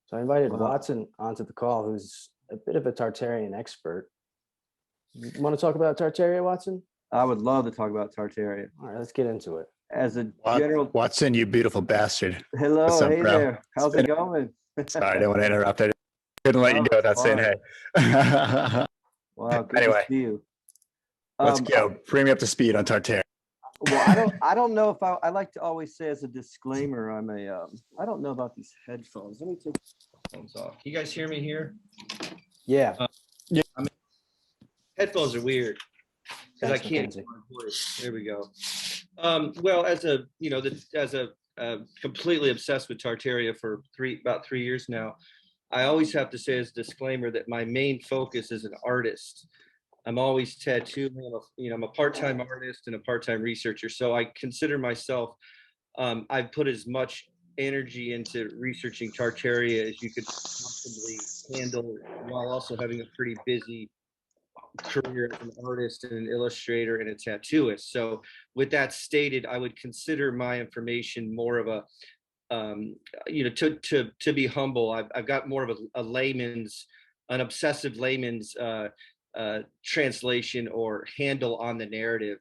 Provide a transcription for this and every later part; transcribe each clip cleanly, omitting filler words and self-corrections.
So I invited Wow. Watson onto the call, who's a bit of a Tartarian expert. You want to talk about Tartaria, Watson? I would love to talk about Tartaria. All right, let's get into it. As a general, Watson, you beautiful bastard. hello, What's up, hey bro? there. How's it going? Sorry, I didn't want to interrupt. I couldn't let you go without saying hey. Wow, good Anyway, to see you. let's go. Bring me up to speed on Tartaria. Well, I don't know if I like to always say as a disclaimer, I don't know about these headphones. Let me take the headphones off. Can you guys hear me here? Yeah. Headphones are weird because I Thanks, can't Mackenzie. hear my voice. There we go. Well, as a completely obsessed with Tartaria for about 3 years now, I always have to say as a disclaimer that my main focus is an artist. I'm always tattooing. I'm a part-time artist and a part-time researcher. So I consider myself, I've put as much energy into researching Tartaria as you could possibly handle while also having a pretty busy career as an artist and an illustrator and a tattooist. So with that stated, I would consider my information more of a, to be humble, I've got more of an obsessive layman's translation or handle on the narrative,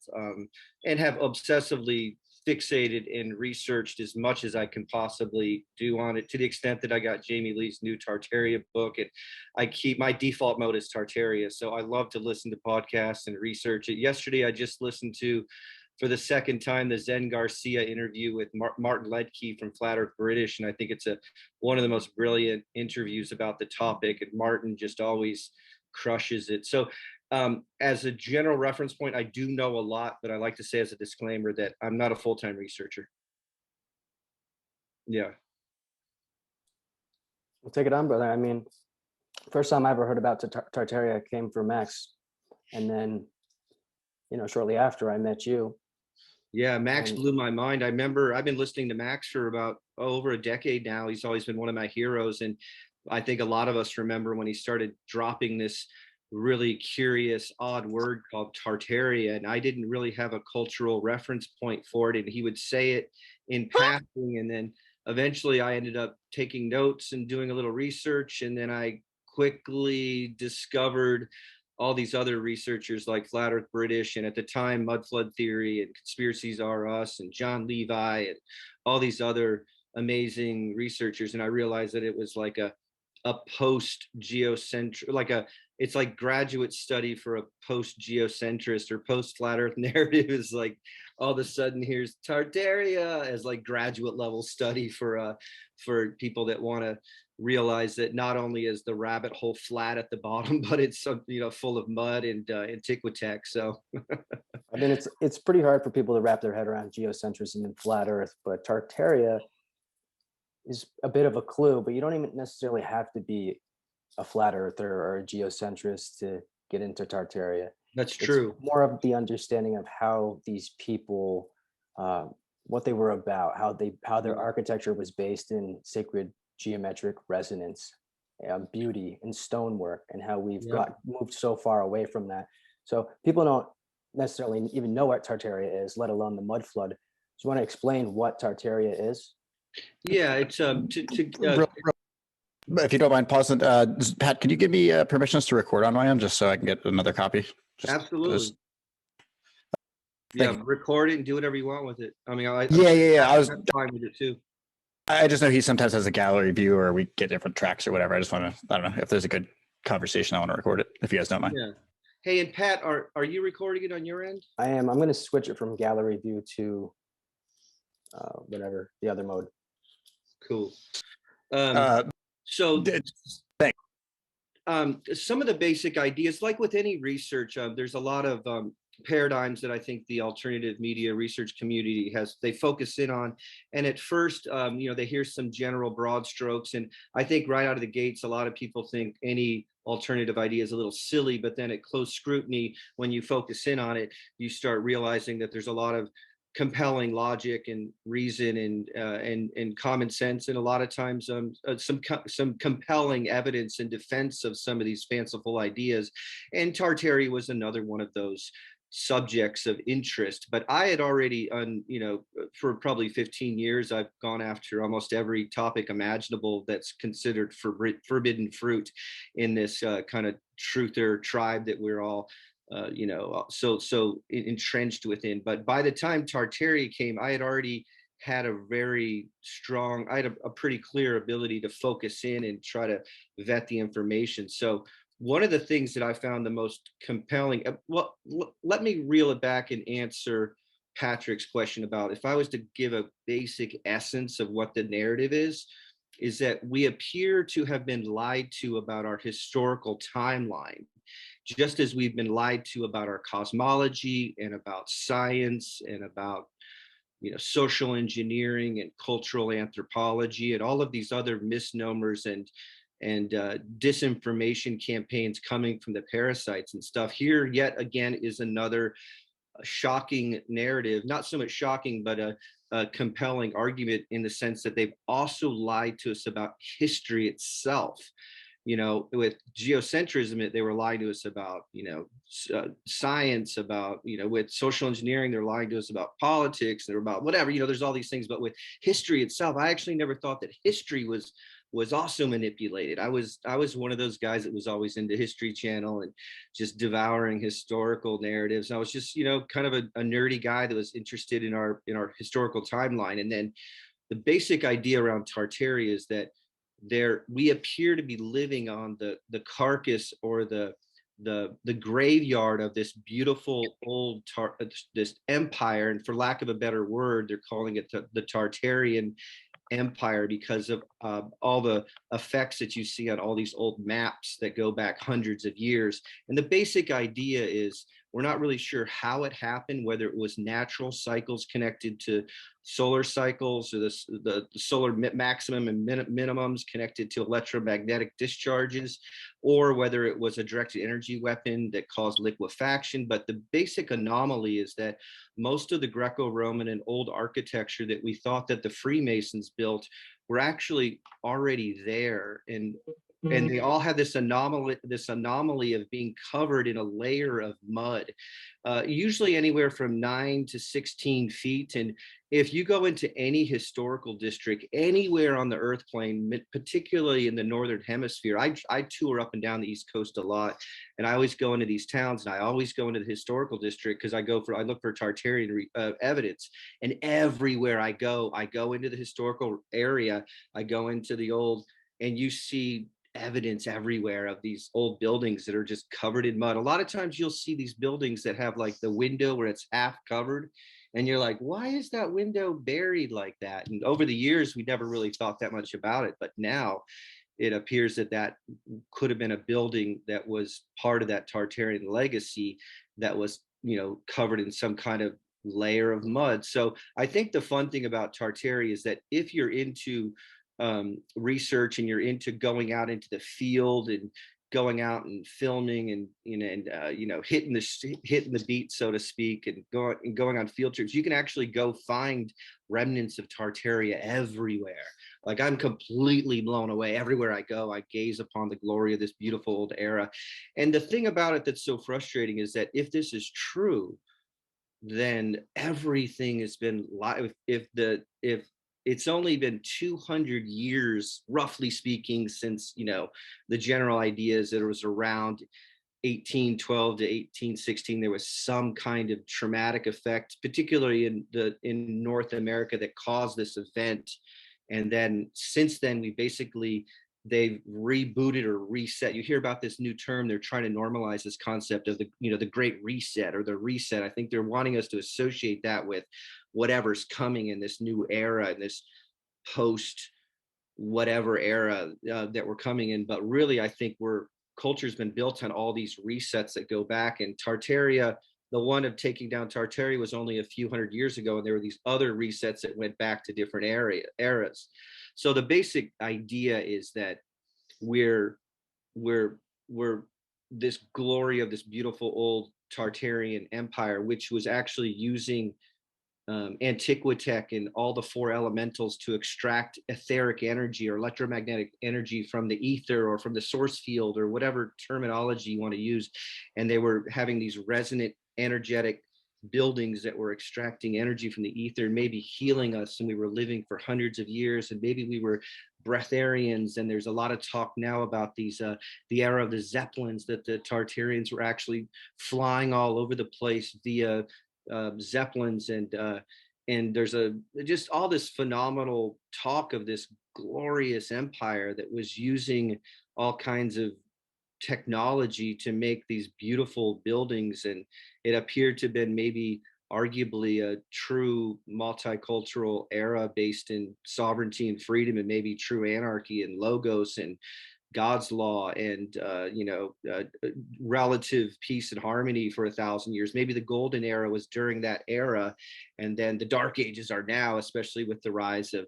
and have obsessively fixated and researched as much as I can possibly do on it, to the extent that I got Jamie Lee's new Tartaria book, and I keep my default mode is Tartaria. So I love to listen to podcasts and research it. Yesterday, I just listened to, for the second time, the Zen Garcia interview with Martin Ledke from Flat Earth British, and I think it's one of the most brilliant interviews about the topic, and Martin just always crushes it. So as a general reference point, I do know a lot, but I like to say as a disclaimer that I'm not a full-time researcher. Yeah. We'll take it on, brother. I mean, first time I ever heard about Tartaria came from Max. And then, shortly after I met you. Yeah, Max blew my mind. I remember I've been listening to Max for about over a decade now. He's always been one of my heroes. And I think a lot of us remember when he started dropping this really curious, odd word called Tartaria. And I didn't really have a cultural reference point for it. And he would say it in passing. And then eventually I ended up taking notes and doing a little research. And then I quickly discovered all these other researchers like Flat Earth British, and at the time Mud Flood Theory and Conspiracies Are Us and John Levi and all these other amazing researchers. And I realized that it was like a post geocentric, it's like graduate study for a post geocentrist or post flat earth narrative. Is like all of a sudden here's Tartaria as like graduate level study for people that want to realize that not only is the rabbit hole flat at the bottom, but it's full of mud and antiquitech. So I mean, it's pretty hard for people to wrap their head around geocentrism and flat earth, but Tartaria is a bit of a clue, but you don't even necessarily have to be a flat earther or a geocentrist to get into Tartaria. That's true. It's more of the understanding of how these people, what they were about, how their architecture was based in sacred geometric resonance, beauty and stonework, and how we've moved so far away from that. So people don't necessarily even know what Tartaria is, let alone the mud flood. Do you want to explain what Tartaria is? Yeah, it's if you don't mind pausing, Pat, can you give me permissions to record on my end just so I can get another copy? Absolutely. Record it and do whatever you want with it. I mean, I was fine with it too. I just know he sometimes has a gallery view, or we get different tracks or whatever. I don't know if there's a good conversation. I want to record it if you guys don't mind. Yeah. Hey, and Pat, are you recording it on your end? I am. I'm going to switch it from gallery view to whatever the other mode. Cool. So thanks. Some of the basic ideas, like with any research, there's a lot of paradigms that I think the alternative media research community they focus in on. And at first, they hear some general broad strokes. And I think right out of the gates, a lot of people think any alternative idea is a little silly, but then at close scrutiny, when you focus in on it, you start realizing that there's a lot of compelling logic and reason and common sense, and a lot of times some compelling evidence in defense of some of these fanciful ideas. And Tartaria was another one of those. subjects of interest. But I had already, for probably 15 years, I've gone after almost every topic imaginable that's considered forbidden fruit in this kind of truther tribe that we're all, so entrenched within. But by the time Tartaria came, I had already had a very strong, I had a pretty clear ability to focus in and try to vet the information. So one of the things that I found the most compelling, well, let me reel it back and answer Patrick's question about if I was to give a basic essence of what the narrative is that we appear to have been lied to about our historical timeline, just as we've been lied to about our cosmology and about science and about social engineering and cultural anthropology and all of these other misnomers and disinformation campaigns coming from the parasites and stuff. Here, yet again, is another shocking narrative, not so much shocking, but a compelling argument in the sense that they've also lied to us about history itself. With geocentrism, they were lying to us about, science, about, with social engineering, they're lying to us about politics, they're about whatever, there's all these things. But with history itself, I actually never thought that history was also manipulated. I was one of those guys that was always into History Channel and just devouring historical narratives. I was just, kind of a nerdy guy that was interested in our historical timeline. And then the basic idea around Tartaria is that we appear to be living on the carcass or the graveyard of this beautiful old this empire, and for lack of a better word, they're calling it the Tartarian Empire because of all the effects that you see on all these old maps that go back hundreds of years. And the basic idea is we're not really sure how it happened, whether it was natural cycles connected to solar cycles or the solar maximum and minimums connected to electromagnetic discharges, or whether it was a directed energy weapon that caused liquefaction. But the basic anomaly is that most of the Greco-Roman and old architecture that we thought that the Freemasons built were actually already there, and they all had this anomaly of being covered in a layer of mud, usually anywhere from 9 to 16 feet. And if you go into any historical district anywhere on the earth plane, particularly in the northern hemisphere, I tour up and down the East Coast a lot, and I always go into these towns, and I always go into the historical district because I look for Tartarian evidence. And everywhere I go into the historical area, I go into the old, and you see evidence everywhere of these old buildings that are just covered in mud. A lot of times you'll see these buildings that have like the window where it's half covered, and you're like, why is that window buried like that? And over the years, we never really thought that much about it, but now it appears that could have been a building that was part of that Tartarian legacy that was, covered in some kind of layer of mud. So I think the fun thing about Tartaria is that if you're into research and you're into going out into the field and going out and filming and hitting the beat, so to speak, and going on field trips, you can actually go find remnants of Tartaria everywhere. Like, I'm completely blown away. Everywhere I go, I gaze upon the glory of this beautiful old era. And the thing about it that's so frustrating is that if this is true, then everything has been live. If it's only been 200 years, roughly speaking, since, the general idea is that it was around 1812 to 1816, there was some kind of traumatic effect, particularly in North America, that caused this event. And then since then, they've rebooted or reset. You hear about this new term, they're trying to normalize this concept of the Great Reset or the reset. I think they're wanting us to associate that with whatever's coming in this new era, in this post whatever era that we're coming in. But really, I think culture's been built on all these resets that go back. And Tartaria, the one of taking down Tartaria, was only a few hundred years ago, and there were these other resets that went back to different eras. So the basic idea is that we're this glory of this beautiful old Tartarian Empire, which was actually using Antiquitech and all the four elementals to extract etheric energy or electromagnetic energy from the ether or from the source field or whatever terminology you want to use. And they were having these resonant energetic buildings that were extracting energy from the ether, maybe healing us, and we were living for hundreds of years, and maybe we were breatharians. And there's a lot of talk now about these the era of the Zeppelins, that the Tartarians were actually flying all over the place via Zeppelins, and there's just all this phenomenal talk of this glorious empire that was using all kinds of technology to make these beautiful buildings. And it appeared to have been maybe arguably a true multicultural era based in sovereignty and freedom, and maybe true anarchy and logos and God's law, and relative peace and harmony for 1,000 years. Maybe the golden era was during that era, and then the dark ages are now, especially with the rise of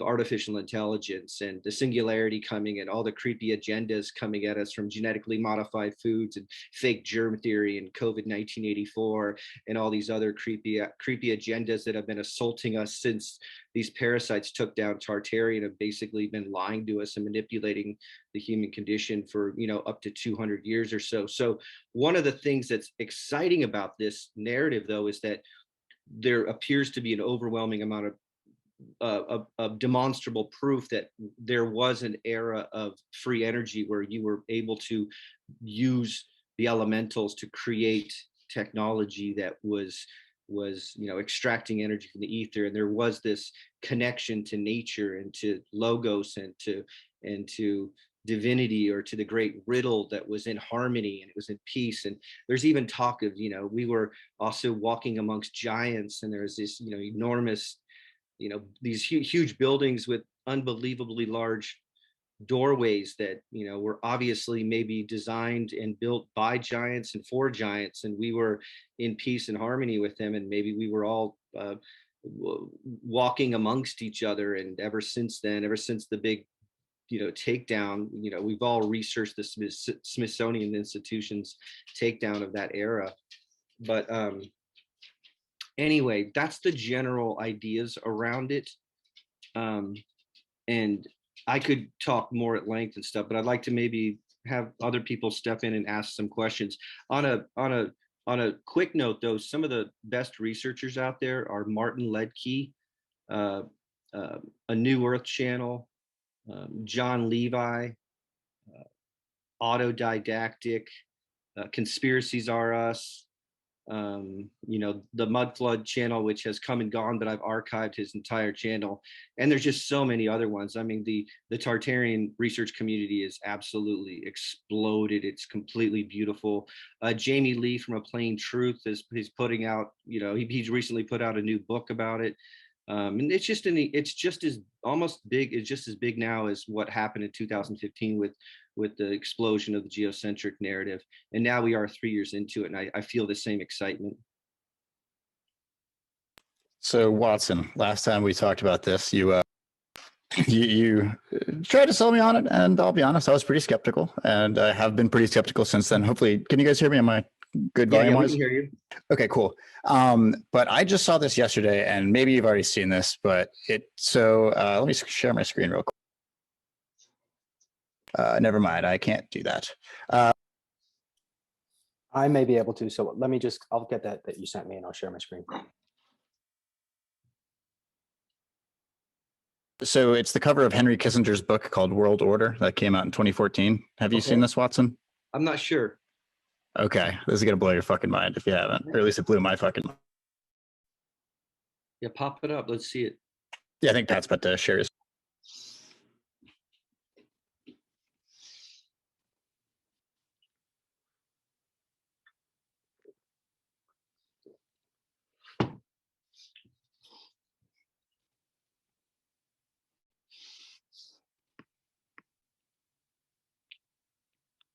artificial intelligence and the singularity coming, and all the creepy agendas coming at us from genetically modified foods and fake germ theory and COVID 1984 and all these other creepy agendas that have been assaulting us since these parasites took down Tartaria and have basically been lying to us and manipulating the human condition for up to 200 years or so. So one of the things that's exciting about this narrative, though, is that there appears to be an overwhelming amount of demonstrable proof that there was an era of free energy where you were able to use the elementals to create technology that was extracting energy from the ether, and there was this connection to nature and to logos and to divinity, or to the great riddle that was in harmony and it was in peace. And there's even talk of we were also walking amongst giants, and there's this enormous these huge buildings with unbelievably large doorways that were obviously maybe designed and built by giants and for giants, and we were in peace and harmony with them, and maybe we were all walking amongst each other. And ever since then, ever since the big takedown, we've all researched the Smithsonian Institution's takedown of that era. But anyway, that's the general ideas around it. And I could talk more at length and stuff, but I'd like to maybe have other people step in and ask some questions. On a quick note, though, some of the best researchers out there are Martin Ledkey, A New Earth Channel, John Levi, Autodidactic, Conspiracies Are Us, the Mud Flood channel, which has come and gone, but I've archived his entire channel. And there's just so many other ones. I mean, the Tartarian research community is absolutely exploded. It's completely beautiful. Jamie Lee from A Plain Truth he's putting out, he's recently put out a new book about it. And it's just as almost big. It's just as big now as what happened in 2015 with the explosion of the geocentric narrative. And now we are 3 years into it, and I feel the same excitement. So Watson, last time we talked about this, you tried to sell me on it, and I'll be honest, I was pretty skeptical, and I have been pretty skeptical since then. Hopefully, can you guys hear me? Am I good volume wise? Yeah, we can hear you. Okay, cool. But I just saw this yesterday, and maybe you've already seen this, but let me share my screen real quick. Never mind, I can't do that. I may be able to, so let me I'll get that you sent me and I'll share my screen. So it's the cover of Henry Kissinger's book called World Order that came out in 2014. Have you seen this, Watson? I'm not sure. Okay, this is gonna blow your fucking mind if you haven't, or at least it blew my fucking mind. Yeah, pop it up. Let's see it. Yeah, I think Pat's about to share his.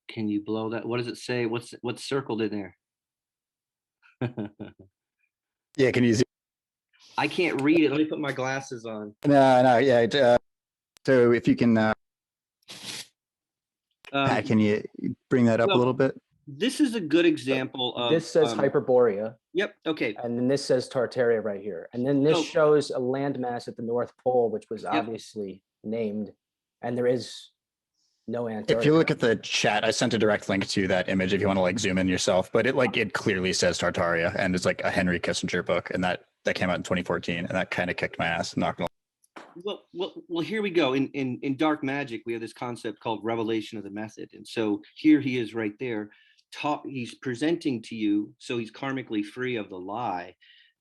Can you blow that? What does it say? What's circled in there? Yeah, can you see? I can't read it. Let me put my glasses on. No, yeah. So if you can, Pat, can you bring that up a little bit? This is a good example of. This says Hyperborea. Yep. Okay. And then this says Tartaria right here. And then this shows a landmass at the North Pole, which was obviously named. And there is No If you look Antarctica. at the chat, I sent a direct link to that image if you want to like zoom in yourself, but it clearly says Tartaria and it's like a Henry Kissinger book, and that came out in 2014, and that kind of kicked my ass. I'm not gonna. Well, here we go. In dark magic, we have this concept called revelation of the method. And so here he is right there. He's presenting to you, so he's karmically free of the lie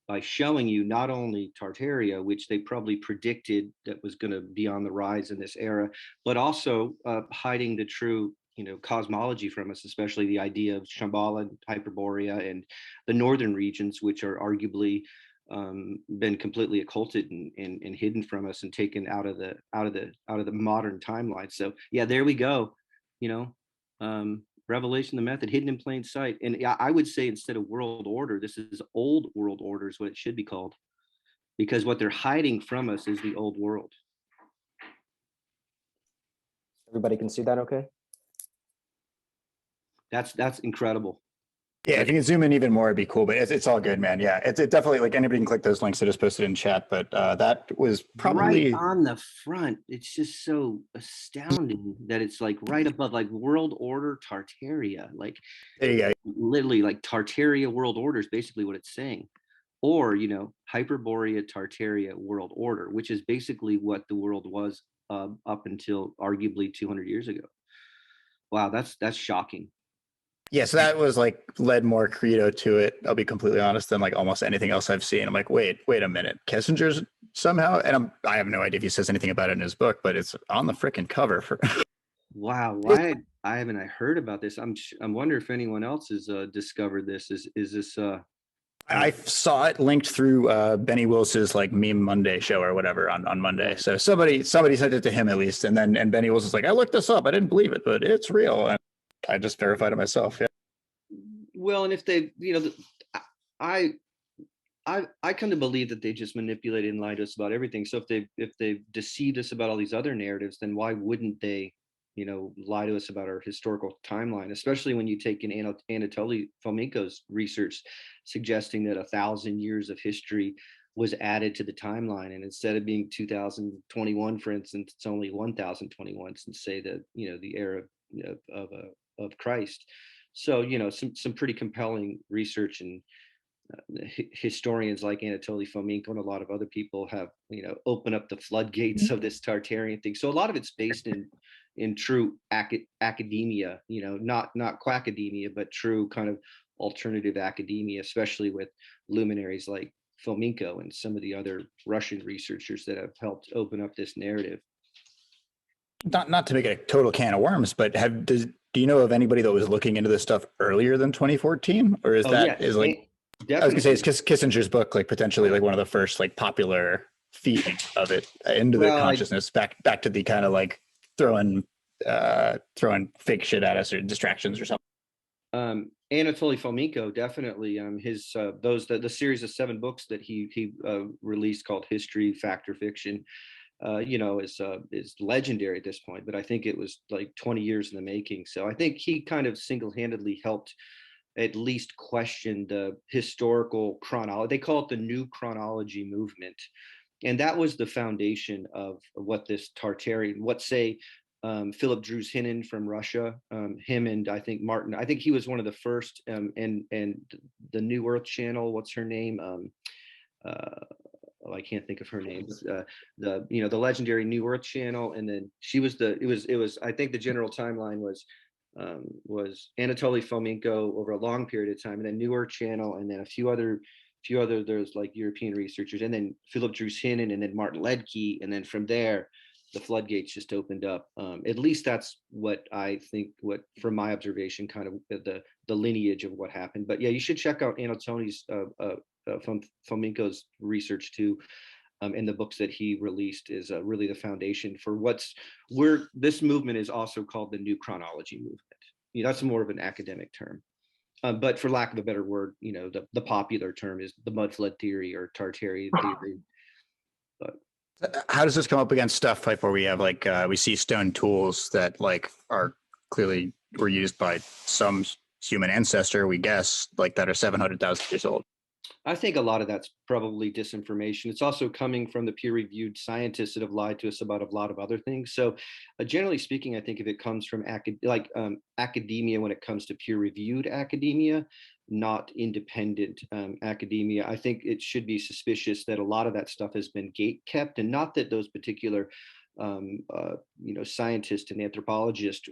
by showing you not only Tartaria, which they probably predicted that was going to be on the rise in this era, but also hiding the true, cosmology from us, especially the idea of Shambhala, Hyperborea, and the northern regions, which are arguably been completely occulted and hidden from us and taken out of the modern timeline. So yeah, there we go. Revelation, the method, hidden in plain sight. And I would say instead of world order, this is old world order is what it should be called, because what they're hiding from us is the old world. Everybody can see that okay? That's incredible. Yeah, if you can zoom in even more, it'd be cool. But it's all good, man. Yeah, it definitely, like, anybody can click those links I just posted in chat. But that was probably right on the front. It's just so astounding that it's like right above, like world order Tartaria. Like there you go. Literally, like Tartaria world order is basically what it's saying. Or Hyperborea Tartaria world order, which is basically what the world was up until arguably 200 years ago. Wow, that's shocking. Yeah, so that was like led more credo to it. I'll be completely honest than like almost anything else I've seen. I'm like, wait a minute, Kissinger's somehow, and I have no idea if he says anything about it in his book, but it's on the freaking cover for. Wow, why I haven't heard about this? I'm wondering if anyone else has discovered this. Is this? I saw it linked through Benny Wils's like Meme Monday show or whatever on Monday. So somebody sent it to him at least, and Benny Wills is like, I looked this up, I didn't believe it, but it's real. And I just verified it myself. Yeah. Well, and if they, I come to believe that they just manipulated and lied to us about everything. So if they deceived us about all these other narratives, then why wouldn't they, lie to us about our historical timeline? Especially when you take in Anatoly Fomenko's research, suggesting that 1,000 years of history was added to the timeline, and instead of being 2021, for instance, it's only 1021, since say that the era of Christ. So some pretty compelling research, and historians like Anatoly Fomenko and a lot of other people have opened up the floodgates of this Tartarian thing. So a lot of it's based in true academia, not quackademia, but true kind of alternative academia, especially with luminaries like Fomenko and some of the other Russian researchers that have helped open up this narrative. Not to make a total can of worms, but do you know of anybody that was looking into this stuff earlier than 2014, or is like definitely. I was gonna say, is Kissinger's book like potentially like one of the first like popular feeding of it into the consciousness, back to the kind of like throwing fake shit at us or distractions or something. Anatoly Fomenko, definitely. His the series of 7 books that he released called History, Fact or Fiction, is legendary at this point. But I think it was like 20 years in the making. So I think he kind of single-handedly helped at least question the historical chronology. They call it the New Chronology movement, and that was the foundation of what this Tartarian, what say Philip Druzhinin from Russia, him and I think Martin. I think he was one of the first, and the New Earth Channel. What's her name? I can't think of her name. The legendary New Earth Channel, and then she was it was. I think the general timeline was Anatoly Fomenko over a long period of time, and then New Earth Channel, and then a few other there's like European researchers, and then Philip Druzhinin, and then Martin Ledke, and then from there the floodgates just opened up. At least that's what I think, what from my observation, kind of the lineage of what happened. But yeah, you should check out Anatoly's Fomenko's research too. And the books that he released is really the foundation for this movement is also called the New Chronology movement. That's more of an academic term. But for lack of a better word, the popular term is the mud flood theory or Tartarian theory. But how does this come up against stuff like where we have like we see stone tools that like are clearly were used by some human ancestor, we guess, like that are 700,000 years old? I think a lot of that's probably disinformation. It's also coming from the peer-reviewed scientists that have lied to us about a lot of other things. So, generally speaking, I think if it comes from academia, when it comes to peer-reviewed academia, not independent academia, I think it should be suspicious that a lot of that stuff has been gate kept, and not that those particular scientists and anthropologists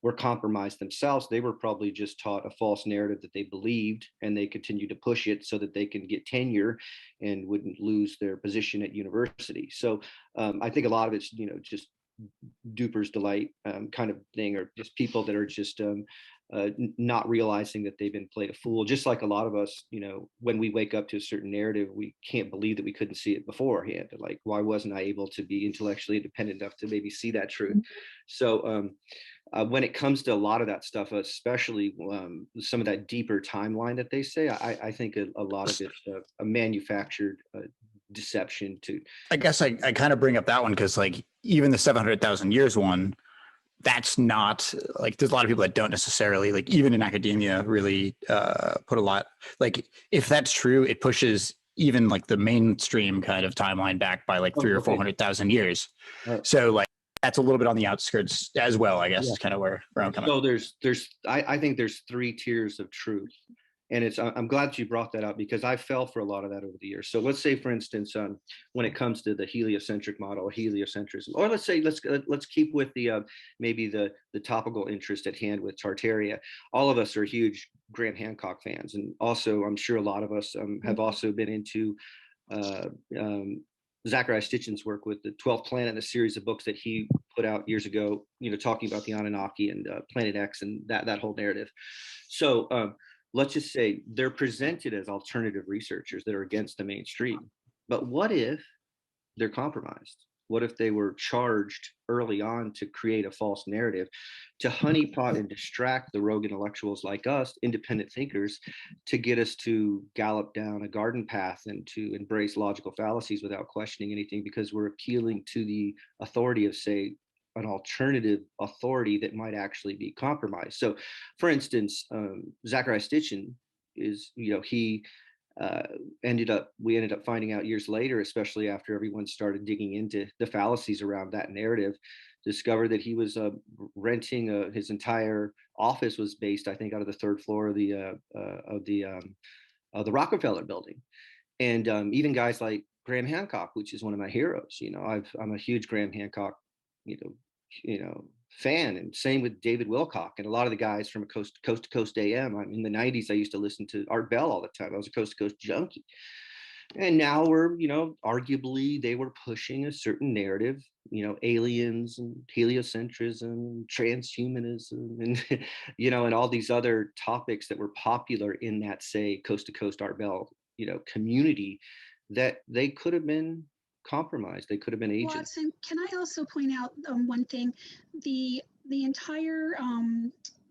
were compromised themselves. They were probably just taught a false narrative that they believed, and they continue to push it so that they can get tenure and wouldn't lose their position at university. So I think a lot of it's, just duper's delight kind of thing, or just people that are just not realizing that they've been played a fool. Just like a lot of us, when we wake up to a certain narrative, we can't believe that we couldn't see it beforehand. Like, why wasn't I able to be intellectually independent enough to maybe see that truth? So when it comes to a lot of that stuff, especially some of that deeper timeline that they say, I think a lot of it's a manufactured deception to. I guess I kind of bring up that one because, like, even the 700,000 years one, that's not, like, there's a lot of people that don't necessarily, like, even in academia, really put a lot, like, if that's true, it pushes even like the mainstream kind of timeline back by like 300,000 or 400,000 years. So like that's a little bit on the outskirts as well, I guess. Yeah. Is kind of where I'm coming. So I think there's 3 tiers of truth. And I'm glad you brought that up, because I fell for a lot of that over the years. So let's say, for instance, when it comes to the heliocentric model, or heliocentrism, or let's keep with the maybe the topical interest at hand with Tartaria. All of us are huge Graham Hancock fans, and also I'm sure a lot of us have also been into Zecharia Sitchin's work with the 12th Planet, and a series of books that he put out years ago, talking about the Anunnaki and Planet X and that whole narrative. So let's just say they're presented as alternative researchers that are against the mainstream. But what if they're compromised? What if they were charged early on to create a false narrative, to honeypot and distract the rogue intellectuals like us, independent thinkers, to get us to gallop down a garden path and to embrace logical fallacies without questioning anything, because we're appealing to the authority of, say, an alternative authority that might actually be compromised. So, for instance, Zecharia Sitchin is, he we ended up finding out years later, especially after everyone started digging into the fallacies around that narrative, discovered that he was renting his entire office was based, I think, out of the 3rd floor of the Rockefeller building. And even guys like Graham Hancock, which is one of my heroes, I'm a huge Graham Hancock, fan, and same with David Wilcock and a lot of the guys from Coast to Coast AM. In the 90s, I used to listen to Art Bell all the time. I was a Coast to Coast junkie. And now we're, arguably they were pushing a certain narrative, aliens and heliocentrism, transhumanism, and, and all these other topics that were popular in that, say, Coast to Coast Art Bell, community, that they could have been compromised. They could have been agents. Watson, can I also point out one thing? The entire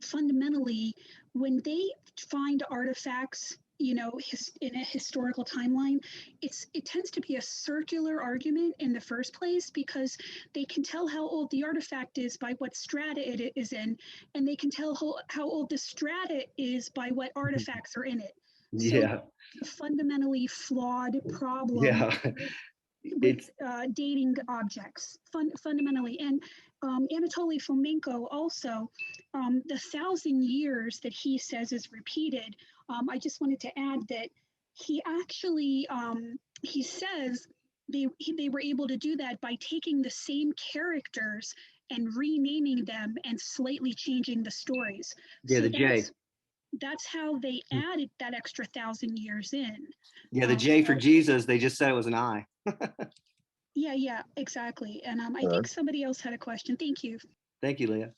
fundamentally, when they find artifacts, in a historical timeline, it tends to be a circular argument in the first place, because they can tell how old the artifact is by what strata it is in, and they can tell how old the strata is by what artifacts are in it. So yeah, a fundamentally flawed problem. Yeah. With dating objects fundamentally. And Anatoly Fomenko also, the 1,000 years that he says is repeated, I just wanted to add that he actually, he says they were able to do that by taking the same characters and renaming them and slightly changing the stories. Yeah, so the J. That's how they added that extra 1,000 years in. Yeah, the J for Jesus, they just said it was an I. Yeah, exactly. And I think somebody else had a question. Thank you. Thank you, Leah.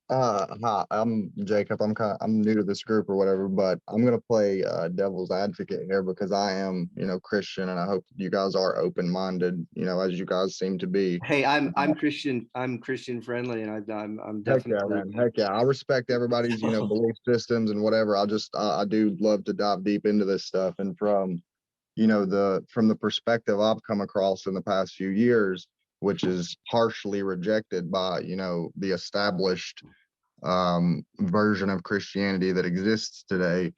Hi, I'm Jacob. I'm new to this group or whatever, but I'm gonna play devil's advocate here because I am, Christian, and I hope you guys are open-minded, as you guys seem to be. Hey, I'm Christian. I'm Christian friendly, and I'm definitely. Heck yeah, man. Heck yeah. I respect everybody's, belief systems and whatever. I do love to dive deep into this stuff, and from the perspective I've come across in the past few years, which is harshly rejected by the established version of Christianity that exists today,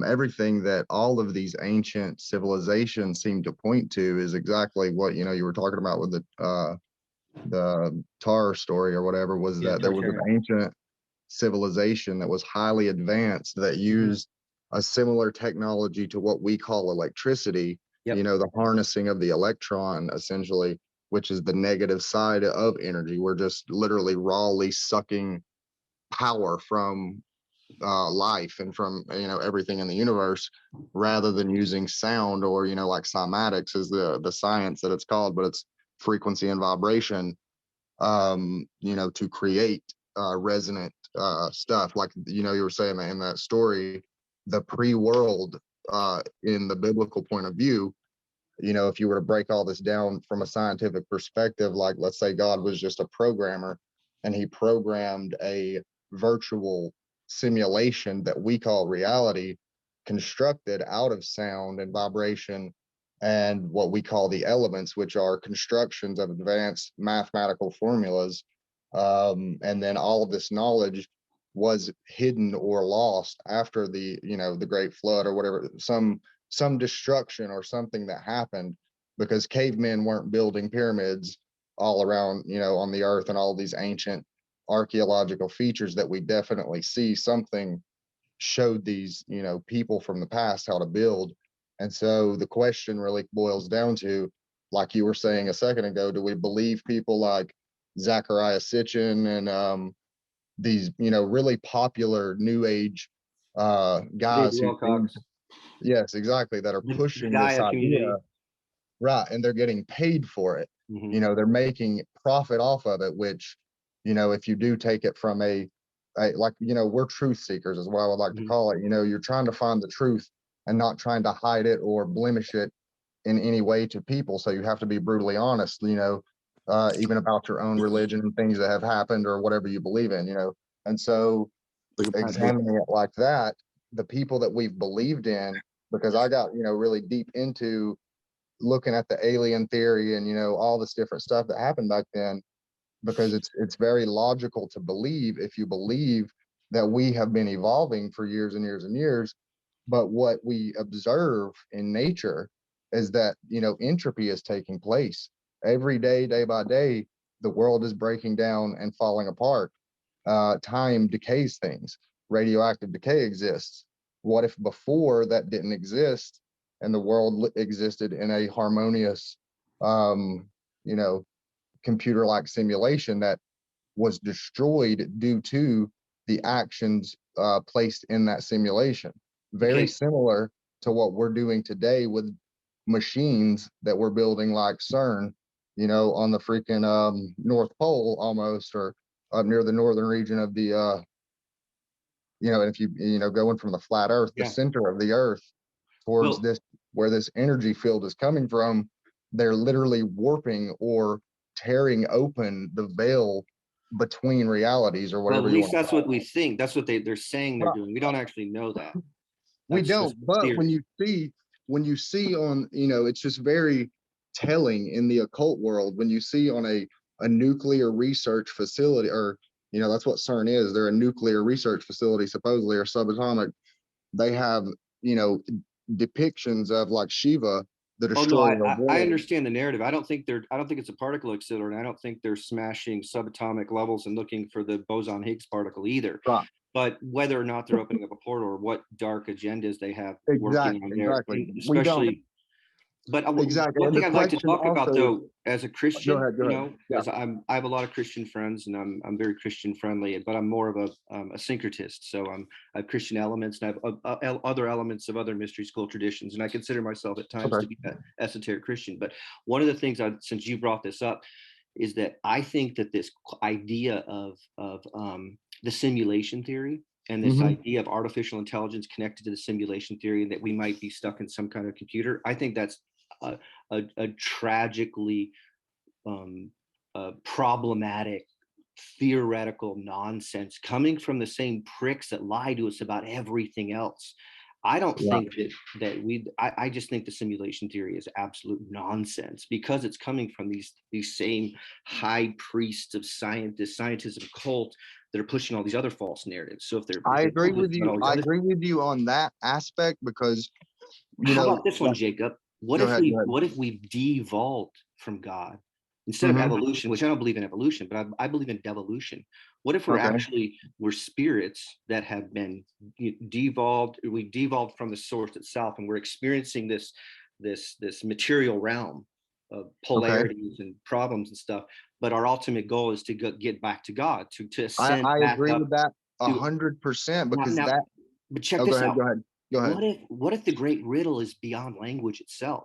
everything that all of these ancient civilizations seem to point to is exactly what, you know, you were talking about with the Tar story or whatever, was that there was an ancient civilization that was highly advanced that used a similar technology to what we call electricity, you know, the harnessing of the electron, essentially, which is the negative side of energy. We're just literally rawly sucking power from life and from, you know, everything in the universe, rather than using sound, or, you know, like cymatics is the science that it's called, but it's frequency and vibration, you know, to create resonant stuff. Like, you know, you were saying that in that story, the pre-world, in the biblical point of view, you know, if you were to break all this down from a scientific perspective, like, let's say God was just a programmer and he programmed a virtual simulation that we call reality, constructed out of sound and vibration and what we call the elements, which are constructions of advanced mathematical formulas. And then all of this knowledge was hidden or lost after the, you know, the great flood or whatever, some destruction or something that happened, because cavemen weren't building pyramids all around, you know, on the earth, and all these ancient archaeological features that we definitely see. Something showed these, you know, people from the past how to build. And so the question really boils down to, like you were saying a second ago, do we believe people like Zachariah Sitchin and these, you know, really popular new age guys who seem, yes, exactly, that are pushing this idea, right, and they're getting paid for it. You know, they're making profit off of it, which, you know, if you do take it from a like, you know, we're truth seekers is what I would like to call it. You know, you're trying to find the truth and not trying to hide it or blemish it in any way to people. So you have to be brutally honest, you know, even about your own religion and things that have happened or whatever you believe in, you know. And so examining it like that, the people that we've believed in, because I got, you know, really deep into looking at the alien theory and, you know, all this different stuff that happened back then, because it's very logical to believe, if you believe that we have been evolving for years and years and years. But what we observe in nature is that, you know, entropy is taking place every day, day by day. The world is breaking down and falling apart. Time decays things. Radioactive decay exists. What if before that didn't exist and the world existed in a harmonious, you know, computer-like simulation that was destroyed due to the actions placed in that simulation? Very similar to what we're doing today with machines that we're building like CERN, you know, on the freaking North Pole almost, or up near the northern region of the, you know, if you know, going from the flat Earth, the center of the Earth, towards this, where this energy field is coming from, they're literally warping or tearing open the veil between realities, or whatever. Well, at least that's what we think. That's what they're saying they're doing. We don't actually know that. We don't, but when you see on, you know, it's just very telling in the occult world when you see on a nuclear research facility, or, you know, that's what CERN is. They're a nuclear research facility, supposedly, or subatomic. They have, you know, depictions of like Shiva, the destroyer of the world. I understand the narrative. I don't think it's a particle accelerator, and I don't think they're smashing subatomic levels and looking for the boson Higgs particle either. Right. But whether or not they're opening up a portal, or what dark agendas they have working on there, especially. But one thing I'd like to talk about, though, as a Christian, go ahead. you know, as I have a lot of Christian friends, and I'm very Christian friendly, but I'm more of a syncretist. So I have Christian elements, and I have other elements of other mystery school traditions, and I consider myself at times to be an esoteric Christian. But one of the things, since you brought this up, is that I think that this idea of the simulation theory, and this idea of artificial intelligence connected to the simulation theory, and that we might be stuck in some kind of computer, I think that's a tragically problematic theoretical nonsense coming from the same pricks that lie to us about everything else. I don't think I just think the simulation theory is absolute nonsense, because it's coming from these same high priests of scientists of cult that are pushing all these other false narratives. So if they're, I agree with you. I agree with you on that aspect, because how about this one, Jacob? What if we devolved from God instead of evolution, which I don't believe in evolution, but I believe in devolution. What if we're spirits that have been devolved? We devolved from the source itself, and we're experiencing this material realm of polarities and problems and stuff. But our ultimate goal is to get back to God, to ascend. I agree with that 100%, because that. But check this out. Go ahead. What if the great riddle is beyond language itself?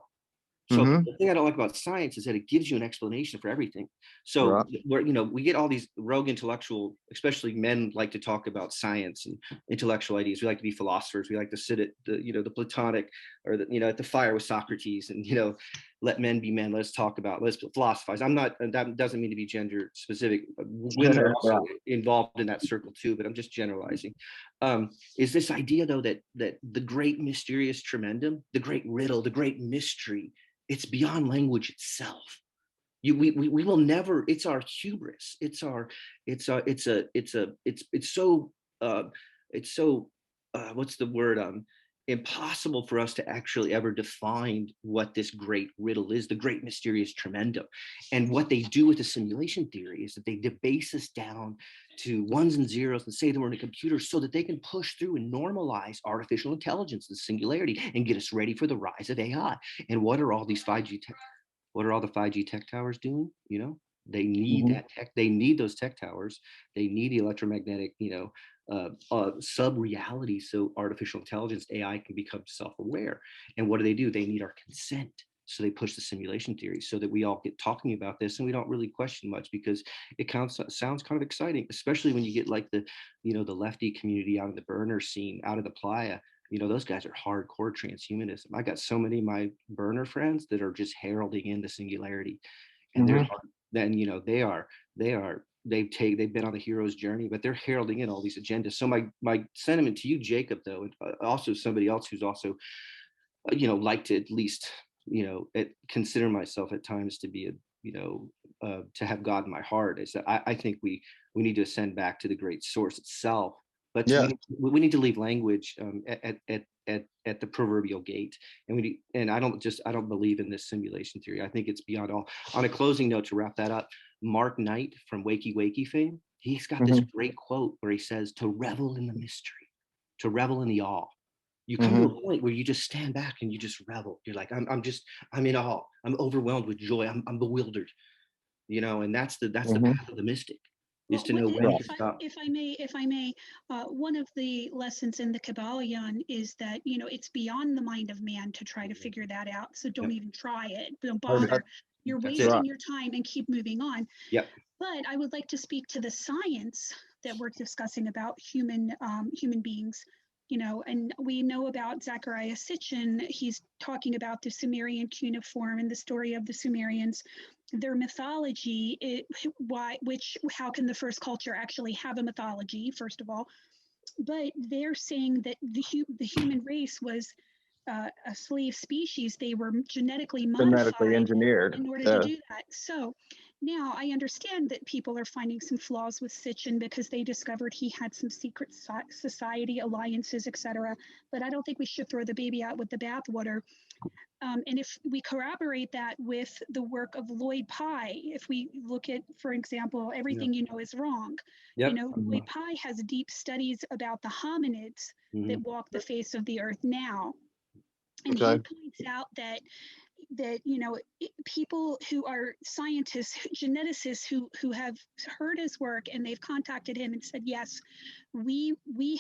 So the thing I don't like about science is that it gives you an explanation for everything. So we get all these rogue intellectual, especially men like to talk about science and intellectual ideas. We like to be philosophers. We like to sit at the Platonic or at the fire with Socrates and let men be men. Let's philosophize. That doesn't mean to be gender specific. Women are also involved in that circle too, but I'm just generalizing. Is this idea though that the great mysterious tremendum, the great riddle, the great mystery, it's beyond language itself. We will never. It's our hubris. It's so what's the word? Impossible for us to actually ever define what this great riddle is, the great mysterious tremendum. And what they do with the simulation theory is that they debase us down to ones and zeros and say that we're in a computer so that they can push through and normalize artificial intelligence and singularity and get us ready for the rise of AI. And what are all these 5G tech? What are all the 5G tech towers doing? They need that tech. They need those tech towers. They need the electromagnetic, sub-reality, so artificial intelligence, AI, can become self-aware. And what do? They need our consent. So they push the simulation theory so that we all get talking about this and we don't really question much, because it sounds kind of exciting, especially when you get like the lefty community out of the burner scene, out of the playa. Those guys are hardcore transhumanism. I got so many of my burner friends that are just heralding in the singularity, and they've been on the hero's journey, but they're heralding in all these agendas. So my sentiment to you, Jacob, though, and also somebody else who's also, like to at least, consider myself at times to be to have God in my heart, is that I think we need to ascend back to the great source itself. But we need to leave language at the proverbial gate, and I don't believe in this simulation theory. I think it's beyond all. On a closing note, to wrap that up, Mark Knight from Wakey Wakey fame, he's got this great quote where he says, "To revel in the mystery, to revel in the awe." You come to a point where you just stand back and you just revel. You're like, I'm in awe. I'm overwhelmed with joy. I'm bewildered, and that's the path of the mystic. Is to know when to stop. If I may, one of the lessons in the Kabbalion is that it's beyond the mind of man to try to figure that out. So don't even try it. Don't bother. You're wasting your time and keep moving on. Yep. But I would like to speak to the science that we're discussing about human beings. And we know about Zecharia Sitchin. He's talking about the Sumerian cuneiform and the story of the Sumerians, their mythology. How can the first culture actually have a mythology, first of all? But they're saying that the human race was a slave species. They were genetically engineered in order to do that. So now I understand that people are finding some flaws with Sitchin because they discovered he had some secret society alliances, etc. But I don't think we should throw the baby out with the bathwater. And if we corroborate that with the work of Lloyd Pye, if we look at, for example, Everything You Know Is Wrong, Lloyd Pye has deep studies about the hominids that walk the face of the earth now. And he points out that people who are scientists, geneticists who have heard his work and they've contacted him and said, yes, we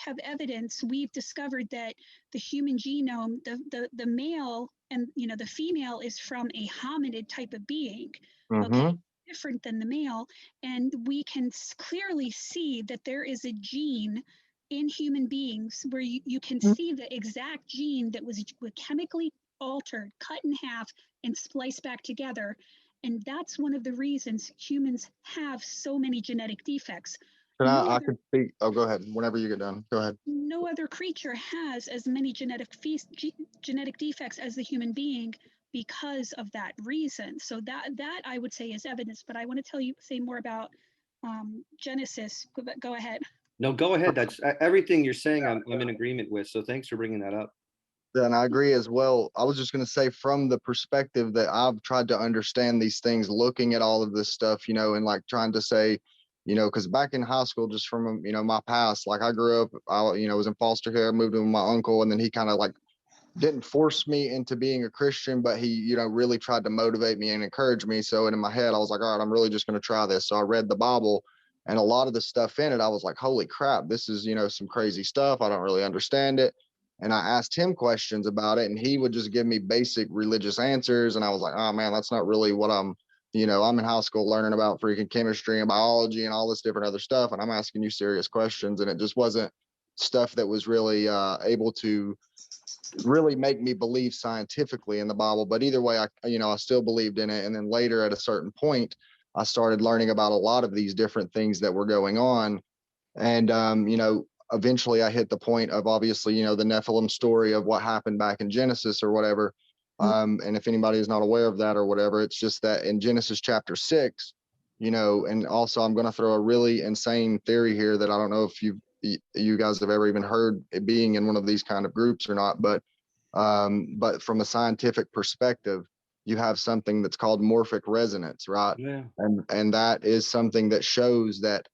have evidence. We've discovered that the human genome, the male and the female is from a hominid type of being, okay, different than the male, and we can clearly see that there is a gene in human beings where you can see the exact gene that was chemically altered, cut in half, and spliced back together. And that's one of the reasons humans have so many genetic defects. I could speak. Oh, go ahead. Whenever you get done, go ahead. No other creature has as many genetic defects as the human being because of that reason. So that I would say is evidence. But I want to say more about Genesis. Go ahead. No, go ahead. That's everything you're saying. I'm in agreement with. So thanks for bringing that up. And I agree as well. I was just going to say, from the perspective that I've tried to understand these things, looking at all of this stuff, you know, and like trying to say, you know, because back in high school, just from, you know, my past, like I grew up, you know, was in foster care, moved in with my uncle, and then he kind of like didn't force me into being a Christian, but he, you know, really tried to motivate me and encourage me. So in my head, I was like, all right, I'm really just going to try this. So I read the Bible, and a lot of the stuff in it, I was like, holy crap, this is, you know, some crazy stuff. I don't really understand it. And I asked him questions about it, and he would just give me basic religious answers. And I was like, oh man, that's not really what I'm, you know, I'm in high school learning about freaking chemistry and biology and all this different other stuff. And I'm asking you serious questions. And it just wasn't stuff that was really able to really make me believe scientifically in the Bible. But either way, I still believed in it. And then later at a certain point, I started learning about a lot of these different things that were going on. And, eventually I hit the point of, obviously, you know, the Nephilim story of what happened back in Genesis or whatever. And if anybody is not aware of that or whatever, it's just that in Genesis chapter 6, you know, and also I'm going to throw a really insane theory here that I don't know if you guys have ever even heard it being in one of these kind of groups or not, but from a scientific perspective, you have something that's called morphic resonance, right? Yeah. And that is something that shows that,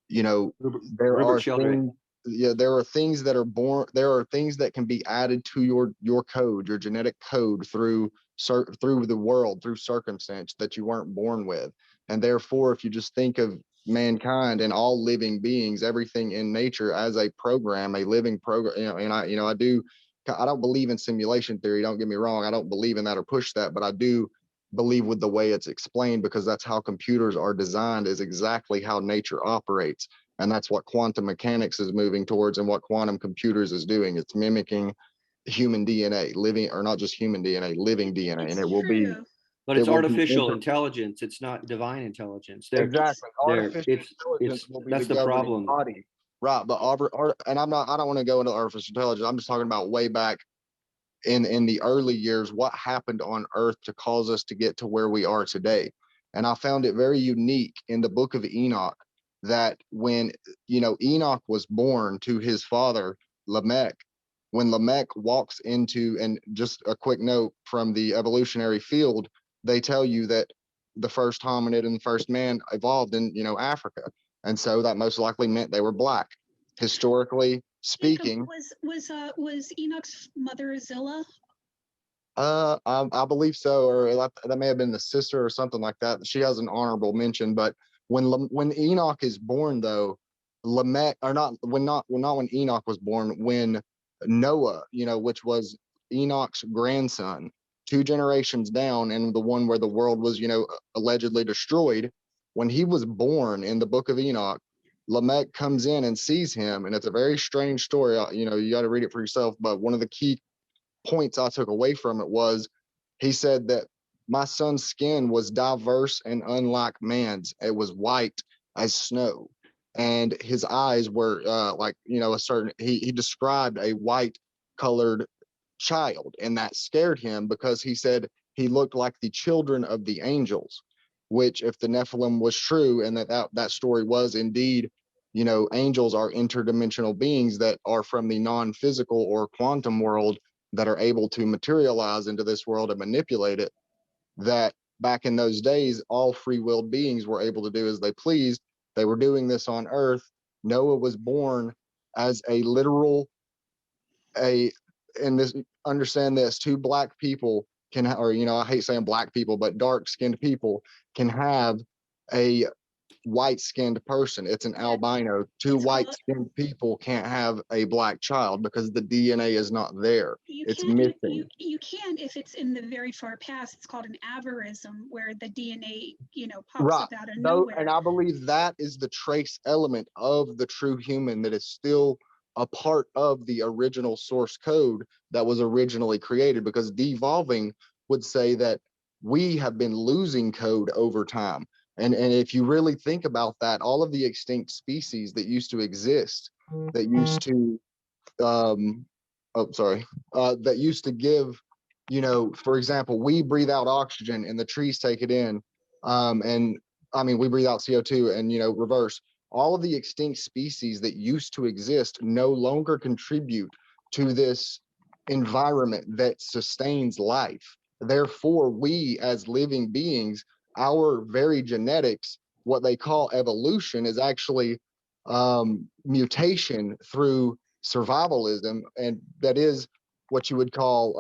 you know, there are things that are born, there are things that can be added to your code, your genetic code through the world, through circumstance that you weren't born with. And therefore, if you just think of mankind and all living beings, everything in nature as a program, a living program, you know, and I don't believe in simulation theory, don't get me wrong, I don't believe in that or push that, but I do believe with the way it's explained, because that's how computers are designed, is exactly how nature operates. And that's what quantum mechanics is moving towards, and what quantum computers is doing. It's mimicking human DNA, living, or not just human DNA, living DNA. It's and it will true. be, but it's artificial intelligence. It's not divine intelligence. Exactly. Artificial intelligence will be that's the governing problem. body. Right. But and I don't want to go into artificial intelligence. I'm just talking about way back in the early years, what happened on Earth to cause us to get to where we are today. And I found it very unique in the book of Enoch that when, you know, Enoch was born to his father, Lamech, when Lamech walks into, and just a quick note from the evolutionary field, they tell you that the first hominid and the first man evolved in, you know, Africa. And so that most likely meant they were black. Historically speaking, was Enoch's mother Zillah? I believe so, or that may have been the sister or something like that. She has an honorable mention. But when Enoch is born, though, Lamech, or not when Enoch was born, when Noah, you know, which was Enoch's grandson, 2 generations down, and the one where the world was, you know, allegedly destroyed, when he was born in the book of Enoch, Lamech comes in and sees him, and it's a very strange story. You know, you got to read it for yourself. But one of the key points I took away from it was, he said that my son's skin was diverse and unlike man's. It was white as snow, and his eyes were like, you know, he described a white colored child, and that scared him, because he said he looked like the children of the angels, which, if the Nephilim was true, and that story was indeed, you know, angels are interdimensional beings that are from the non-physical or quantum world, that are able to materialize into this world and manipulate it, that back in those days, all free-willed beings were able to do as they pleased. They were doing this on Earth. Noah was born as a literal, and this, understand this, 2 black people can, or, you know, I hate saying black people, but dark-skinned people can have a white-skinned person. It's an albino. 2 white-skinned people can't have a black child because the DNA is not there. It's missing. You can if it's in the very far past. It's called an avarism, where the DNA, you know, pops up out of nowhere. And I believe that is the trace element of the true human that is still a part of the original source code that was originally created, because devolving would say that we have been losing code over time. And if you really think about that, all of the extinct species that used to exist, that used to that used to give, for example, we breathe out oxygen and the trees take it in, and I mean we breathe out CO2 and reverse. All of the extinct species that used to exist no longer contribute to this environment that sustains life. Therefore, we as living beings, our very genetics, what they call evolution, is actually mutation through survivalism, and that is what you would call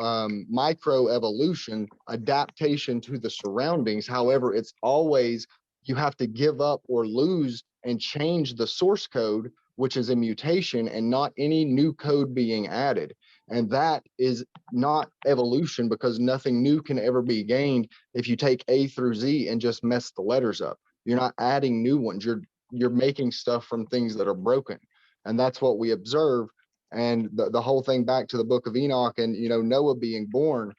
microevolution, adaptation to the surroundings. However, it's always, you have to give up or lose and change the source code, which is a mutation, and not any new code being added. And that is not evolution, because nothing new can ever be gained if you take A through Z and just mess the letters up. You're not adding new ones. You're making stuff from things that are broken. And that's what we observe. And the whole thing back to the book of Enoch and, Noah being born,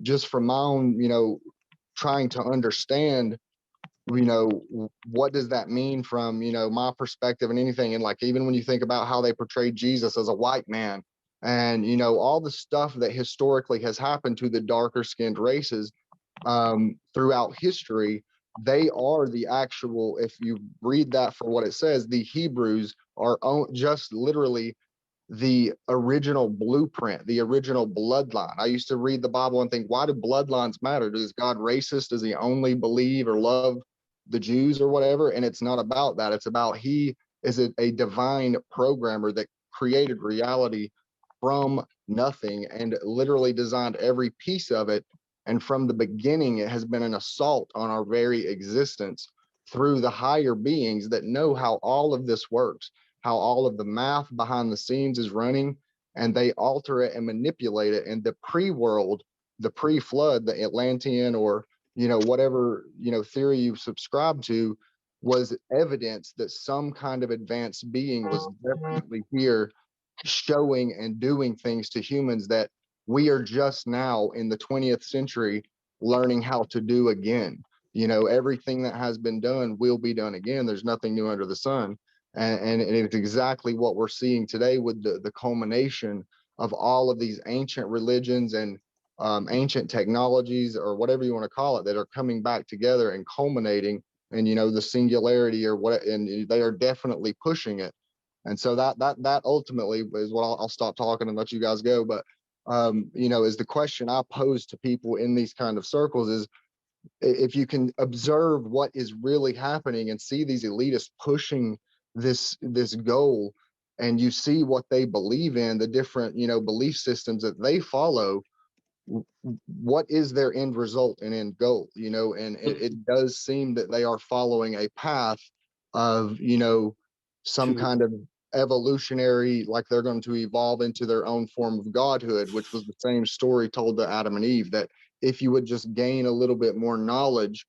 just from my own, trying to understand, what does that mean from, my perspective and anything. And like, even when you think about how they portrayed Jesus as a white man and, all the stuff that historically has happened to the darker skinned races throughout history, they are the actual, if you read that for what it says, the Hebrews are just literally the original blueprint, the original bloodline. I used to read the Bible and think, why do bloodlines matter? Is God racist? Does he only believe or love the Jews or whatever? And it's not about that. It's about he is a divine programmer that created reality from nothing and literally designed every piece of it. And from the beginning, it has been an assault on our very existence through the higher beings that know how all of this works, how all of the math behind the scenes is running, and they alter it and manipulate it. And the pre-world, the pre-flood, the Atlantean, or whatever theory you subscribe to, was evidence that some kind of advanced being was definitely here, showing and doing things to humans that we are just now in the 20th century learning how to do again. Everything that has been done will be done again. There's nothing new under the sun. And it's exactly what we're seeing today with the culmination of all of these ancient religions and ancient technologies, or whatever you want to call it, that are coming back together and culminating in the singularity, or what, and they are definitely pushing it. And so that ultimately is what I'll stop talking and let you guys go. But is the question I pose to people in these kind of circles is, if you can observe what is really happening and see these elitists pushing this goal, and you see what they believe in, the different belief systems that they follow, what is their end result and end goal? And it does seem that they are following a path of some kind of evolutionary, like they're going to evolve into their own form of godhood, which was the same story told to Adam and Eve, that if you would just gain a little bit more knowledge,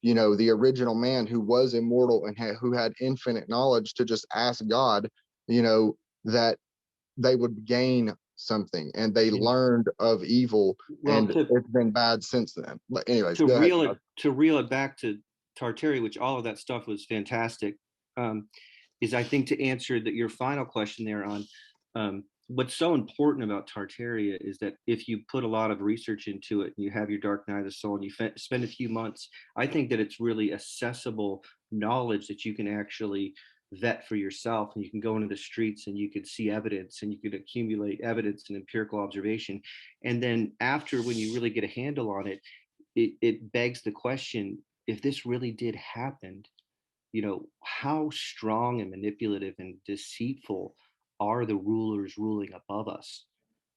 the original man who was immortal and who had infinite knowledge, to just ask God, that they would gain something, and they learned of evil, and it's been bad since then. But anyways, to reel it back to Tartaria, which all of that stuff was fantastic, is I think to answer your final question there on what's so important about Tartaria is that if you put a lot of research into it and you have your dark night of the soul and you spend a few months, I think that it's really accessible knowledge that you can actually vet for yourself, and you can go into the streets and you could see evidence and you could accumulate evidence and empirical observation. And then after, when you really get a handle on it, it begs the question, if this really did happen, how strong and manipulative and deceitful are the rulers ruling above us?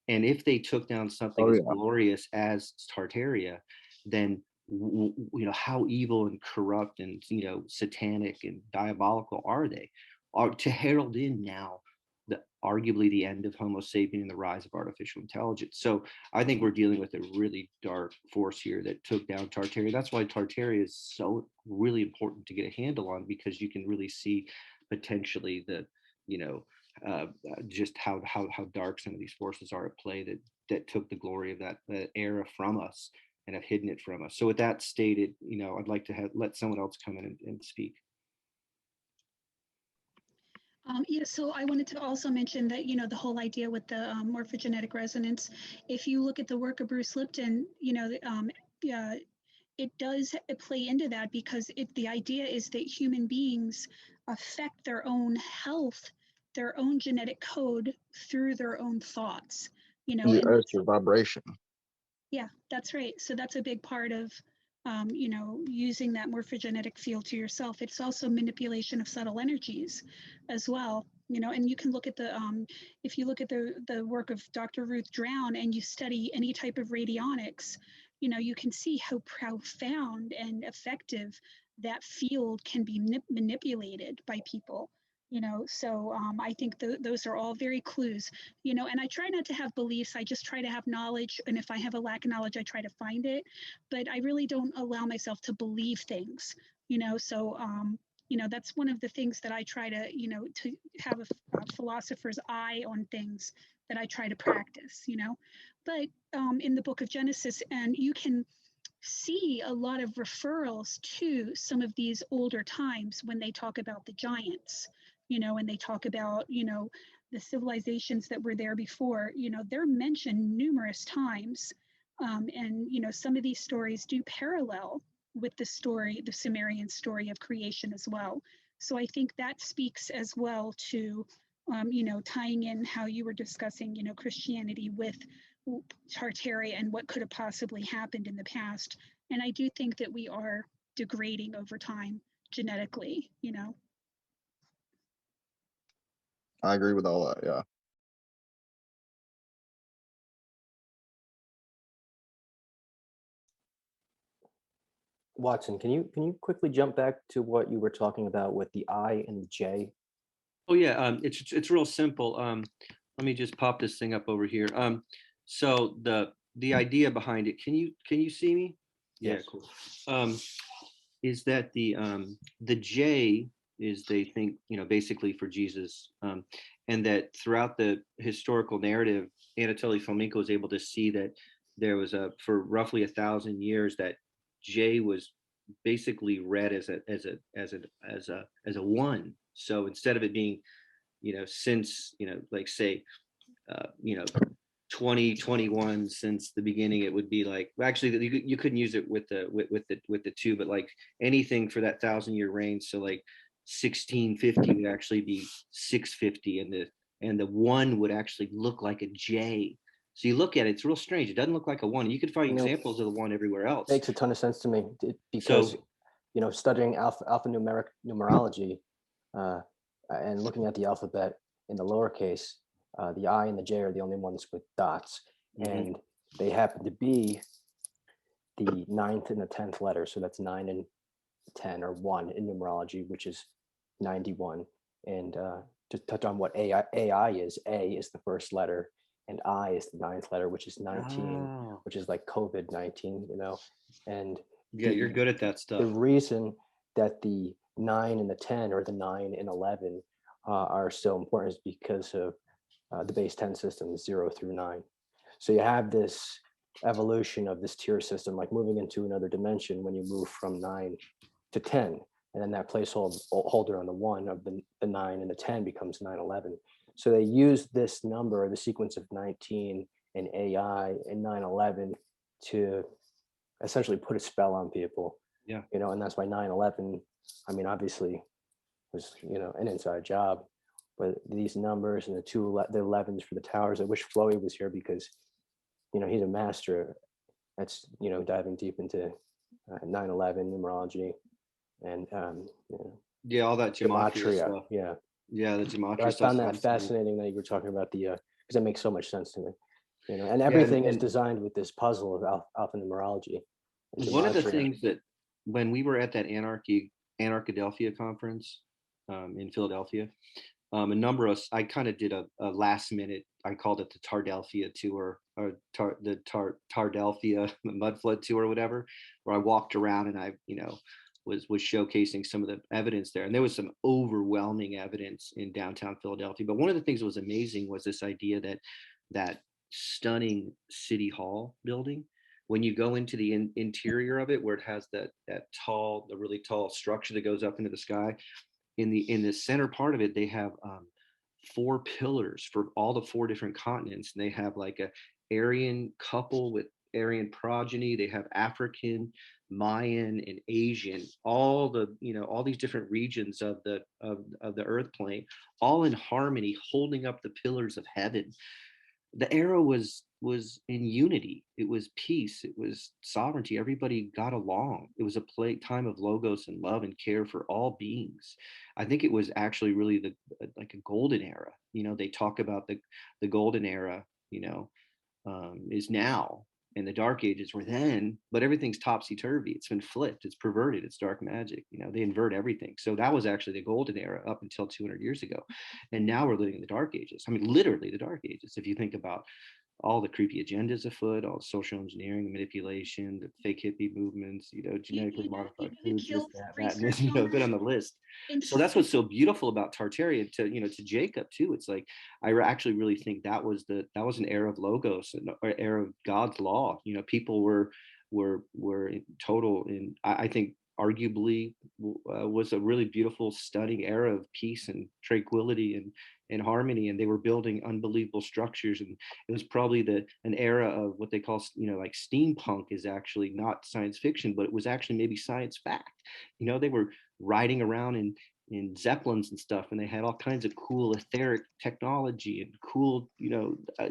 And if they took down something as glorious as Tartaria, then how evil and corrupt and satanic and diabolical are they? Are to herald in now arguably the end of Homo sapien and the rise of artificial intelligence. So I think we're dealing with a really dark force here that took down Tartaria. That's why Tartaria is so really important to get a handle on, because you can really see potentially the just how dark some of these forces are at play that took the glory of that era from us. and have hidden it from us. So with that stated, I'd like to let someone else come in and speak. Yeah, so I wanted to also mention that, the whole idea with the morphogenetic resonance, if you look at the work of Bruce Lipton, yeah, it does play into that, because the idea is that human beings affect their own health, their own genetic code through their own thoughts, It's your vibration. Yeah, that's right. So that's a big part of, using that morphogenetic field to yourself. It's also manipulation of subtle energies as well. And you can look at if you look at the work of Dr. Ruth Drown and you study any type of radionics, you can see how profound and effective that field can be manipulated by people. So I think those are all very clues, and I try not to have beliefs. I just try to have knowledge. And if I have a lack of knowledge, I try to find it, but I really don't allow myself to believe things, so, that's one of the things that I try to have a philosopher's eye on things that I try to practice, but in the book of Genesis, and you can see a lot of referrals to some of these older times when they talk about the giants, and they talk about, the civilizations that were there before, they're mentioned numerous times. And, some of these stories do parallel with the Sumerian story of creation as well. So I think that speaks as well to, tying in how you were discussing, Christianity with Tartaria and what could have possibly happened in the past. And I do think that we are degrading over time genetically, I agree with all that. Yeah. Watson, can you quickly jump back to what you were talking about with the I and the J? Oh yeah, it's real simple. Let me just pop this thing up over here. So the idea behind it, can you see me? Yes. Yeah, cool. Is that the J is, they think, basically for Jesus, and that throughout the historical narrative, Anatoly Fomenko was able to see that there was for roughly 1,000 years, that J was basically read as a one. So instead of it being, since, like say, 2021, since the beginning, it would be like, actually you couldn't use it with the two, but like anything for that 1,000-year reign. So like 1650 would actually be 650, and the one would actually look like a J. So you look at it, it's real strange. It doesn't look like a one. You could find examples of the one everywhere else. Makes a ton of sense to me, because so, studying alphanumeric numerology and looking at the alphabet in the lowercase, the I and the J are the only ones with dots, and they happen to be the 9th and the 10th letter. So that's 9 and 10, or 1 in numerology, which is 91. And to touch on what AI is, A is the first letter, and I is the 9th letter, which is 19, which is like COVID-19, and yeah, you're good at that stuff. The reason that the 9 and the 10, or the 9 and 11 are so important is because of the base 10 system, 0 through 9. So you have this evolution of this tier system, like moving into another dimension when you move from 9 to 10, and then that placeholder on the 1 of the 9 and the 10 becomes 911. So they use this number, the sequence of 19 and AI and 911, to essentially put a spell on people. Yeah. And that's why 911, I mean, obviously was, an inside job, but these numbers and the 11s for the towers, I wish Floey was here, because, he's a master. That's, diving deep into 911 numerology and, yeah, all that gematria stuff. Yeah. Yeah, the gematria I stuff. found that fascinating that you were talking about because it makes so much sense to me. And everything is designed with this puzzle of alphanumerology. One of the things that, when we were at that Anarchadelphia conference in Philadelphia, a number of us, I kind of did a last minute, I called it the Tardelphia tour, or the Tardelphia mud flood tour, or whatever, where I walked around and I, was showcasing some of the evidence there. And there was some overwhelming evidence in downtown Philadelphia. But one of the things that was amazing was this idea that stunning City Hall building when you go into the interior of it, where it has the really tall structure that goes up into the sky, in the center part of it, they have 4 pillars for all the 4 different continents, and they have like a Aryan couple with Aryan progeny. They have African, Mayan, and Asian, all these different regions of the earth plane, all in harmony, holding up the pillars of heaven. The era was in unity. It was peace. It was sovereignty. Everybody got along. It was a time of logos and love and care for all beings. I think it was actually really like a golden era. They talk about the golden era, is now, and the dark ages were then, but everything's topsy-turvy. It's been flipped. It's perverted. It's dark magic. They invert everything. So that was actually the golden era up until 200 years ago. And now we're living in the dark ages. I mean, literally the dark ages. If you think about all the creepy agendas afoot, all the social engineering, manipulation, the fake hippie movements, genetically modified foods, this, that, and this, go down the list. So that's what's so beautiful about Tartaria to Jacob too. It's like, I actually really think that was an era of logos, an era of God's law. People were in total, and I think arguably was a really beautiful, stunning era of peace and tranquility and harmony, and they were building unbelievable structures. And it was probably an era of what they call, like steampunk is actually not science fiction, but it was actually maybe science fact. They were riding around in zeppelins and stuff, and they had all kinds of cool etheric technology and cool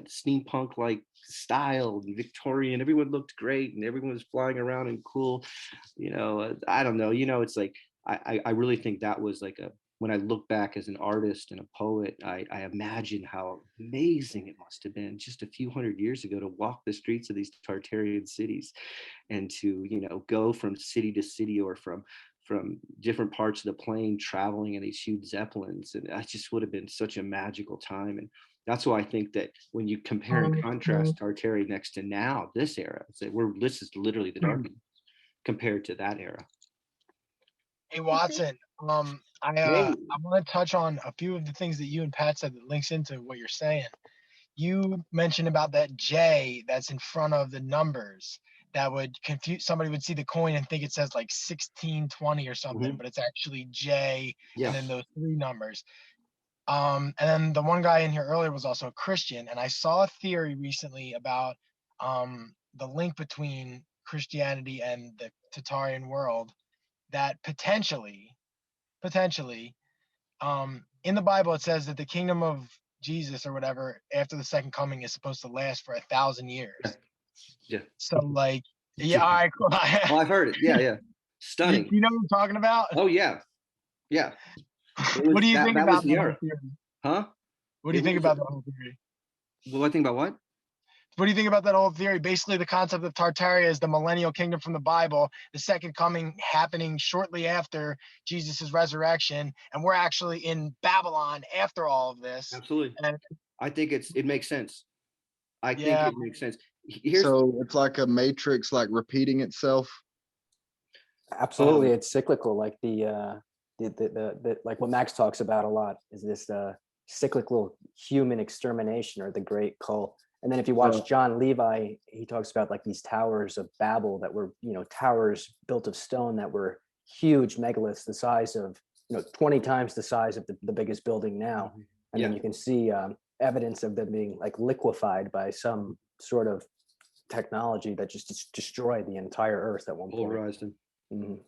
steampunk like style and Victorian. Everyone looked great, and everyone was flying around in cool, I don't know, it's like I really think that was like when I look back as an artist and a poet, I imagine how amazing it must have been just a few hundred years ago to walk the streets of these Tartarian cities, and to go from city to city, or from different parts of the plane, traveling in these huge zeppelins. And that just would have been such a magical time. And that's why I think that when you compare and contrast Tartaria next to now, this era, this is literally the dark ages compared to that era. Hey Watson, I want to touch on a few of the things that you and Pat said that links into what you're saying. You mentioned about that J that's in front of the numbers that would confuse somebody. Would see the coin and think it says like 1620 or something, but it's actually J and then those 3 numbers. And then the one guy in here earlier was also a Christian, and I saw a theory recently about the link between Christianity and the Tartarian world, that potentially in the Bible it says that the kingdom of Jesus or whatever after the second coming is supposed to last for 1,000 years. Yeah. So like, all right, cool. Well, I've heard it. Yeah. Stunning. You know what I'm talking about? Oh yeah. What do you think about that whole theory? Huh? What do you think about that whole theory? What I think about what? What do you think about that whole theory? Basically, the concept of Tartaria is the millennial kingdom from the Bible, the second coming happening shortly after Jesus' resurrection, and we're actually in Babylon after all of this. Absolutely. And I think it makes sense. I think it makes sense. So it's like a matrix, like repeating itself. Absolutely, it's cyclical. Like the like what Max talks about a lot is this cyclical human extermination, or the great cult. And then if you watch John Levi, he talks about like these towers of Babel that were, towers built of stone that were huge megaliths, the size of, 20 times the size of the biggest building now. And then you can see evidence of them being like liquefied by some sort of technology that just destroyed the entire earth at one point. Polarized them.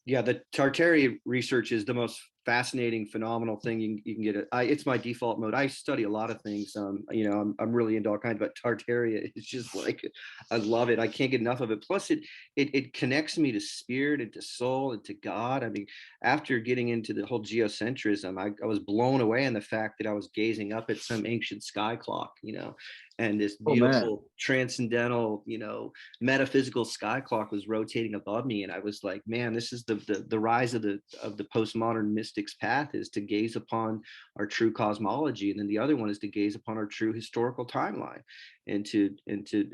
Yeah, the Tartaria research is the most fascinating, phenomenal thing you can get. It's my default mode. I study a lot of things. I'm really into all kinds, but Tartaria is just like, I love it. I can't get enough of it. Plus, it connects me to spirit and to soul and to God. I mean, after getting into the whole geocentrism, I was blown away in the fact that I was gazing up at some ancient sky clock, and this beautiful transcendental, metaphysical sky clock was rotating above me, and I was like, man, this is the rise of the postmodern mystic mystic's path is to gaze upon our true cosmology, and then the other one is to gaze upon our true historical timeline, and to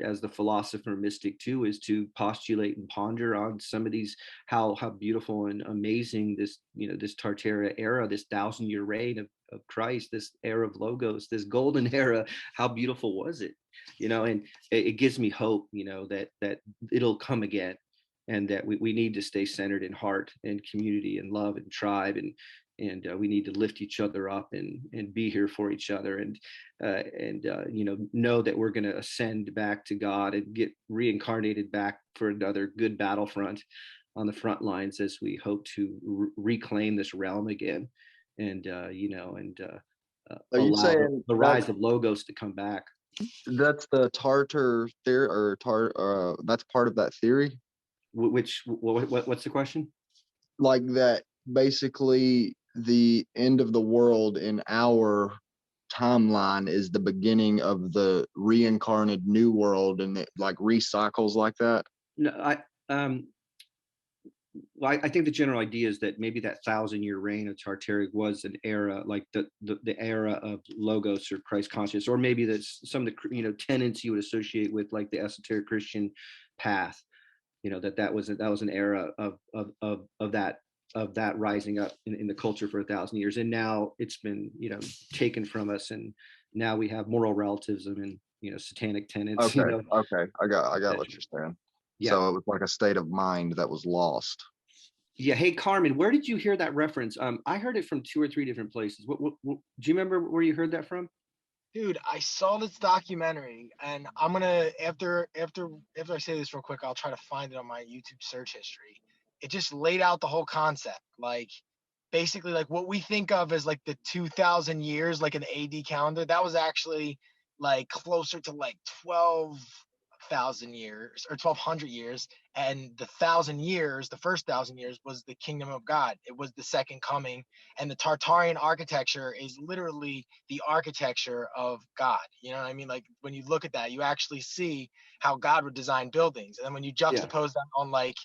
as the philosopher mystic too, is to postulate and ponder on some of these, how beautiful and amazing this, you know, this Tartaria era, this 1,000-year reign of Christ, this era of Logos, this golden era, how beautiful was it? You know, and it gives me hope, you know, that it'll come again, and that we need to stay centered in heart and community and love and tribe, and we need to lift each other up and be here for each other, and you know that we're going to ascend back to God and get reincarnated back for another good battlefront on the front lines, as we hope to reclaim this realm again, and you know, and Are you allow saying the rise of Logos to come back? that's the Tartar theory, or that's part of that theory? What's the question? Like that basically the end of the world in our timeline is the beginning of the reincarnated new world, and it like recycles like that? No, well, I think the general idea is that maybe that 1,000-year reign of Tartaria was an era, like the era of Logos or Christ consciousness, or maybe that's some of the, you know, tenets you would associate with like the esoteric Christian path. You know, that was an era of that rising up in the culture for 1,000 years, and now it's been, you know, taken from us, and now we have moral relativism and, you know, satanic tenets. Okay, you know? okay, I got what you're saying. Yeah. So it was like a state of mind that was lost. Yeah. Hey, Carmen, where did you hear that reference? I heard it from 2 or 3 different places. What do you remember where you heard that from? Dude, I saw this documentary, and I'm gonna, after I say this real quick, I'll try to find it on my YouTube search history. It just laid out the whole concept, like basically like what we think of as like the 2,000 years, like an AD calendar. That was actually like closer to like 12,000 years or 1,200 years, and the 1,000 years, the first 1,000 years, was the kingdom of God. It was the second coming, and the Tartarian architecture is literally the architecture of God. You know what I mean? Like when you look at that, you actually see how God would design buildings, and then when you Yeah. juxtapose that on like,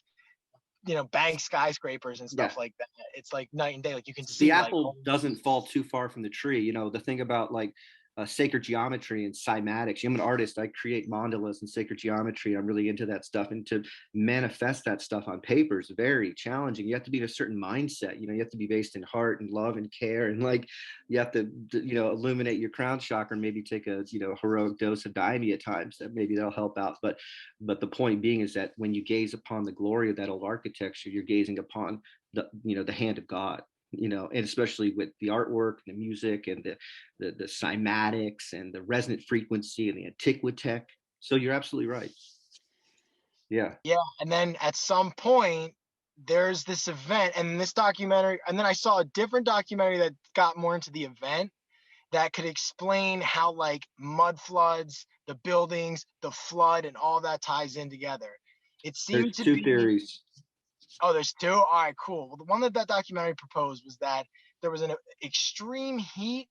you know, bank skyscrapers and stuff Yeah. like that, it's like night and day. Like you can see The like, apple doesn't fall too far from the tree. You know, the thing about like sacred geometry and cymatics. I'm an artist. I create mandalas and sacred geometry. I'm really into that stuff, and to manifest that stuff on paper is very challenging. You have to be in a certain mindset. You know, you have to be based in heart and love and care, and like you have to, you know, illuminate your crown chakra, and maybe take a, you know, heroic dose of daime at times. That maybe that'll help out. But the point being is that when you gaze upon the glory of that old architecture, you're gazing upon the, you know, the hand of God. You know, and especially with the artwork and the music and the cymatics and the resonant frequency and the antiquitech. So you're absolutely right. Yeah. Yeah. And then at some point, there's this event and this documentary. And then I saw a different documentary that got more into the event, that could explain how like mud floods, the buildings, the flood, and all that ties in together. It seemed There's to 2 be. theories. Oh, there's 2? All right, cool. Well, the one that documentary proposed was that there was an extreme heat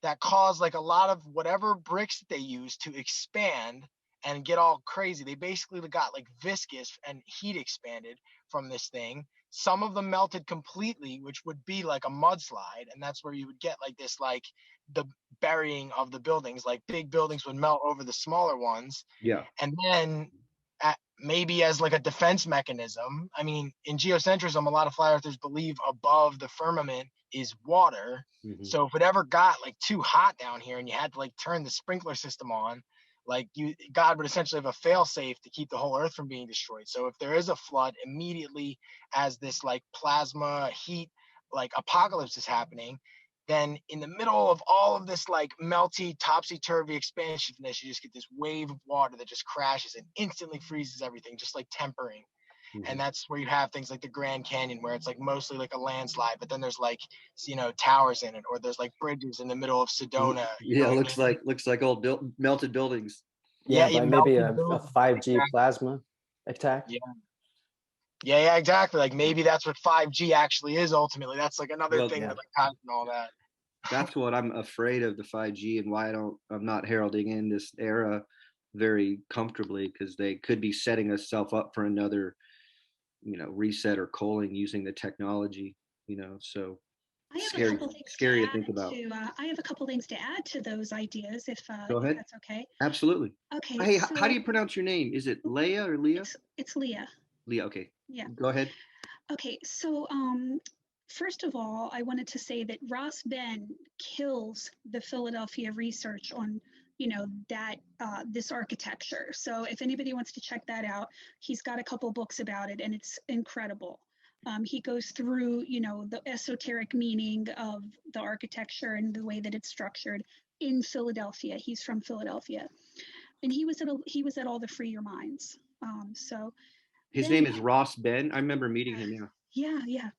that caused like a lot of whatever bricks that they used to expand and get all crazy. They basically got like viscous and heat expanded from this thing. Some of them melted completely, which would be like a mudslide, and that's where you would get like this, like the burying of the buildings. Like big buildings would melt over the smaller ones, Yeah. and then maybe as like a defense mechanism. I mean, in geocentrism, a lot of flat earthers believe above the firmament is water. Mm-hmm. So if it ever got like too hot down here and you had to like turn the sprinkler system on, like God would essentially have a fail safe to keep the whole earth from being destroyed. So if there is a flood, immediately as this like plasma heat, like apocalypse is happening, then in the middle of all of this like melty, topsy-turvy expansiveness, you just get this wave of water that just crashes and instantly freezes everything, just like tempering. Mm-hmm. And that's where you have things like the Grand Canyon, where it's like mostly like a landslide, but then there's like, you know, towers in it, or there's like bridges in the middle of Sedona. Yeah, looks like old melted buildings. Yeah, Yeah, by maybe a 5G plasma attack. Yeah, exactly. Like maybe that's what 5G actually is ultimately. That's like another thing that like ties and all that. That's what I'm afraid of, the 5G, and why I'm not heralding in this era very comfortably, because they could be setting ourselves up for another, you know, reset or culling using the technology, you know. So I have a Scary, couple things scary to to think add about. I have a couple things to add to those ideas, if Go ahead. that's okay. Absolutely. Okay. Hey, so how do you pronounce your name? Is it Leah or Leah? it's Leah. Leah. Okay. Yeah. Go ahead. Okay. So first of all, I wanted to say that Ross Ben kills the Philadelphia research on that this architecture. So if anybody wants to check that out, he's got a couple books about it, and it's incredible. He goes through, the esoteric meaning of the architecture and the way that it's structured in Philadelphia. He's from Philadelphia, and he was at all the Free Your Minds. So his then, name is Ross Ben. I remember meeting him. Yeah.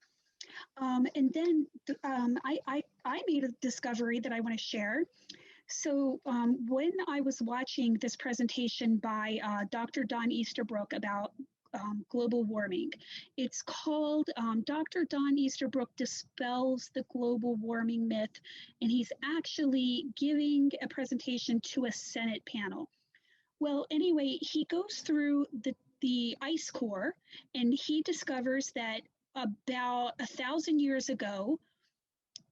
And then I made a discovery that I want to share. So when I was watching this presentation by Dr. Don Easterbrook about global warming, it's called Dr. Don Easterbrook Dispels the Global Warming Myth, and he's actually giving a presentation to a Senate panel. Well, anyway, he goes through the ice core, and he discovers that about 1,000 years ago,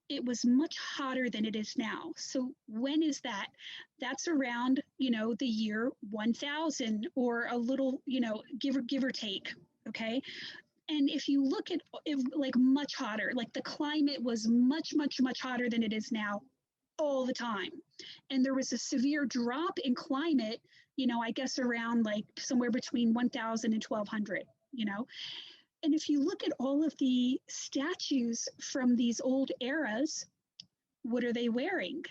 it was much hotter than it is now. So when is that? That's around, the year 1000, or a little, give or take. Okay. And if you look at it, like much hotter, like the climate was much, much, much hotter than it is now all the time. And there was a severe drop in climate, I guess around like somewhere between 1000 and 1200, And if you look at all of the statues from these old eras, what are they wearing?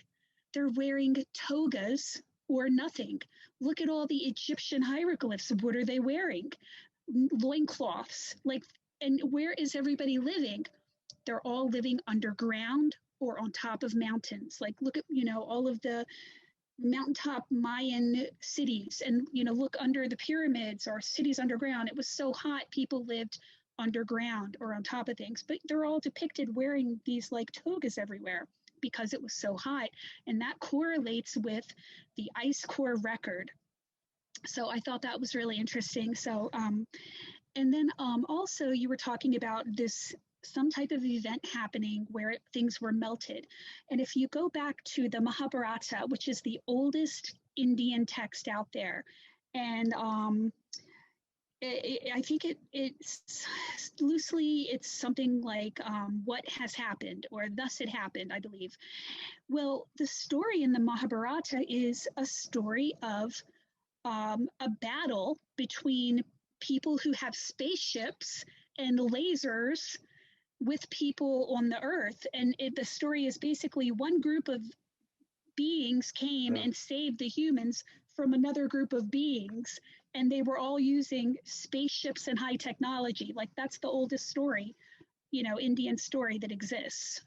They're wearing togas or nothing. Look at all the Egyptian hieroglyphs. What are they wearing? Loincloths. And where is everybody living? They're all living underground or on top of mountains. Like, look at, all of the mountaintop Mayan cities, and, look under the pyramids or cities underground. It was so hot, people lived underground or on top of things, but they're all depicted wearing these like togas everywhere because it was so hot. And that correlates with the ice core record. So I thought that was really interesting. So, and then also you were talking about some type of event happening where things were melted. And if you go back to the Mahabharata, which is the oldest Indian text out there, and I think it's loosely, it's something like what has happened, or thus it happened, I believe. Well, the story in the Mahabharata is a story of a battle between people who have spaceships and lasers with people on the earth. And the story is basically one group of beings came and saved the humans from another group of beings, and they were all using spaceships and high technology. Like, that's the oldest story, Indian story that exists,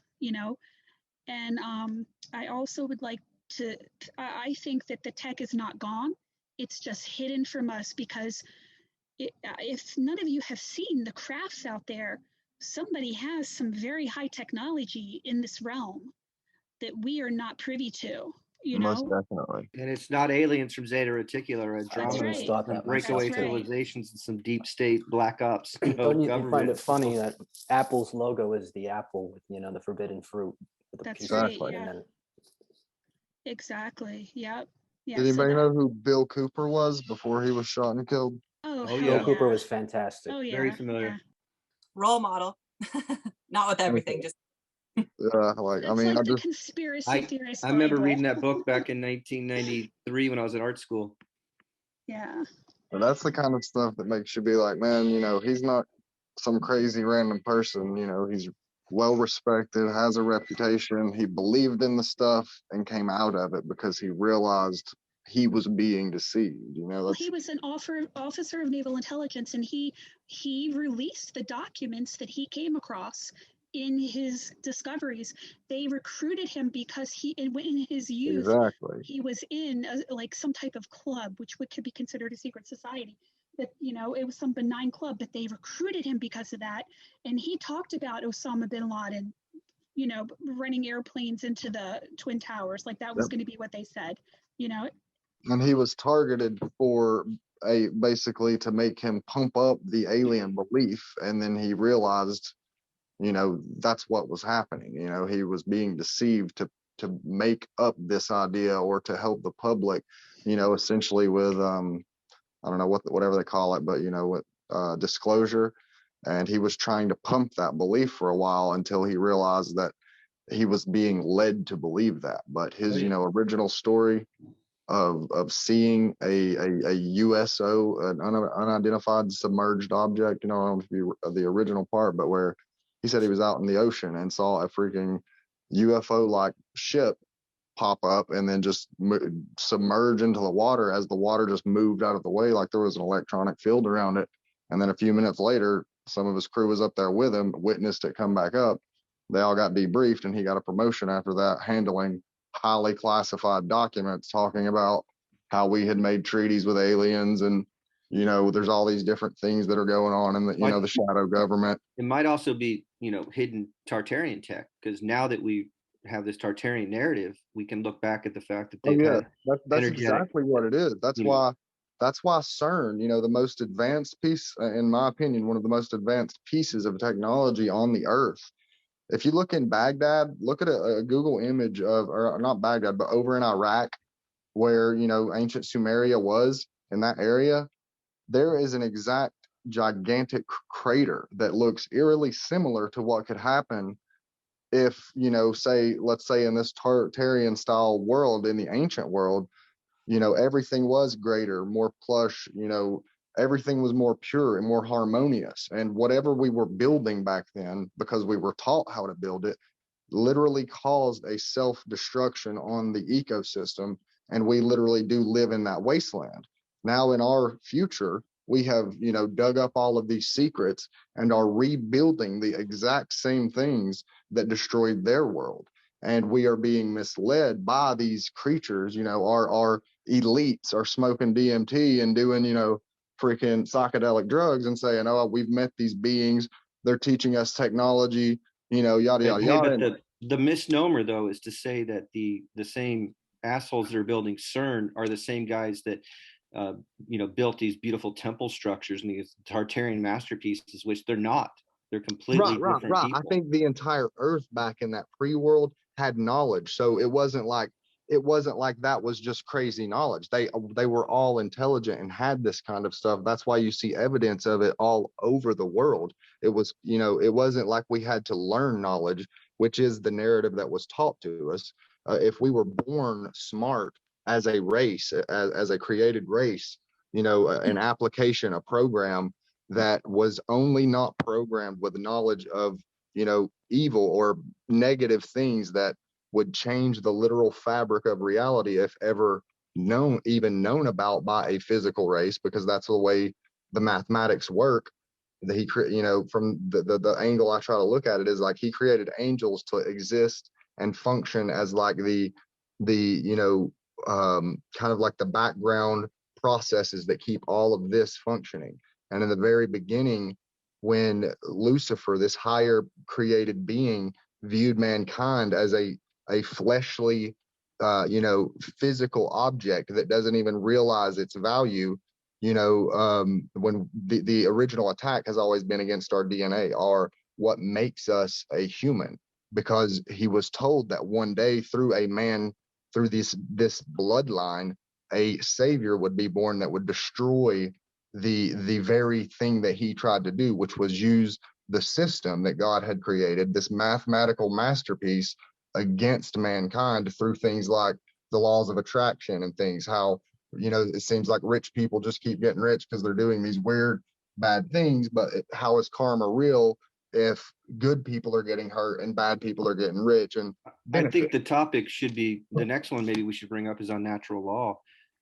and I also would like to, I think that the tech is not gone. It's just hidden from us because if none of you have seen the crafts out there, somebody has some very high technology in this realm that we are not privy to, Most definitely. And it's not aliens from Zeta Reticula or Andromeda, right. breakaway civilizations and some deep state black ops. Don't you find it funny that Apple's logo is the apple with, the forbidden fruit? With the That's right. Exactly. Yeah. Exactly. Yep. Yeah. Did anybody know who Bill Cooper was before he was shot and killed? Oh, Bill Cooper was fantastic. Oh, yeah. Very familiar. Yeah. Role model. Not with everything, just Like, It's like the conspiracy theorist. I remember Bible. reading that book back in 1993 when I was at art school. Yeah. But that's the kind of stuff that makes you be like, man, he's not some crazy random person. He's well respected, has a reputation. He believed in the stuff and came out of it because he realized he was being deceived. Well, he was an officer of naval intelligence, and he released the documents that he came across in his discoveries. They recruited him because in his youth, he was in like some type of club, which could be considered a secret society. But it was some benign club, but they recruited him because of that. And he talked about Osama bin Laden, running airplanes into the Twin Towers, like that was going to be what they said. And he was targeted for basically to make him pump up the alien belief, and then he realized that's what was happening. He was being deceived to make up this idea or to help the public, essentially with I don't know whatever they call it, but with disclosure. And he was trying to pump that belief for a while until he realized that he was being led to believe that. But his original story of seeing a USO, an unidentified submerged object, I don't know if you the original part, but where he said he was out in the ocean and saw a freaking UFO like ship pop up and then just submerge into the water as the water just moved out of the way, like there was an electronic field around it. And then a few minutes later, some of his crew was up there with him, witnessed it come back up. They all got debriefed, and he got a promotion after that, handling highly classified documents talking about how we had made treaties with aliens, and there's all these different things that are going on in the the shadow government. It might also be hidden Tartarian tech, because now that we have this Tartarian narrative, we can look back at the fact that they've had that's exactly what it is. That's why CERN, the most advanced piece, in my opinion, one of the most advanced pieces of technology on the earth. If you look in Baghdad, look at a Google image of, or not Baghdad, but over in Iraq, where ancient Sumeria was, in that area, there is an exact gigantic crater that looks eerily similar to what could happen if, let's say in this Tartarian style world, in the ancient world, everything was greater, more plush, everything was more pure and more harmonious. And whatever we were building back then, because we were taught how to build it, literally caused a self-destruction on the ecosystem. And we literally do live in that wasteland. Now in our future, we have, dug up all of these secrets and are rebuilding the exact same things that destroyed their world. And we are being misled by these creatures. Our elites are smoking DMT and doing, freaking psychedelic drugs and saying, oh, we've met these beings. They're teaching us technology, yada, yada, yada. But the misnomer, though, is to say that the same assholes that are building CERN are the same guys that built these beautiful temple structures and these Tartarian masterpieces, which they're not. They're completely different people. I think the entire Earth back in that pre-world had knowledge, so it wasn't like that was just crazy knowledge. They were all intelligent and had this kind of stuff. That's why you see evidence of it all over the world. It was, it wasn't like we had to learn knowledge, which is the narrative that was taught to us. If we were born smart as a race, as a created race, an application, a program that was only not programmed with knowledge of, evil or negative things that would change the literal fabric of reality, if ever even known about by a physical race, because that's the way the mathematics work. That he, from the angle I try to look at it, is like he created angels to exist and function as like the kind of like the background processes that keep all of this functioning. And in the very beginning, when Lucifer, this higher created being, viewed mankind as a fleshly, physical object that doesn't even realize its value, when the original attack has always been against our DNA, or what makes us a human, because he was told that one day through this bloodline, a savior would be born that would destroy the very thing that he tried to do, which was use the system that God had created, this mathematical masterpiece, against mankind through things like the laws of attraction and things. How, it seems like rich people just keep getting rich because they're doing these weird, bad things. But how is karma real if good people are getting hurt and bad people are getting rich? And I think the topic should be, the next one maybe we should bring up, is unnatural law,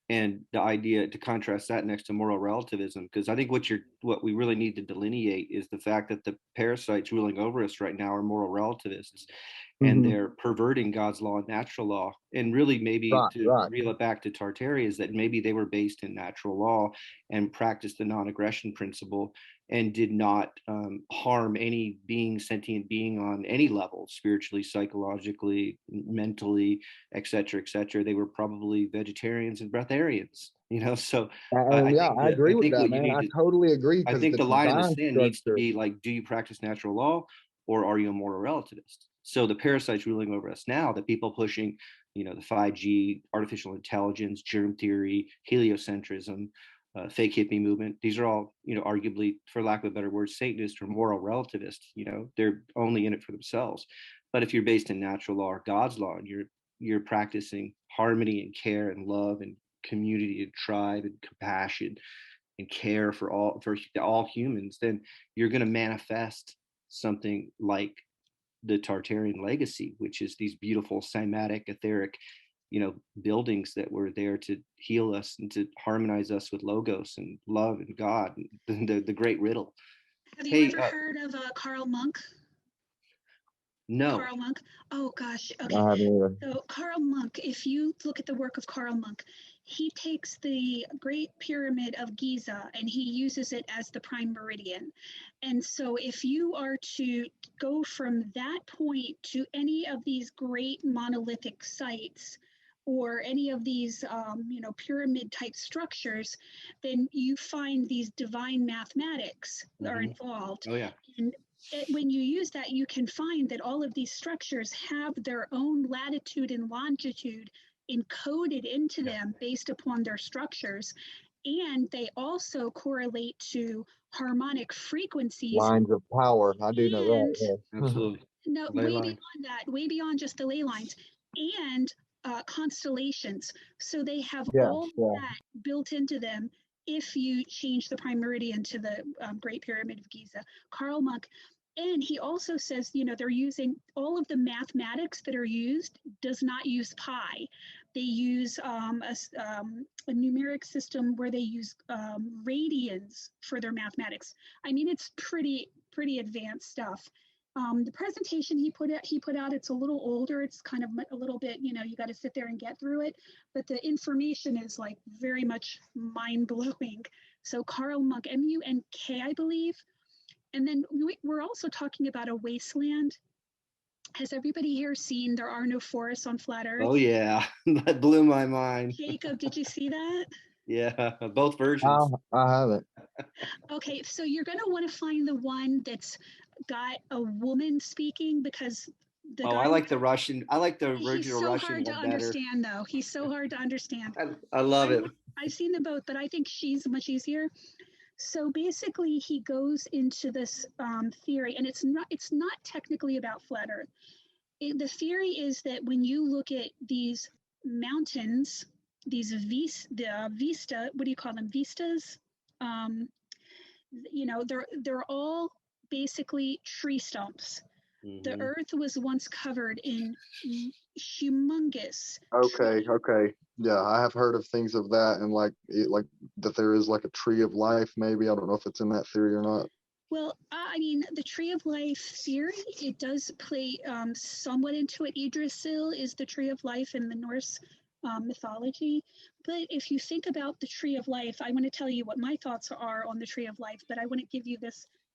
and the idea to contrast that next to moral relativism. Because I think what we really need to delineate is the fact that the parasites ruling over us right now are moral relativists, and they're perverting God's law and natural law. And really, maybe reel it back to Tartaria, is that maybe they were based in natural law and practiced the non-aggression principle and did not harm any sentient being on any level, spiritually, psychologically, mentally, et cetera, et cetera. They were probably vegetarians and breatharians, so I agree with that, man. I totally agree. I think the line in the sand needs to be like, do you practice natural law, or are you a moral relativist? So the parasites ruling over us now, the people pushing, the 5G, artificial intelligence, germ theory, heliocentrism, fake hippie movement, these are all, arguably, for lack of a better word, Satanist or moral relativists. They're only in it for themselves. But if you're based in natural law or God's law, and you're practicing harmony and care and love and community and tribe and compassion and care for all humans, then you're going to manifest something like the Tartarian legacy, which is these beautiful cymatic, etheric, buildings that were there to heal us and to harmonize us with Logos and love and God, and the great riddle. Have you ever heard of Karl Monk? No. Karl Monk. Oh gosh. Okay. So Karl Monk, if you look at the work of Karl Monk, he takes the Great Pyramid of Giza and he uses it as the prime meridian. And so if you are to go from that point to any of these great monolithic sites or any of these, pyramid type structures, then you find these divine mathematics are involved. Oh yeah. And when you use that, you can find that all of these structures have their own latitude and longitude encoded into them based upon their structures. And they also correlate to harmonic frequencies. Lines of power. I do know that. Yeah. Absolutely. No, way beyond that, way beyond just the ley lines and constellations. So they have all that built into them. If you change the prime meridian to the Great Pyramid of Giza, Karl Monk, and he also says, they're using all of the mathematics that are used does not use pi. They use a numeric system where they use radians for their mathematics. I mean, it's pretty advanced stuff. The presentation he put out, it's a little older. It's kind of a little bit, you got to sit there and get through it. But the information is like very much mind blowing. So Karl Monk, M-U-N-K, I believe. And then we're also talking about a wasteland. Has everybody here seen There Are No Forests on Flat Earth? Oh yeah, that blew my mind. Jacob, did you see that? Yeah, both versions. I haven't. Okay, so you're going to want to find the one that's got a woman speaking because the guy. I like the Russian. I like the original Russian one better. He's so hard to understand, though. He's so hard to understand. I love it. I've seen them both, but I think she's much easier. So basically, he goes into this theory, and it's not technically about flat Earth. The theory is that when you look at these mountains, these vista, what do you call them? Vistas. They're all basically tree stumps. The earth was once covered in humongous. Okay. Yeah, I have heard of things of that, and like that there is like a tree of life. Maybe I don't know if it's in that theory or not. Well, I mean, the tree of life theory, it does play somewhat into it. Yggdrasil is the tree of life in the Norse mythology. But if you think about the tree of life, I want to tell you what my thoughts are on the tree of life, but I want to give you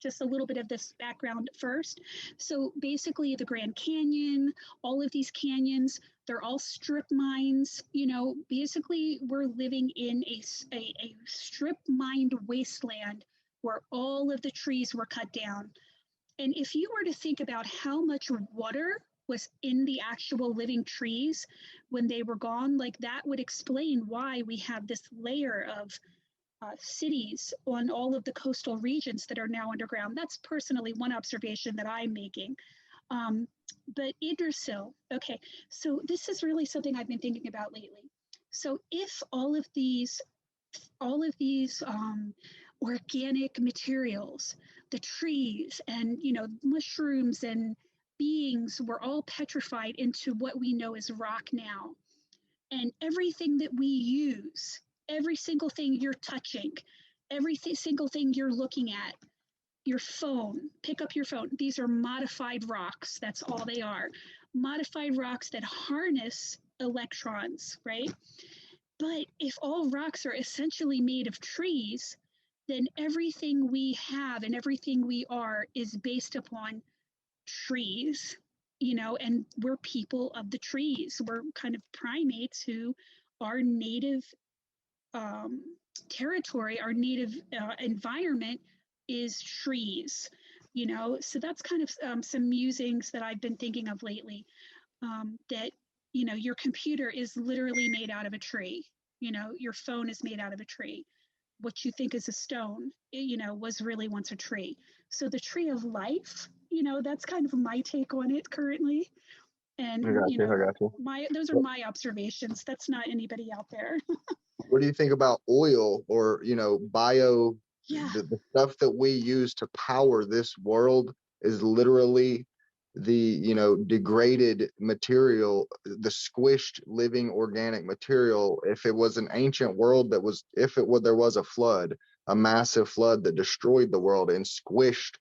just a little bit of this background first. So basically the Grand Canyon, all of these canyons, they're all strip mines. Basically we're living in a strip mined wasteland where all of the trees were cut down. And if you were to think about how much water was in the actual living trees when they were gone, like that would explain why we have this layer of cities on all of the coastal regions that are now underground. That's personally one observation that I'm making. But Yggdrasil, okay, so this is really something I've been thinking about lately. So if all of these organic materials, the trees and mushrooms and beings were all petrified into what we know as rock now, and everything that we use, every single thing you're touching, every single thing you're looking at, your phone, pick up your phone. These are modified rocks. That's all they are. Modified rocks that harness electrons, right? But if all rocks are essentially made of trees, then everything we have and everything we are is based upon trees, and we're people of the trees. We're kind of primates who our native territory, our native environment is trees. you know. So that's kind of some musings that I've been thinking of lately, that, you know, your computer is literally made out of a tree. You know, your phone is made out of a tree. What you think is a stone, you know, was really once a tree. So the tree of life, you know, that's kind of my take on it currently. And, I got you you. I know, got you. those are my observations. That's not anybody out there. What do you think about oil, or, you know, bio? Yeah. The stuff that we use to power this world is literally the, you know, degraded material, the squished living organic material. If it was an ancient world that was, if it was, there was a flood, a massive flood that destroyed the world and squished,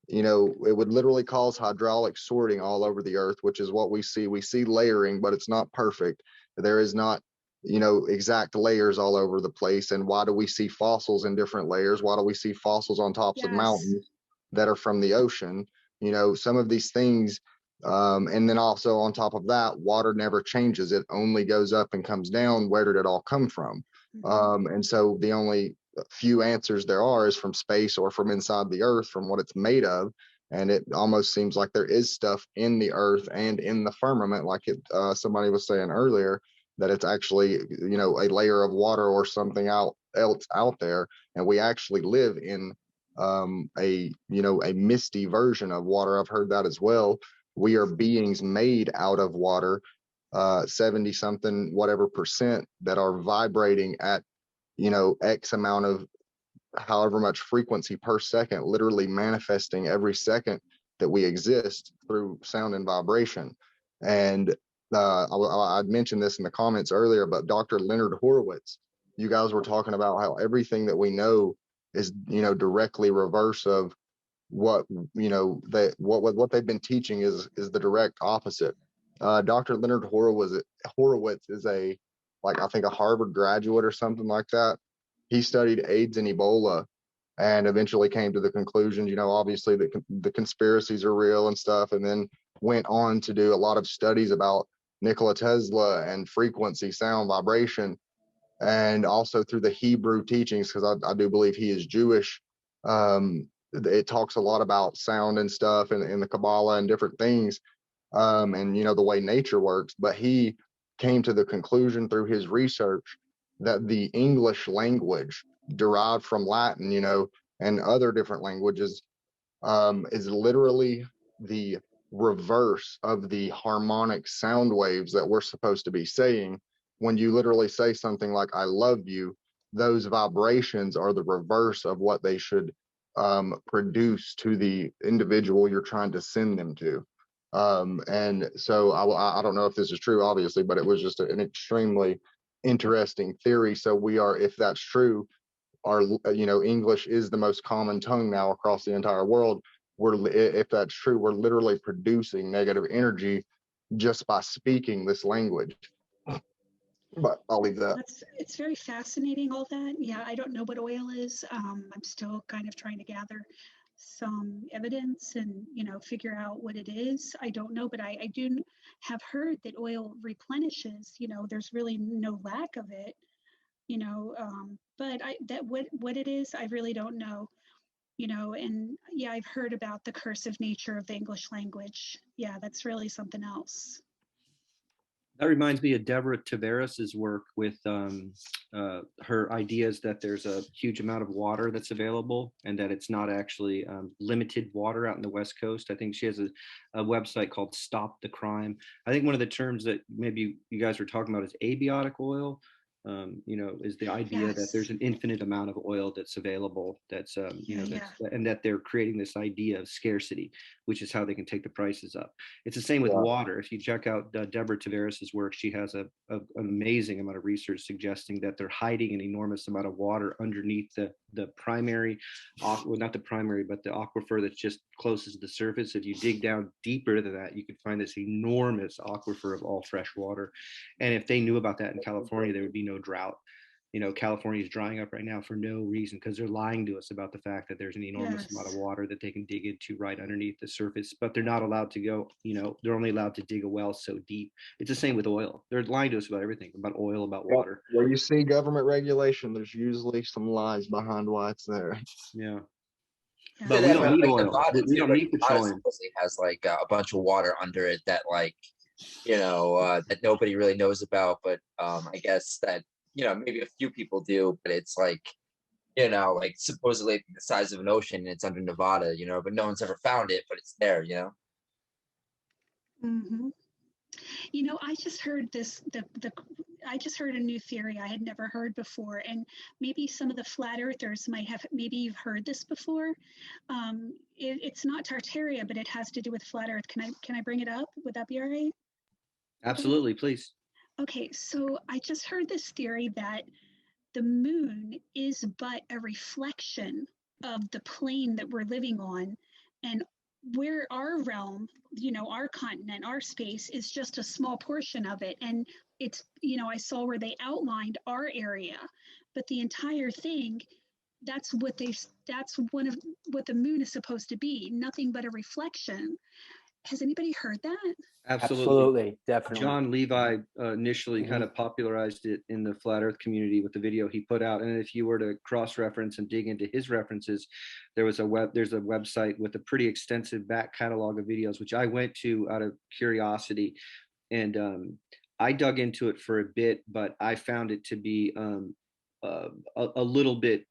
you know, it would literally cause hydraulic sorting all over the earth, which is what we see. We see layering, but it's not perfect. There is not, you know, exact layers all over the place. And why do we see fossils in different layers? Why do we see fossils on tops of mountains that are from the ocean? You know, some of these things, and then also on top of that, water never changes. It only goes up and comes down. Where did it all come from? And so the only few answers there are is from space or from inside the earth, from what it's made of. And it almost seems like there is stuff in the earth and in the firmament, like it somebody was saying earlier, that it's actually, you know, a layer of water or something else out there, and we actually live in a, you know, a misty version of water. I've heard that as well. We are beings made out of water, 70 something whatever percent, that are vibrating at, you know, X amount of however much frequency per second, literally manifesting every second that we exist through sound and vibration. And I'd mentioned this in the comments earlier, but Dr. Leonard Horowitz, you guys were talking about how everything that we know is, you know, directly reverse of what, you know, that what they've been teaching is the direct opposite. Dr. Leonard Horowitz is a, like, I think a Harvard graduate or something like that. He studied AIDS and Ebola, and eventually came to the conclusion, you know, obviously that the conspiracies are real and stuff, and then went on to do a lot of studies about Nikola Tesla and frequency, sound, vibration, and also through the Hebrew teachings, because I do believe he is Jewish. It talks a lot about sound and stuff in the Kabbalah and different things, and, you know, the way nature works. But he came to the conclusion through his research that the English language, derived from Latin, you know, and other different languages, is literally the reverse of the harmonic sound waves that we're supposed to be saying. When you literally say something like "I love you," those vibrations are the reverse of what they should produce to the individual you're trying to send them to. And so I don't know if this is true, obviously, but it was just an extremely interesting theory. So we are, if that's true, our, you know, English is the most common tongue now across the entire world. If that's true, we're literally producing negative energy just by speaking this language. But I'll leave that. It's very fascinating, all that. Yeah, I don't know what oil is. I'm still kind of trying to gather some evidence and, you know, figure out what it is. I don't know, but I do have heard that oil replenishes. You know, there's really no lack of it. You know, but what it is, I really don't know. You know, and yeah, I've heard about the cursive nature of the English language. Yeah, that's really something else. That reminds me of Deborah Tavares's work with her ideas that there's a huge amount of water that's available, and that it's not actually limited water out in the West Coast. I think she has a website called Stop the Crime. I think one of the terms that maybe you guys were talking about is abiotic oil. You know, is the idea that there's an infinite amount of oil that's available, that's, you know, and that they're creating this idea of scarcity, which is how they can take the prices up. It's the same with water. If you check out Deborah Tavares's work, she has an amazing amount of research suggesting that they're hiding an enormous amount of water underneath the primary, well, not the primary, but the aquifer that's just closest to the surface. If you dig down deeper than that, you could find this enormous aquifer of all fresh water. And if they knew about that in California, there would be no drought. You know, California is drying up right now for no reason, because they're lying to us about the fact that there's an enormous amount of water that they can dig into right underneath the surface, but they're not allowed to go, you know, they're only allowed to dig a well so deep. It's the same with oil. They're lying to us about everything, about oil, about water. Where you see government regulation, there's usually some lies behind why it's there. Yeah. Yeah. But we don't need oil. Nevada, We don't need Nevada petroleum. supposedly has like a bunch of water under it that like, you know, that nobody really knows about, but I guess that, you know, maybe a few people do, but it's like, you know, like supposedly the size of an ocean and it's under Nevada, you know, but no one's ever found it, but it's there, you know. Mm-hmm. You know, I just heard I just heard a new theory I had never heard before, and maybe some of the flat earthers might have, maybe you've heard this before. It's not Tartaria, but it has to do with flat earth. Can I bring it up? Would that be all right? Absolutely, please. Okay, so I just heard this theory that the moon is but a reflection of the plane that we're living on, and where our realm, you know, our continent, our space is just a small portion of it. And it's, you know, I saw where they outlined our area, but the entire thing, that's one of what the moon is supposed to be, nothing but a reflection. Has anybody heard that? Absolutely. Definitely. John Levi initially Mhm. kind of popularized it in the flat earth community with the video he put out. And if you were to cross-reference and dig into his references, there's a website with a pretty extensive back catalog of videos, which I went to out of curiosity. And I dug into it for a bit, but I found it to be a little bit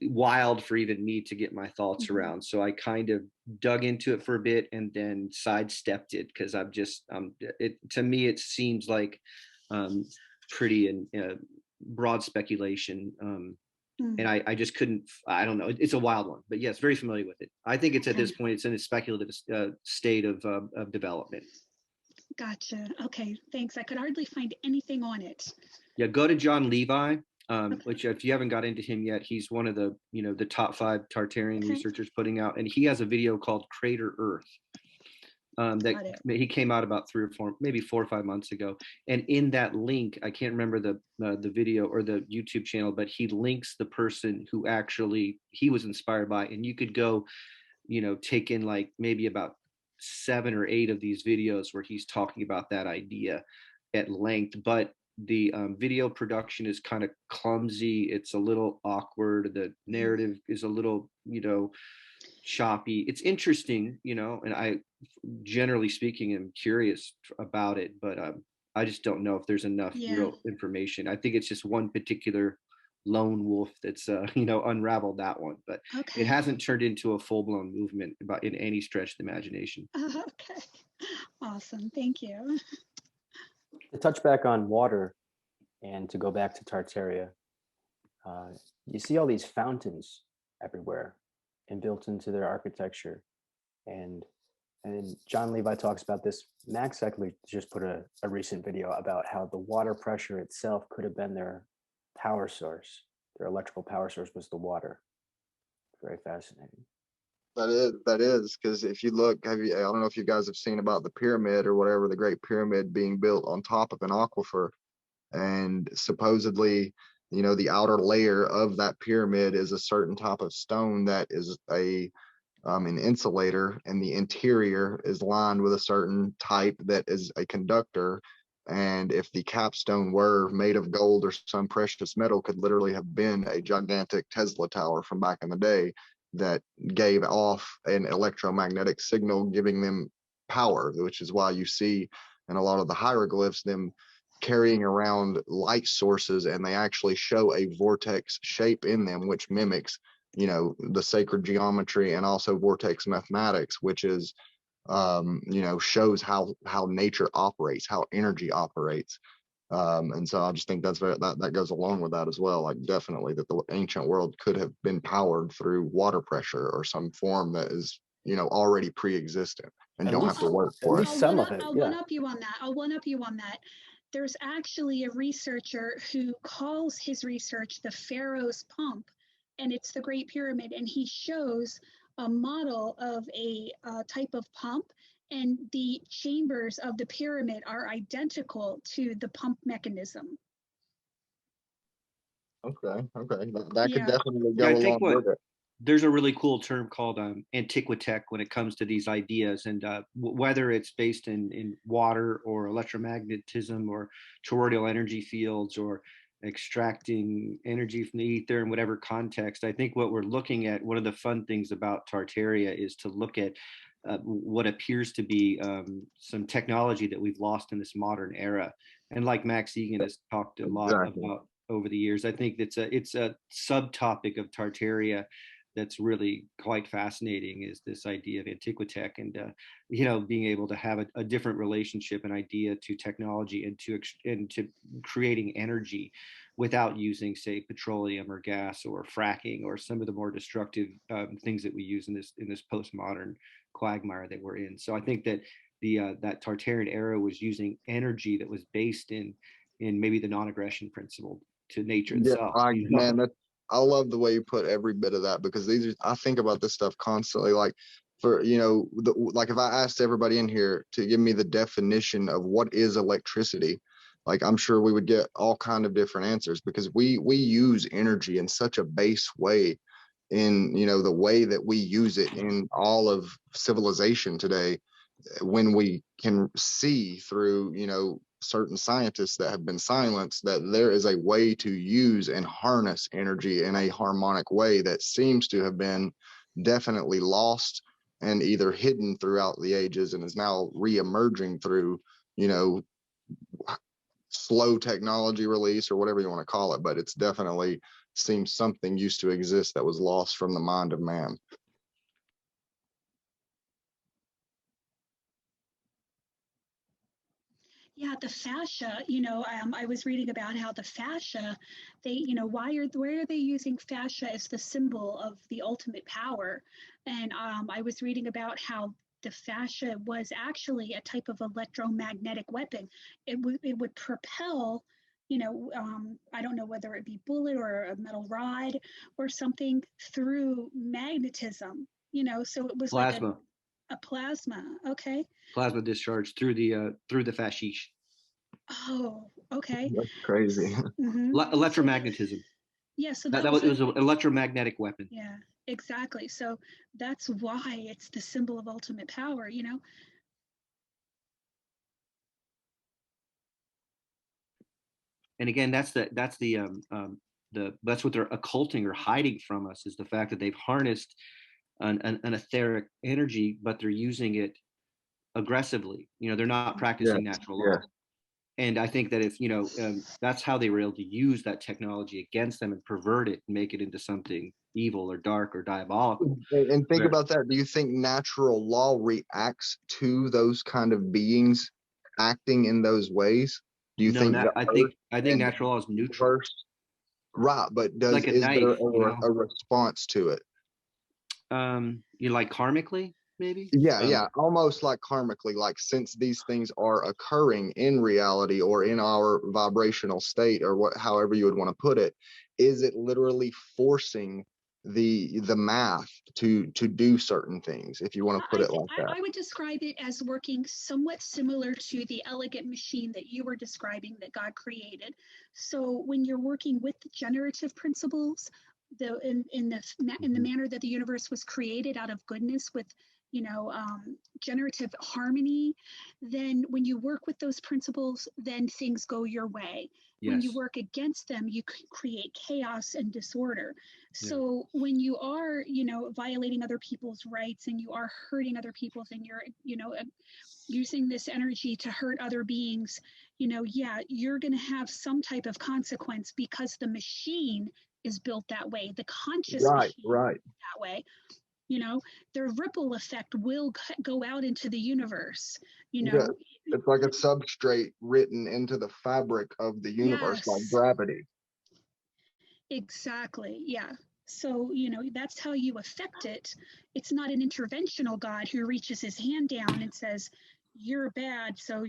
wild for even me to get my thoughts around. So I kind of dug into it for a bit and then sidestepped it because I'm just to me it seems like pretty and broad speculation. And I just couldn't, I don't know, it's a wild one, but yes, very familiar with it. I think it's at this point it's in a speculative state of development. Gotcha. Okay, thanks. I could hardly find anything on it. Yeah, go to John Levi, which if you haven't got into him yet, he's one of the, you know, the top 5 Tartarian researchers putting out, and he has a video called Crater Earth that he came out about 3 or 4, maybe 4 or 5 months ago. And in that link, I can't remember the video or the YouTube channel, but he links the person who actually he was inspired by, and you could go, you know, take in like maybe about 7 or 8 of these videos where he's talking about that idea at length. But the video production is kind of clumsy. It's a little awkward. The narrative is a little, you know, choppy. It's interesting, you know, and I, generally speaking, am curious about it, but I just don't know if there's enough real information. I think it's just one particular lone wolf that's, you know, unraveled that one, but it hasn't turned into a full-blown movement about in any stretch of the imagination. Okay, awesome. Thank you. To touch back on water and to go back to Tartaria, you see all these fountains everywhere and built into their architecture. And John Levi talks about this. Max actually just put a recent video about how the water pressure itself could have been their power source. Their electrical power source was the water. Very fascinating. That is, because if you look, I don't know if you guys have seen about the pyramid or whatever, the Great Pyramid being built on top of an aquifer, and supposedly, you know, the outer layer of that pyramid is a certain type of stone that is an insulator, and the interior is lined with a certain type that is a conductor. And if the capstone were made of gold or some precious metal, could literally have been a gigantic Tesla tower from back in the day that gave off an electromagnetic signal, giving them power, which is why you see in a lot of the hieroglyphs them carrying around light sources, and they actually show a vortex shape in them, which mimics, you know, the sacred geometry and also vortex mathematics, which is you know, shows how nature operates, how energy operates. And so I just think that's that goes along with that as well. Like, definitely that the ancient world could have been powered through water pressure or some form that is, you know, already pre-existent, and you don't have to work for it. Some of it. I'll one up you on that. I'll one up you on that. There's actually a researcher who calls his research the Pharaoh's pump, and it's the Great Pyramid, and he shows a model of a type of pump, and the chambers of the pyramid are identical to the pump mechanism. Okay, that could definitely go along with it. There's a really cool term called antiquitech when it comes to these ideas, and whether it's based in water or electromagnetism or toroidal energy fields or extracting energy from the ether in whatever context. I think what we're looking at, one of the fun things about Tartaria is to look at what appears to be some technology that we've lost in this modern era. And like Max Egan has talked a lot about over the years, I think it's a subtopic of Tartaria that's really quite fascinating, is this idea of antiquitech and being able to have a different relationship and idea to technology and to creating energy without using, say, petroleum or gas or fracking or some of the more destructive things that we use in this postmodern quagmire that we're in. So I think that that Tartarian era was using energy that was based in maybe the non-aggression principle to nature itself. Man, I love the way you put every bit of that, because I think about this stuff constantly. Like, for like if I asked everybody in here to give me the definition of what is electricity, like I'm sure we would get all kind of different answers, because we use energy in such a base way in the way that we use it in all of civilization today, when we can see through certain scientists that have been silenced that there is a way to use and harness energy in a harmonic way that seems to have been definitely lost and either hidden throughout the ages and is now re-emerging through slow technology release or whatever you want to call it. But it's definitely seems something used to exist that was lost from the mind of man. Yeah, the fascia, I was reading about how the fascia, why are they using fascia as the symbol of the ultimate power? And I was reading about how the fascia was actually a type of electromagnetic weapon. It would propel, I don't know whether it be bullet or a metal rod or something through magnetism, so it was plasma. Like a plasma. Okay. Plasma discharge through the fasciche. Oh, okay. That's crazy. Electromagnetism. Yeah, so it was an electromagnetic weapon. Yeah, exactly. So that's why it's the symbol of ultimate power, And again, that's what they're occulting or hiding from us, is the fact that they've harnessed an etheric energy, but they're using it aggressively. They're not practicing natural law. And I think that if that's how they were able to use that technology against them and pervert it and make it into something evil or dark or diabolical. And think about that. Do you think natural law reacts to those kind of beings acting in those ways? Do you think I think natural law is neutral. Right, but is there a response to it? Like karmically, maybe? Yeah, almost like karmically, like since these things are occurring in reality or in our vibrational state, or however you would want to put it, is it literally forcing the math to do certain things, if you want to put it like that? I would describe it as working somewhat similar to the elegant machine that you were describing that God created. So when you're working with the generative principles, in the manner that the universe was created out of goodness with generative harmony, then when you work with those principles, then things go your way. Yes. When you work against them, you create chaos and disorder. So when you are, violating other people's rights and you are hurting other people's, and you're, using this energy to hurt other beings, you're going to have some type of consequence, because the machine is built that way. The conscious machine is built that way. Their ripple effect will go out into the universe. It's like a substrate written into the fabric of the universe, like gravity. Exactly. Yeah. So, that's how you affect it. It's not an interventional God who reaches his hand down and says, you're bad. So,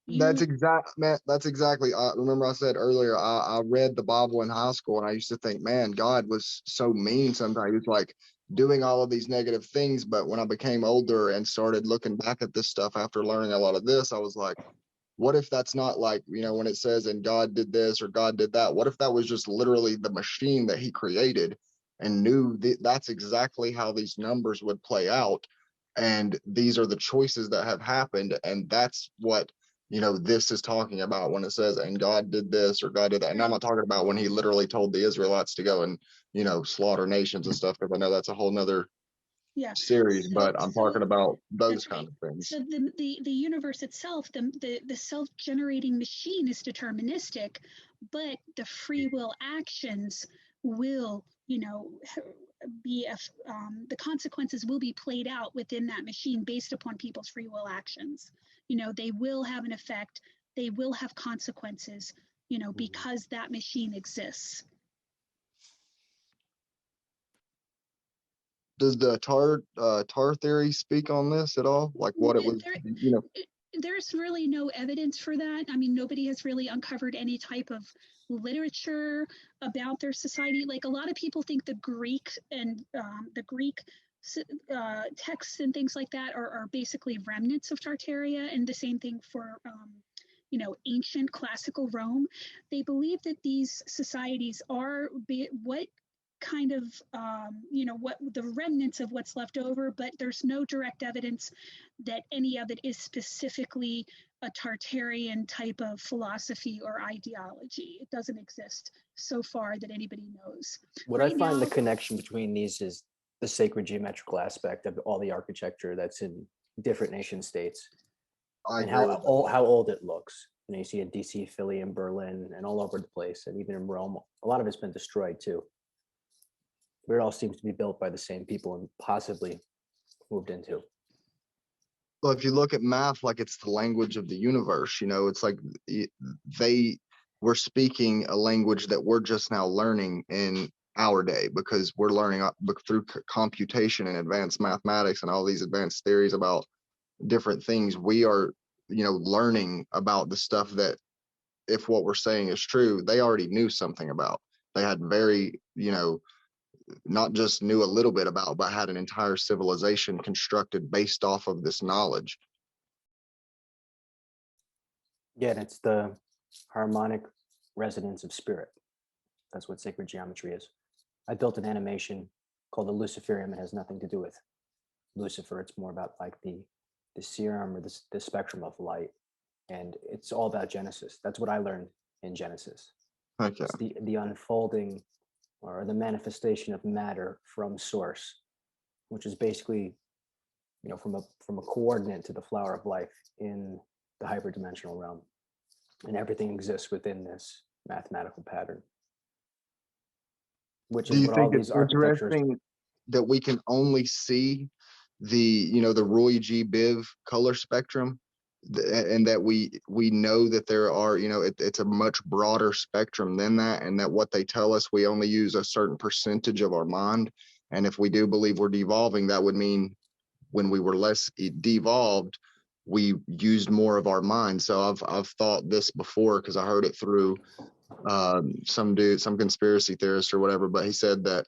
That's exactly. Remember I said earlier, I read the Bible in high school, and I used to think, man, God was so mean sometimes. He was like doing all of these negative things. But when I became older and started looking back at this stuff after learning a lot of this, I was like, what if that's not like, when it says, and God did this or God did that, what if that was just literally the machine that he created and knew that's exactly how these numbers would play out? And these are the choices that have happened. And that's what this is talking about when it says, and God did this or God did that. And I'm not talking about when he literally told the Israelites to go and, slaughter nations and stuff, because I know that's a whole nother series, but I'm talking about those kind of things. So the universe itself, the self-generating machine is deterministic, but the free will actions will, be the consequences will be played out within that machine based upon people's free will actions. They will have an effect. They will have consequences, because that machine exists. Does the tar theory speak on this at all? Like what it was, There's really no evidence for that. I mean, nobody has really uncovered any type of literature about their society. Like a lot of people think the Greek and the Greek texts and things like that are basically remnants of Tartaria, and the same thing for ancient classical Rome. They believe that these societies are what kind of what the remnants of what's left over, but there's no direct evidence that any of it is specifically a Tartarian type of philosophy or ideology. It doesn't exist so far that anybody knows. What I find the connection between these is the sacred geometrical aspect of all the architecture that's in different nation states, and how old it looks. You see in DC, Philly, and Berlin, and all over the place, and even in Rome. A lot of it's been destroyed too. Where it all seems to be built by the same people and possibly moved into. Well, if you look at math, like it's the language of the universe, it's like they were speaking a language that we're just now learning in our day, because we're learning through computation and advanced mathematics and all these advanced theories about different things. We are, learning about the stuff that, if what we're saying is true, they already knew something about. They had very, not just knew a little bit about, but had an entire civilization constructed based off of this knowledge. Yeah, and it's the harmonic resonance of spirit. That's what sacred geometry is. I built an animation called the Luciferium. It has nothing to do with Lucifer. It's more about like the serum or the spectrum of light. And it's all about Genesis. That's what I learned in Genesis. Okay. It's the unfolding or the manifestation of matter from source, which is basically, from a coordinate to the flower of life in the hyperdimensional realm. And everything exists within this mathematical pattern. Which is what all these architectures. Do you think it's interesting that we can only see the Roy G. Biv color spectrum, and that we know that there are, it's a much broader spectrum than that, and that what they tell us, we only use a certain percentage of our mind, and if we do believe we're devolving, that would mean when we were less devolved, we used more of our mind. So I've thought this before, because I heard it through some conspiracy theorist or whatever, but he said that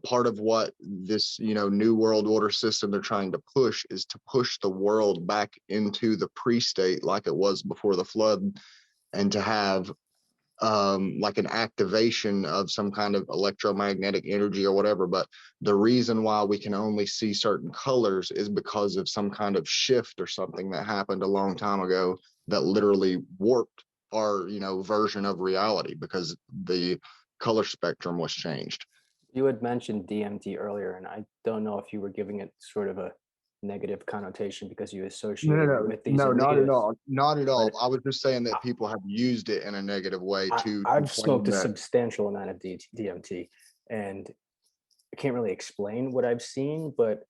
part of what this new world order system they're trying to push is to push the world back into the pre-state like it was before the flood, and to have like an activation of some kind of electromagnetic energy or whatever. But the reason why we can only see certain colors is because of some kind of shift or something that happened a long time ago that literally warped our version of reality, because the color spectrum was changed. You had mentioned DMT earlier, and I don't know if you were giving it sort of a negative connotation because you associated it with these. No, not at all. Not at all. I was just saying that people have used it in a negative way I've smoked a substantial amount of DMT, and I can't really explain what I've seen, but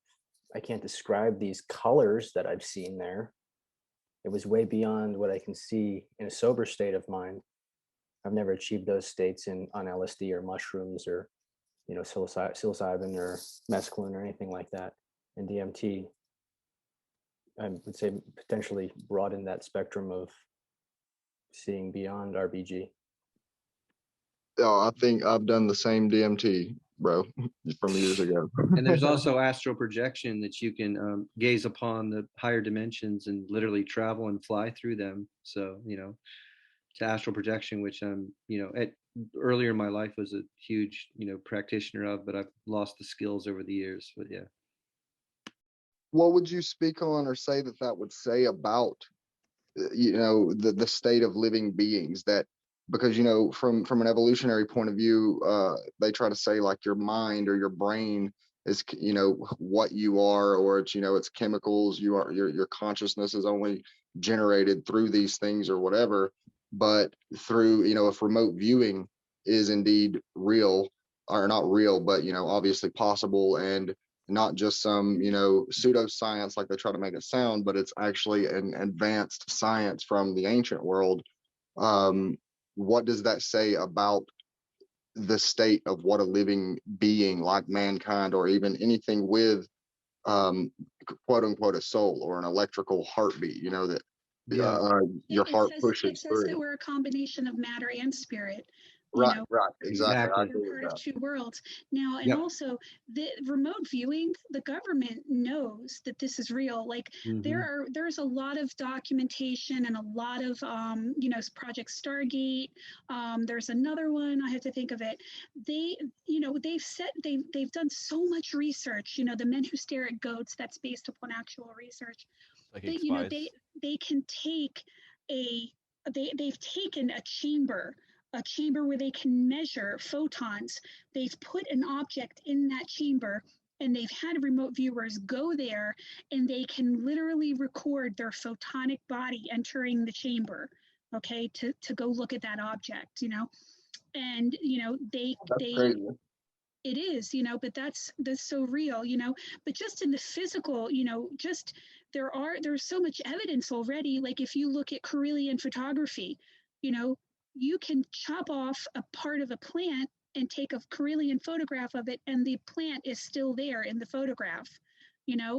I can't describe these colors that I've seen there. It was way beyond what I can see in a sober state of mind. I've never achieved those states on LSD or mushrooms or psilocybin or mescaline or anything like that. And DMT, I would say, potentially broaden that spectrum of seeing beyond RBG. Oh, I think I've done the same DMT, bro, from years ago. And there's also astral projection that you can gaze upon the higher dimensions and literally travel and fly through them. So, to astral projection, which I'm, earlier in my life was a huge, practitioner of, but I've lost the skills over the years. But yeah. What would you speak on or say that would say about the state of living beings, that because from an evolutionary point of view, they try to say like your mind or your brain is what you are, or it's chemicals, your consciousness is only generated through these things or whatever. But through if remote viewing is indeed real, or not real, but obviously possible, and not just some pseudoscience like they try to make it sound, but it's actually an advanced science from the ancient world. What does that say about the state of what a living being like mankind, or even anything with quote unquote a soul or an electrical heartbeat, that your heart pushes it says through? that we're a combination of matter and spirit. Right, exactly. I We're agree part with of that. two worlds now, and also the remote viewing. The government knows that this is real. Like there's a lot of documentation and a lot of Project Stargate. There's another one, I have to think of it. They've done so much research. The Men Who Stare at Goats, that's based upon actual research. But they can take they've taken a chamber where they can measure photons. They've put an object in that chamber, and they've had remote viewers go there, and they can literally record their photonic body entering the chamber, okay, to go look at that object, and That's crazy. it is, but that's so real, but just in the physical, just there's so much evidence already. Like if you look at Carillion photography, you can chop off a part of a plant and take a Carillion photograph of it, and the plant is still there in the photograph,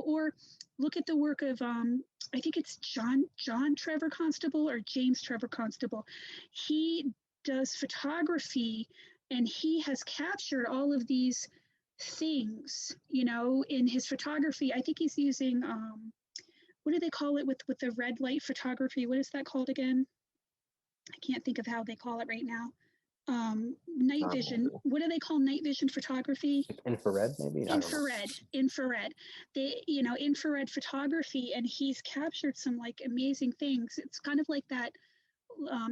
or look at the work of I think it's John Trevor Constable or James Trevor Constable. He does photography, and he has captured all of these things, in his photography. I think he's using what do they call it with the red light photography? What is that called again? I can't think of how they call it right now. Night vision. What do they call night vision photography? Infrared, maybe. Infrared. They, infrared photography, and he's captured some like amazing things. It's kind of like that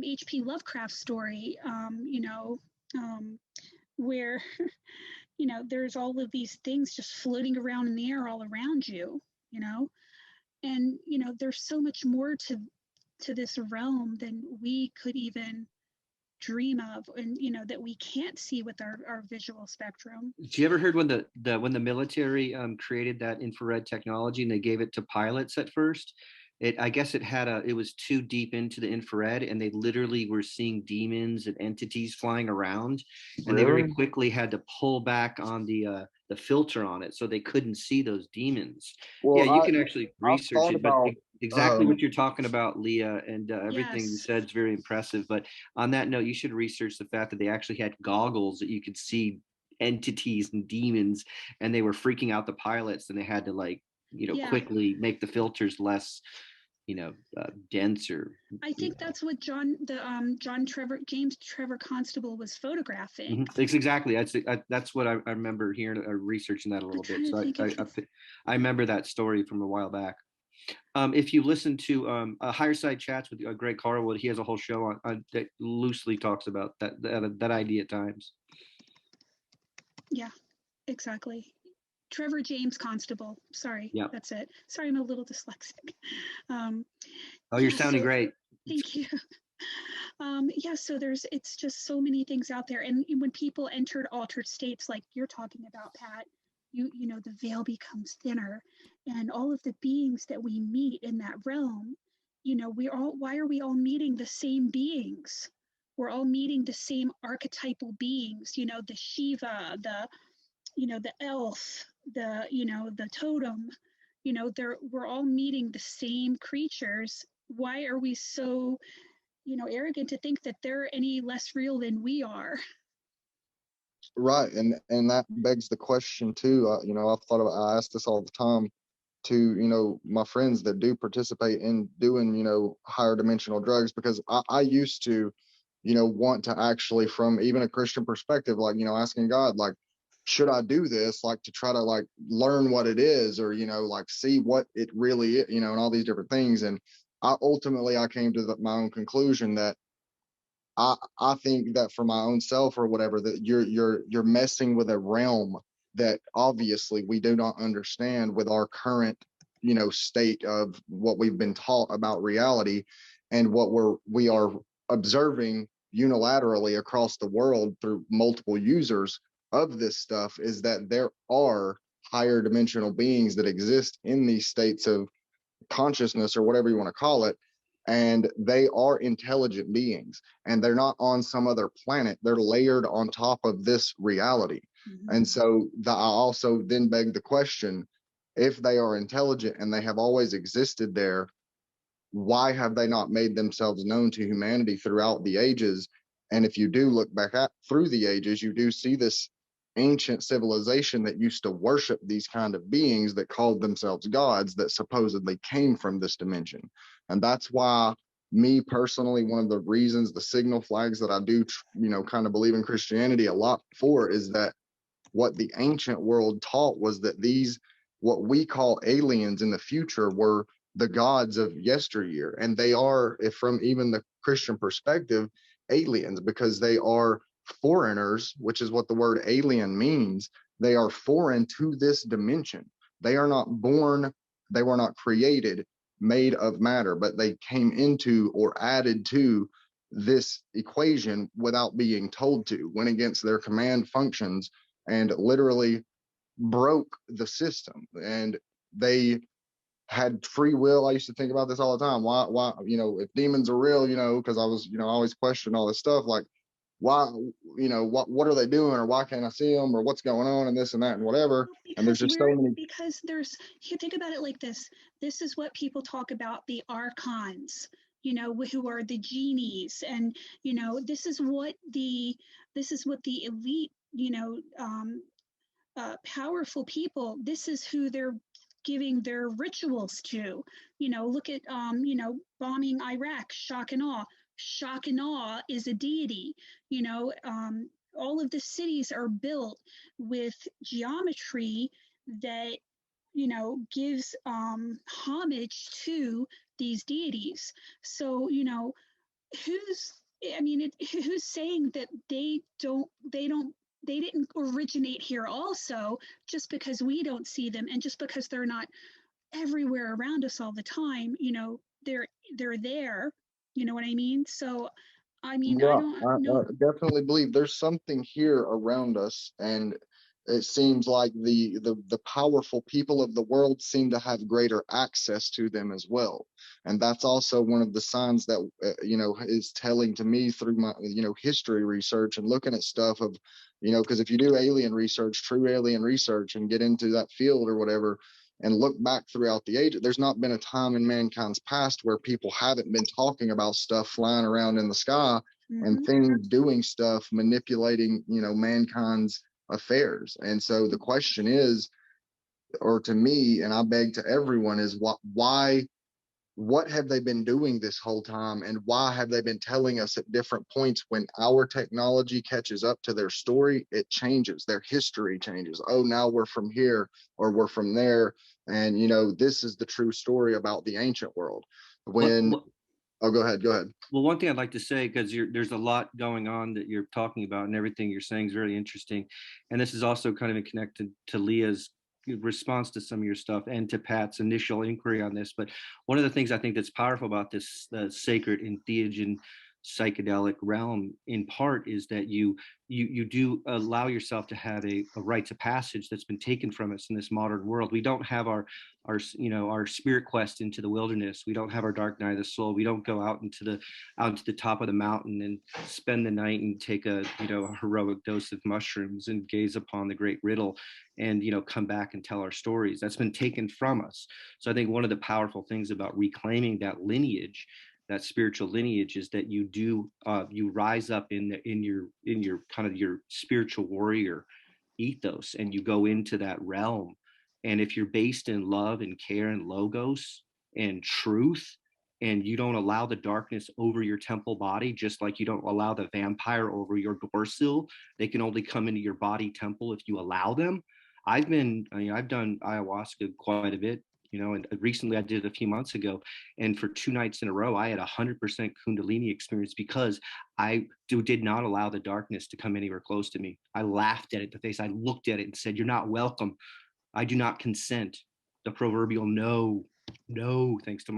H.P. Lovecraft story, where there's all of these things just floating around in the air all around you, and there's so much more to this realm than we could even dream of, and that we can't see with our visual spectrum. Did you ever heard when the military created that infrared technology and they gave it to pilots at first? I guess it was too deep into the infrared, and they literally were seeing demons and entities flying around, and they very quickly had to pull back on the filter on it, so they couldn't see those demons. Well, yeah, you can actually research it, but exactly what you're talking about, Leah, and everything you said is very impressive. But on that note, you should research the fact that they actually had goggles that you could see entities and demons, and they were freaking out the pilots, and they had to quickly make the filters less denser. I think that's what James Trevor Constable was photographing. It's exactly that's what I remember hearing or researching that a little bit. So I remember that story from a while back. If you listen to Higher Side Chats with Greg Carlwood, he has a whole show on that loosely talks about that idea at times. Yeah, exactly. Trevor James Constable. Sorry, that's it. Sorry, I'm a little dyslexic. You're sounding great. Thank you. So it's just so many things out there, and when people entered altered states, like you're talking about, Pat, the veil becomes thinner, and all of the beings that we meet in that realm, why are we all meeting the same beings? We're all meeting the same archetypal beings. The Shiva, the elf, the totem, we're all meeting the same creatures. Why are we so, arrogant to think that they're any less real than we are? Right, and that begs the question too. I ask this all the time to my friends that do participate in doing higher dimensional drugs, because I used to want to actually, from even a Christian perspective, like asking God, like, should I do this, like to try to learn what it is, or like see what it really is, and all these different things. And I came to my own conclusion that I think that for my own self or whatever, that you're messing with a realm that obviously we do not understand with our current, state of what we've been taught about reality, and what we are observing unilaterally across the world through multiple users of this stuff, is that there are higher dimensional beings that exist in these states of consciousness or whatever you want to call it, and they are intelligent beings, and they're not on some other planet, they're layered on top of this reality. And so I also then beg the question, if they are intelligent and they have always existed there, why have they not made themselves known to humanity throughout the ages? And if you do look back at through the ages, you do see this ancient civilization that used to worship these kind of beings that called themselves gods, that supposedly came from this dimension. And that's why, me personally, one of the reasons, the signal flags that I do kind of believe in Christianity a lot for, is that what the ancient world taught was that these, what we call aliens in the future, were the gods of yesteryear. And they are, if from even the Christian perspective, aliens, because they are foreigners, which is what the word alien means. They are foreign to this dimension. They are not born, they were not created, made of matter, but they came into or added to this equation without being told to, went against their command functions, and literally broke the system. And they had free will. I used to think about this all the time. Why, if demons are real, because I was, I always question all this stuff, like, why, what are they doing, or why can't I see them, or what's going on, and this and that and whatever. And there's just so many. Because you think about it like this. This is what people talk about, the archons, who are the genies, and this is what the elite, powerful people, this is who they're giving their rituals to. Look at bombing Iraq, shock and awe. Shock and awe is a deity. All of the cities are built with geometry that gives homage to these deities. So who's who's saying that they didn't originate here also, just because we don't see them, and just because they're not everywhere around us all the time, they're there, you know what I mean? So I don't know. I definitely believe there's something here around us, and it seems like the powerful people of the world seem to have greater access to them as well. And that's also one of the signs that is telling to me through my history research and looking at stuff of, because if you do alien research, true alien research, and get into that field or whatever, and look back throughout the age, there's not been a time in mankind's past where people haven't been talking about stuff flying around in the sky, and things doing stuff, manipulating, mankind's affairs. And so the question is, or to me, and I beg to everyone, is what have they been doing this whole time, and why have they been telling us at different points when our technology catches up to their story, it changes, their history changes. Oh, now we're from here, or we're from there, and this is the true story about the ancient world. Oh, go ahead. Well, one thing I'd like to say, because there's a lot going on that you're talking about, and everything you're saying is really interesting. And this is also kind of connected to Leah's response to some of your stuff and to Pat's initial inquiry on this. But one of the things I think that's powerful about this sacred entheogen psychedelic realm, in part, is that you do allow yourself to have a rites of passage that's been taken from us in this modern world. We don't have our spirit quest into the wilderness. We don't have our dark night of the soul. We don't go out into the top of the mountain and spend the night and take a heroic dose of mushrooms and gaze upon the great riddle and come back and tell our stories. That's been taken from us. So I think one of the powerful things about reclaiming that lineage, that spiritual lineage, is that you rise up in your kind of your spiritual warrior ethos, and you go into that realm. And if you're based in love and care and logos and truth, and you don't allow the darkness over your temple body, just like you don't allow the vampire over your door sill, they can only come into your body temple if you allow them. I've done ayahuasca quite a bit, you know, and recently I did it a few months ago, and for 2 nights in a row, I had 100% Kundalini experience because I did not allow the darkness to come anywhere close to me. I laughed at it in the face. I looked at it and said, "You're not welcome. I do not consent." The proverbial no, thanks to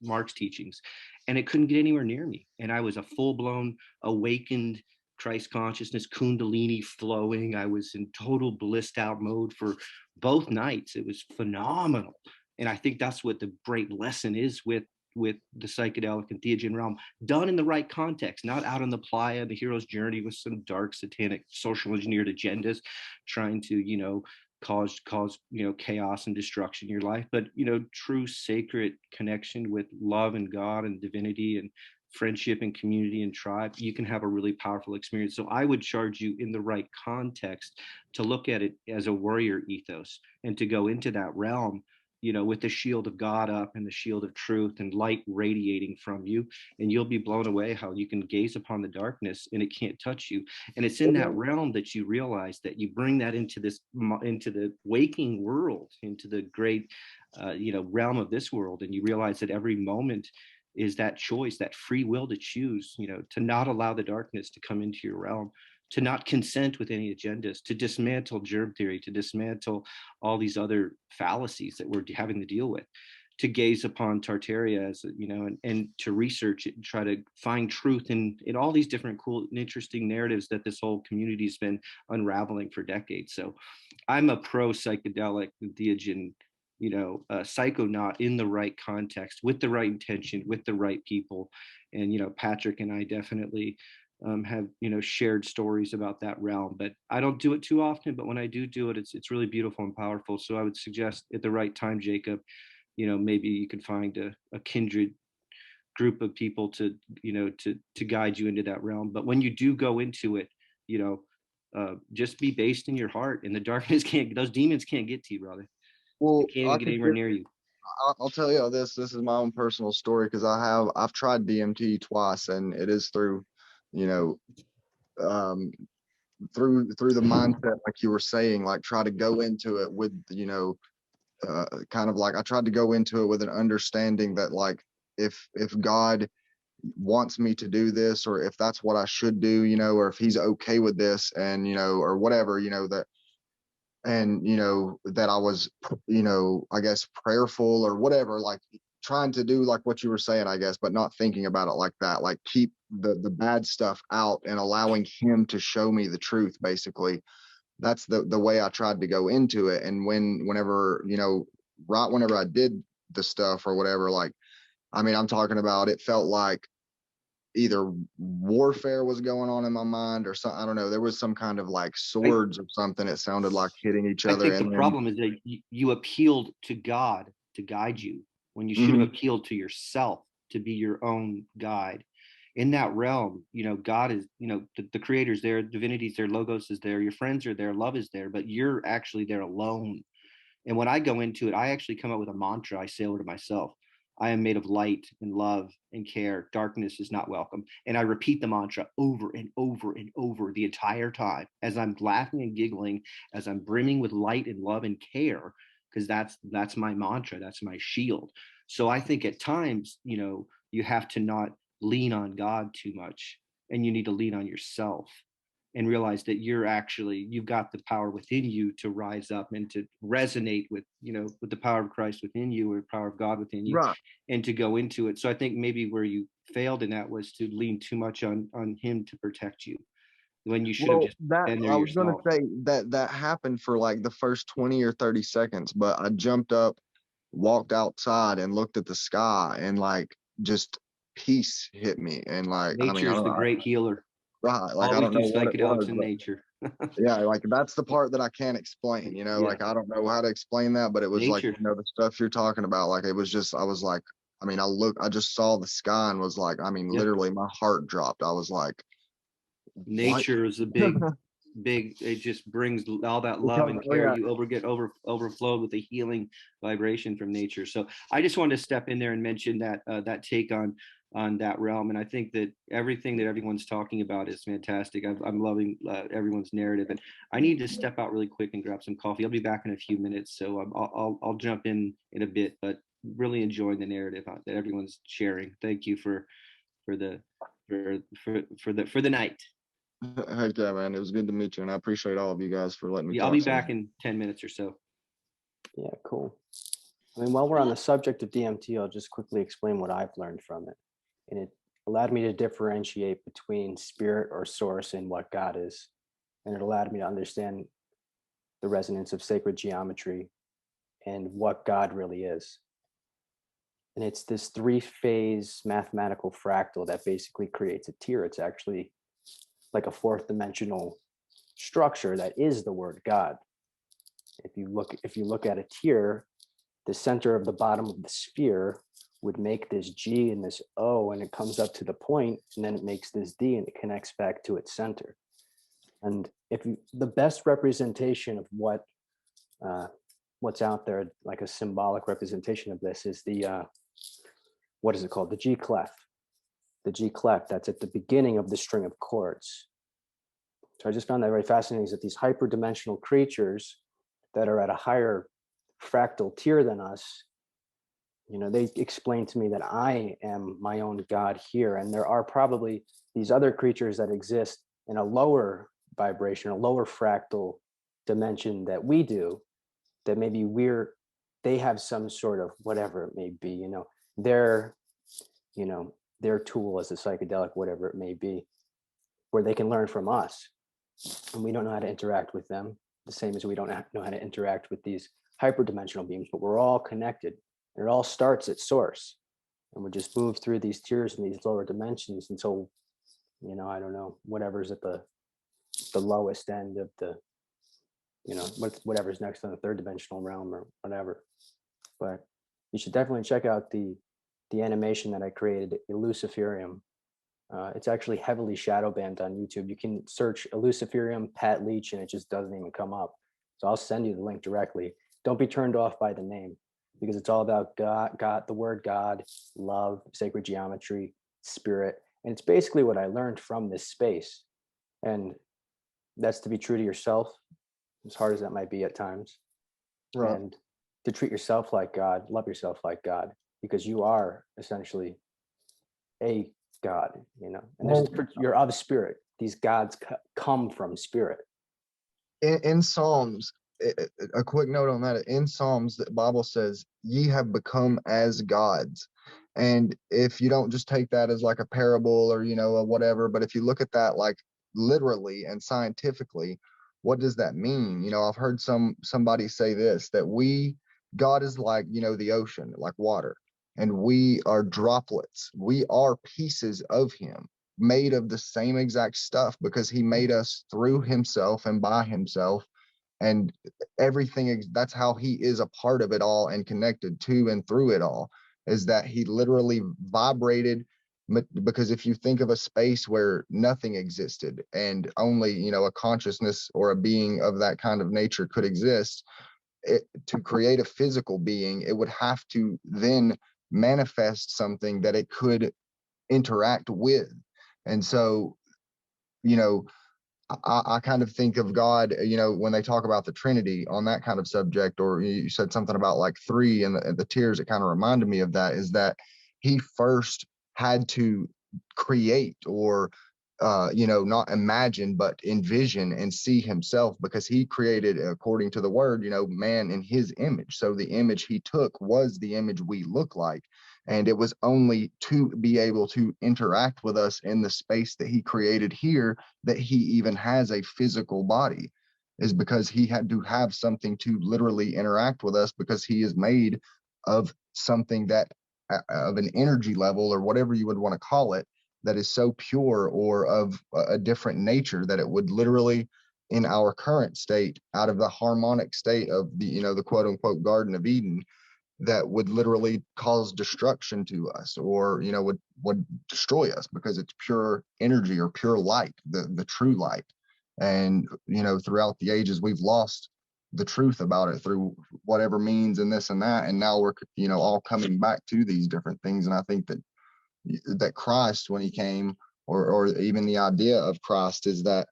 Mark's teachings. And it couldn't get anywhere near me. And I was a full-blown awakened Christ consciousness, Kundalini flowing. I was in total blissed out mode for both nights. It was phenomenal. And I think that's what the great lesson is with the psychedelic and theogen realm, done in the right context, not out on the playa, the hero's journey with some dark satanic social engineered agendas trying to, you know, cause you know, chaos and destruction in your life, but, you know, true sacred connection with love and God and divinity and friendship and community and tribe. You can have a really powerful experience. So I would charge you, in the right context, to look at it as a warrior ethos and to go into that realm, you know, with the shield of God up and the shield of truth and light radiating from you, and you'll be blown away how you can gaze upon the darkness and it can't touch you. And it's in that realm that you realize that you bring that into the waking world, into the great, you know, realm of this world, and you realize that every moment is that choice, that free will to choose, you know, to not allow the darkness to come into your realm, to not consent with any agendas, to dismantle germ theory, to dismantle all these other fallacies that we're having to deal with, to gaze upon Tartaria as, you know, and to research it and try to find truth in all these different cool and interesting narratives that this whole community has been unraveling for decades. So I'm a pro psychedelic theogen, you know, psychonaut in the right context, with the right intention, with the right people. And, you know, Patrick and I definitely have, you know, shared stories about that realm, but I don't do it too often. But when I do it, it's really beautiful and powerful. So I would suggest at the right time, Jacob, you know, maybe you can find a kindred group of people to, you know, to guide you into that realm. But when you do go into it, you know, just be based in your heart, and the darkness those demons can't get to you, brother. Well, they can't even get anywhere near you. I'll tell you this is my own personal story, because I've tried DMT twice, and it is through, you know, through the mindset, like you were saying, like try to go into it with, you know, kind of like I tried to go into it with an understanding that, like, if God wants me to do this, or if that's what I should do, you know, or if he's okay with this, and, you know, or whatever, you know, that, and, you know, that I was, you know, I guess prayerful or whatever, like trying to do like what you were saying, I guess, but not thinking about it like that, like keep the bad stuff out and allowing him to show me the truth, basically. That's the way I tried to go into it. And whenever, you know, right whenever I did the stuff or whatever, like, I mean, I'm talking about, it felt like either warfare was going on in my mind or something. I don't know. There was some kind of like swords or something. It sounded like hitting each other. I think the problem is that you appealed to God to guide you when you should have appealed to yourself to be your own guide. In that realm, you know, God is, you know, the creator's there, divinity's there, logos is there, your friends are there, love is there, but you're actually there alone. And when I go into it, I actually come up with a mantra I say over to myself. I am made of light and love and care. Darkness is not welcome. And I repeat the mantra over and over and over the entire time as I'm laughing and giggling, as I'm brimming with light and love and care, because that's my mantra. That's my shield. So I think at times, you know, you have to not lean on God too much, and you need to lean on yourself and realize that you've got the power within you to rise up and to resonate with, you know, with the power of Christ within you, or the power of God within you, right, and to go into it. So I think maybe where you failed in that was to lean too much on him to protect you, when you should have just been there I was going to yourself. say that happened for like the first 20 or 30 seconds, but I jumped up, walked outside and looked at the sky, and like just peace hit me. And like, I mean, Nature is the great healer. right, like, I Always don't do know what it was, psychedelics in but nature. yeah, like that's the part that I can't explain, you know, Yeah. like I don't know how to explain that, but it was like, Nature. you know, the stuff you're talking about, like it was just, I was like, I mean, I just saw the sky and was like, I mean, Yeah. literally my heart dropped. I was like, what? Nature is a big it just brings all that love and care. Yeah. You overflowed with the healing vibration from nature. So I just wanted to step in there and mention that that take on on that realm. And I think that everything that everyone's talking about is fantastic. I'm loving everyone's narrative. And I need to step out really quick and grab some coffee. I'll be back in a few minutes, so I'll jump in a bit. But really enjoying the narrative that everyone's sharing. Thank you for the night. Heck yeah, man. It was good to meet you, and I appreciate all of you guys for letting me Yeah, talk. I'll be back in 10 minutes or so. Yeah, cool. I mean, while we're on the subject of DMT, I'll just quickly explain what I've learned from it. And it allowed me to differentiate between spirit or source and what God is. And it allowed me to understand the resonance of sacred geometry and what God really is. And it's this three-phase mathematical fractal that basically creates a tier. It's actually like a fourth dimensional structure that is the word God. If you look at a tier, the center of the bottom of the sphere would make this G and this O, and it comes up to the point, and then it makes this D, and it connects back to its center. And the best representation of what's out there, like a symbolic representation of this, is the what is it called? The G clef. The G clef that's at the beginning of the string of chords. So I just found that very fascinating, is that these hyperdimensional creatures that are at a higher fractal tier than us, they explain to me that I am my own God here. And there are probably these other creatures that exist in a lower vibration, a lower fractal dimension that we do, that maybe they have some sort of whatever it may be, their tool as a psychedelic, whatever it may be, where they can learn from us. And we don't know how to interact with them, the same as we don't know how to interact with these hyperdimensional beings, but we're all connected, and it all starts at source, and we just move through these tiers and these lower dimensions until, I don't know, whatever's at the lowest end of the, whatever's next on the third dimensional realm or whatever. But you should definitely check out the animation that I created, Luciferium. It's actually heavily shadow banned on YouTube. You can search Luciferium Pat Leach and it just doesn't even come up. So I'll send you the link directly. Don't be turned off by the name, because it's all about God, the word God, love, sacred geometry, spirit. And it's basically what I learned from this space. And that's to be true to yourself, as hard as that might be at times. Right. And to treat yourself like God, love yourself like God, because you are essentially a God, and you're of spirit. These gods come from spirit. In Psalms, a quick note on that, in Psalms, the Bible says, ye have become as gods. And if you don't just take that as like a parable or, a whatever, but if you look at that like literally and scientifically, what does that mean? I've heard somebody say this, that God is like, the ocean, like water, and we are droplets. We are pieces of him, made of the same exact stuff, because he made us through himself and by himself, and everything. That's how he is a part of it all and connected to and through it all, is that he literally vibrated. Because if you think of a space where nothing existed and only a consciousness or a being of that kind of nature could exist, to create a physical being, it would have to then manifest something that it could interact with. And so I kind of think of God, when they talk about the Trinity on that kind of subject, or you said something about like three and the tiers, it kind of reminded me of that, is that he first had to create, or not imagine, but envision and see himself, because he created, according to the word, man in his image. So the image he took was the image we look like. And it was only to be able to interact with us in the space that he created here that he even has a physical body, is because he had to have something to literally interact with us, because he is made of something that, of an energy level or whatever you would want to call it, that is so pure or of a different nature that it would literally, in our current state, out of the harmonic state of the, the quote unquote Garden of Eden, that would literally cause destruction to us, or would destroy us, because it's pure energy or pure light, the true light. And throughout the ages, we've lost the truth about it through whatever means and this and that, and now we're all coming back to these different things. And I think that that Christ, when he came, or even the idea of Christ, is that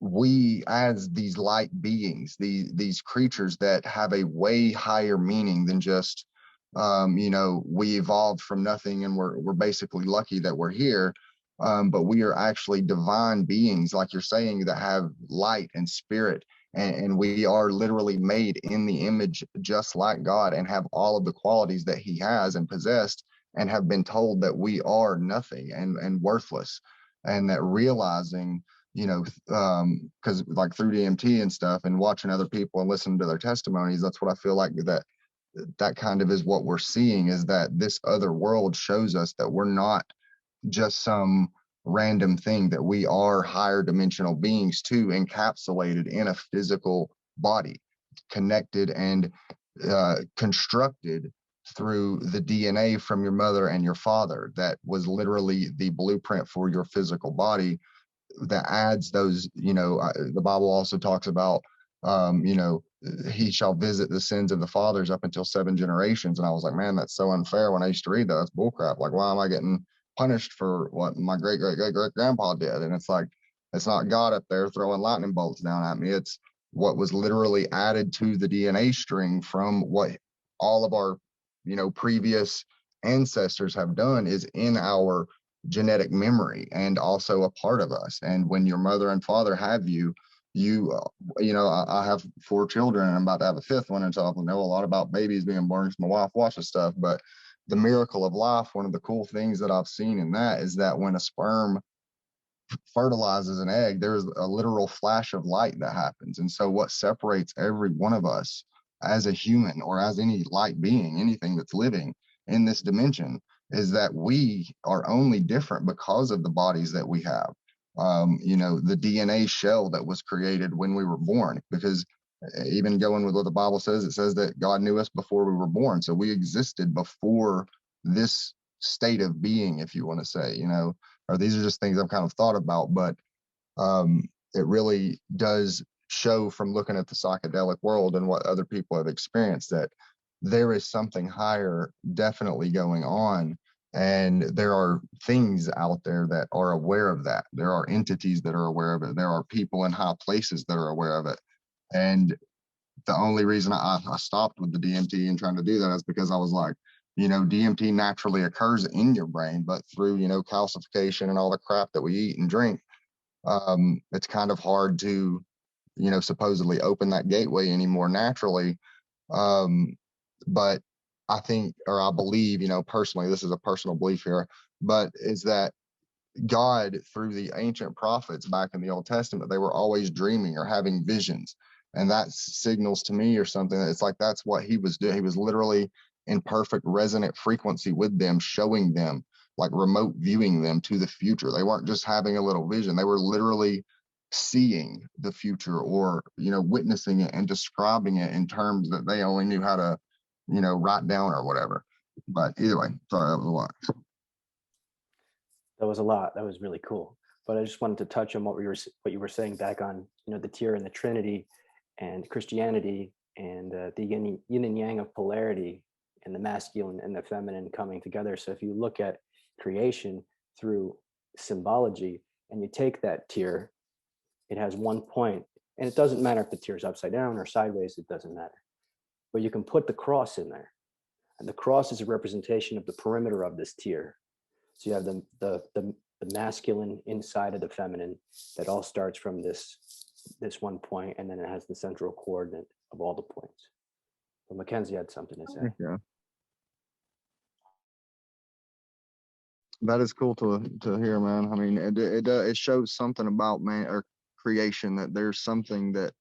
we, as these light beings, these creatures that have a way higher meaning than just we evolved from nothing and we're basically lucky that we're here, but we are actually divine beings, like you're saying, that have light and spirit, and we are literally made in the image just like God, and have all of the qualities that he has and possessed, and have been told that we are nothing and worthless, and that realizing, because like through DMT and stuff and watching other people and listening to their testimonies, that's what I feel like that kind of is what we're seeing, is that this other world shows us that we're not just some random thing, that we are higher dimensional beings too, encapsulated in a physical body, connected and constructed through the DNA from your mother and your father, that was literally the blueprint for your physical body, that adds those, the Bible also talks about, he shall visit the sins of the fathers up until 7 generations. And I was like, man, that's so unfair. When I used to read that, that's bullcrap. Like, why am I getting punished for what my great grandpa did? And it's like, it's not God up there throwing lightning bolts down at me. It's what was literally added to the DNA string from what all of our, previous ancestors have done, is in our genetic memory and also a part of us. And when your mother and father have you, I have 4 children and I'm about to have a 5th one, and so I know a lot about babies being born. My wife watches stuff, but the miracle of life, one of the cool things that I've seen in that is that when a sperm fertilizes an egg, there's a literal flash of light that happens. And so what separates every one of us as a human, or as any light being, anything that's living in this dimension, is that we are only different because of the bodies that we have. The DNA shell that was created when we were born, because even going with what the Bible says, it says that God knew us before we were born. So we existed before this state of being, if you want to say, or these are just things I've kind of thought about, but it really does show from looking at the psychedelic world and what other people have experienced, that there is something higher definitely going on. And there are things out there that are aware of that. There are entities that are aware of it. There are people in high places that are aware of it. And the only reason I stopped with the DMT and trying to do that is because I was like, DMT naturally occurs in your brain, but through, calcification and all the crap that we eat and drink, it's kind of hard to, supposedly open that gateway anymore naturally. But I think, or I believe, personally, this is a personal belief here, but is that God, through the ancient prophets back in the Old Testament, they were always dreaming or having visions. And that signals to me, or something, that it's like that's what he was doing. He was literally in perfect resonant frequency with them, showing them, like remote viewing them to the future. They weren't just having a little vision. They were literally seeing the future, or, witnessing it and describing it in terms that they only knew how to, write down or whatever. But either way, sorry, that was a lot. That was a lot. That was really cool. But I just wanted to touch on what you were saying back on, the tier and the Trinity and Christianity, and the yin and yang of polarity, and the masculine and the feminine coming together. So if you look at creation through symbology and you take that tier, it has one point, and it doesn't matter if the tier is upside down or sideways, it doesn't matter. But you can put the cross in there, and the cross is a representation of the perimeter of this tier. So you have the masculine inside of the feminine that all starts from this one point, and then it has the central coordinate of all the points. But Mackenzie had something to say. Yeah. That is cool to hear, man. I mean, it shows something about man or creation, that there's something that,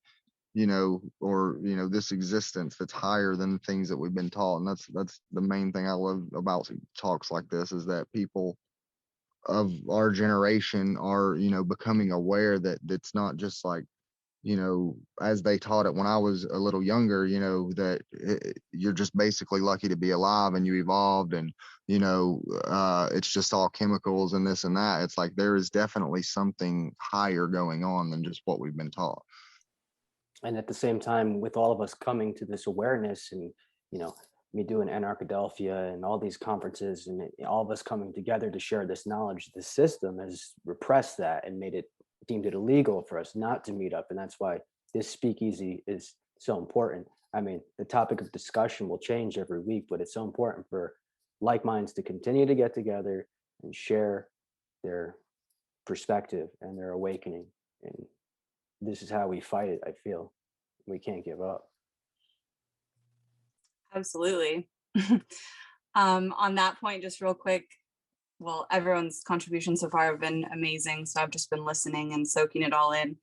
or this existence that's higher than the things that we've been taught. And that's the main thing I love about talks like this, is that people of our generation are, becoming aware that it's not just like, as they taught it when I was a little younger, that you're just basically lucky to be alive and you evolved, and, it's just all chemicals and this and that. It's like there is definitely something higher going on than just what we've been taught. And at the same time, with all of us coming to this awareness and, me doing Anarchadelphia and all these conferences and all of us coming together to share this knowledge, the system has repressed that and deemed it illegal for us not to meet up. And that's why this speakeasy is so important. I mean, the topic of discussion will change every week, but it's so important for like minds to continue to get together and share their perspective and their awakening. And this is how we fight it. I feel we can't give up. Absolutely. On that point, just real quick, well, everyone's contributions so far have been amazing. So I've just been listening and soaking it all in.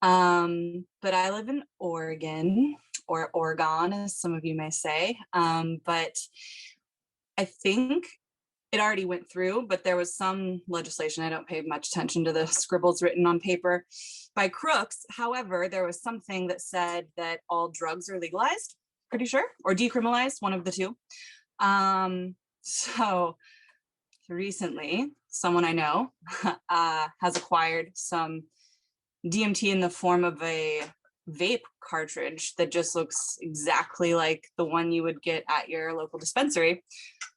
But I live in Oregon, or Oregon, as some of you may say. But I think it already went through, but there was some legislation. I don't pay much attention to the scribbles written on paper by crooks. However, there was something that said that all drugs are legalized, pretty sure, or decriminalized, one of the two. So recently, someone I know has acquired some DMT in the form of a vape cartridge that just looks exactly like the one you would get at your local dispensary,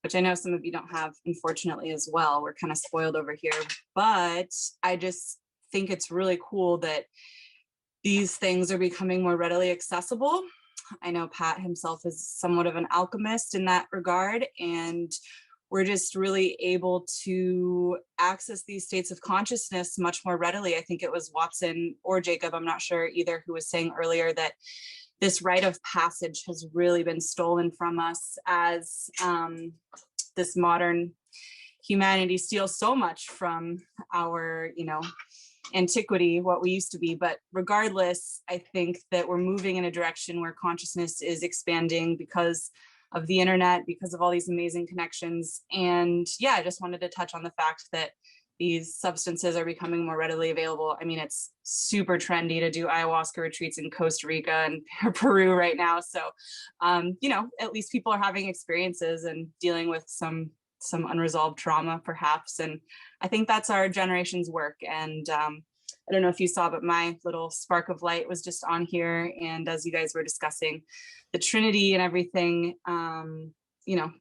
which I know some of you don't have, unfortunately, as well. We're kind of spoiled over here, but I just think it's really cool that these things are becoming more readily accessible. I know Pat himself is somewhat of an alchemist in that regard, and we're just really able to access these states of consciousness much more readily. I think it was Watson or Jacob, I'm not sure either, who was saying earlier that this rite of passage has really been stolen from us as this modern humanity steals so much from our, antiquity, what we used to be. But regardless, I think that we're moving in a direction where consciousness is expanding because of the internet, because of all these amazing connections. And yeah, I just wanted to touch on the fact that these substances are becoming more readily available. I mean, it's super trendy to do ayahuasca retreats in Costa Rica and Peru right now. So, at least people are having experiences and dealing with some unresolved trauma, perhaps. And I think that's our generation's work. And I don't know if you saw, but my little spark of light was just on here. And as you guys were discussing the Trinity and everything,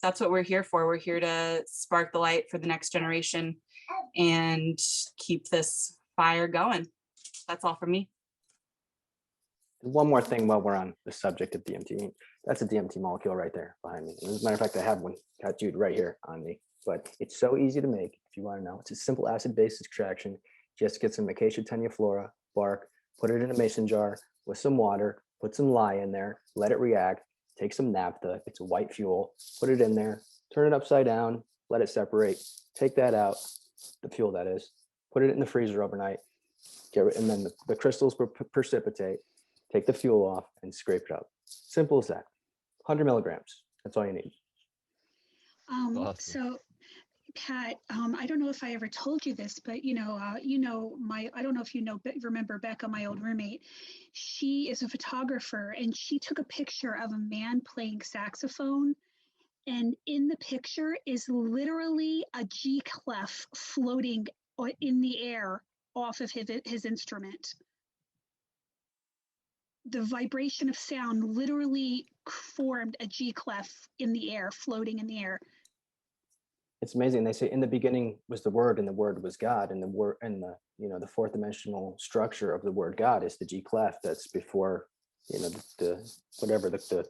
that's what we're here for. We're here to spark the light for the next generation and keep this fire going. That's all for me. One more thing while we're on the subject of DMT. That's a DMT molecule right there behind me. As a matter of fact, I have one tattooed right here on me, but it's so easy to make if you want to know. It's a simple acid-base extraction. Just get some Acacia tenuiflora bark, put it in a mason jar with some water, put some lye in there, let it react, take some naphtha, it's a white fuel, put it in there, turn it upside down, let it separate, take that out, the fuel that is, put it in the freezer overnight, and then the crystals precipitate, take the fuel off and scrape it up. Simple as that. 100 milligrams, that's all you need. Awesome. So Pat, I don't know if I ever told you this, but I don't know if remember Becca, my old roommate. She is a photographer, and she took a picture of a man playing saxophone, and in the picture is literally a G clef floating in the air off of his instrument. The vibration of sound literally formed a G clef in the air, floating in the air. It's amazing. They say in the beginning was the Word, and the Word was God, and the word and the fourth dimensional structure of the word God is the G clef. That's before the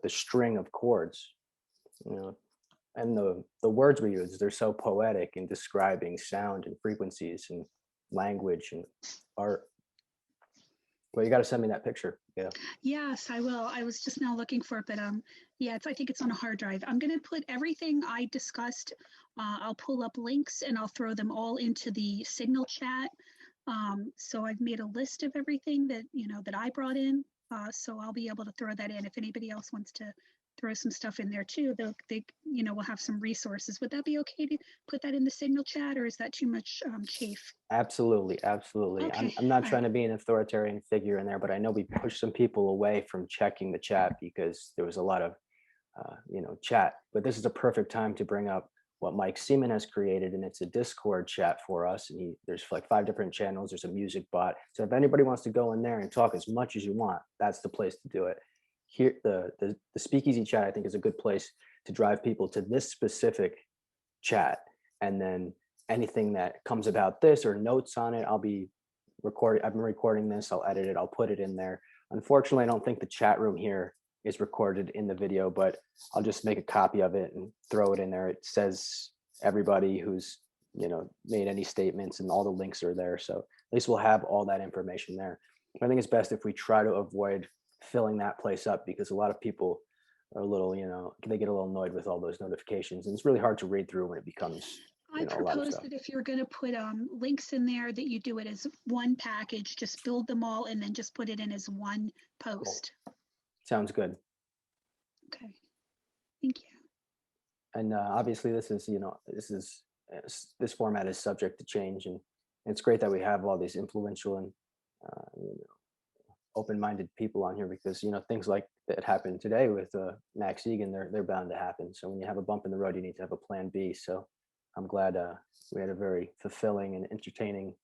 string of chords. And the words we use, they're so poetic in describing sound and frequencies and language and art. Well, you got to send me that picture. Yeah. Yes, I will. I was just now looking for it, but I think it's on a hard drive. I'm going to put everything I discussed. I'll pull up links and I'll throw them all into the Signal chat. So I've made a list of everything that that I brought in. So I'll be able to throw that in. If anybody else wants to throw some stuff in there too, we'll have some resources. Would that be okay to put that in the Signal chat, or is that too much chafe? Absolutely. Okay. I'm not trying to be an authoritarian figure in there, but I know we pushed some people away from checking the chat because there was a lot of chat. But this is a perfect time to bring up what Mike Seaman has created, and it's a Discord chat for us. And there's like 5 different channels. There's a music bot. So if anybody wants to go in there and talk as much as you want, that's the place to do it. Here, the speakeasy chat, I think, is a good place to drive people to this specific chat. And then anything that comes about this or notes on it, I've been recording this, I'll edit it, I'll put it in there. Unfortunately, I don't think the chat room here is recorded in the video, but I'll just make a copy of it and throw it in there. It says everybody who's, made any statements, and all the links are there. So at least we'll have all that information there. I think it's best if we try to avoid filling that place up, because a lot of people are a little, they get a little annoyed with all those notifications, and it's really hard to read through when it becomes I propose that if you're going to put links in there, that you do it as one package, just build them all and then just put it in as one post. Cool. Sounds good. Okay, thank you. And obviously this format is subject to change, and it's great that we have all these influential and open-minded people on here, because things like that happened today with Max Egan, they're bound to happen. So when you have a bump in the road, you need to have a plan B. So I'm glad we had a very fulfilling and entertaining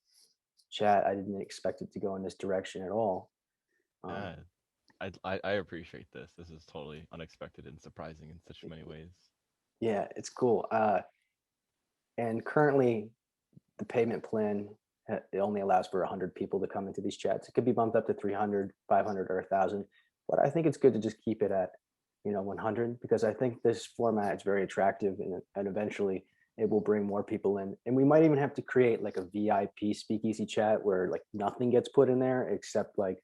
chat. I didn't expect it to go in this direction at all. I appreciate this. This is totally unexpected and surprising in such many ways. Yeah, it's cool. And currently, the payment plan, it only allows for 100 people to come into these chats. It could be bumped up to 300, 500, or 1,000. But I think it's good to just keep it at 100, because I think this format is very attractive, and eventually it will bring more people in. And we might even have to create like a VIP speakeasy chat where like nothing gets put in there except like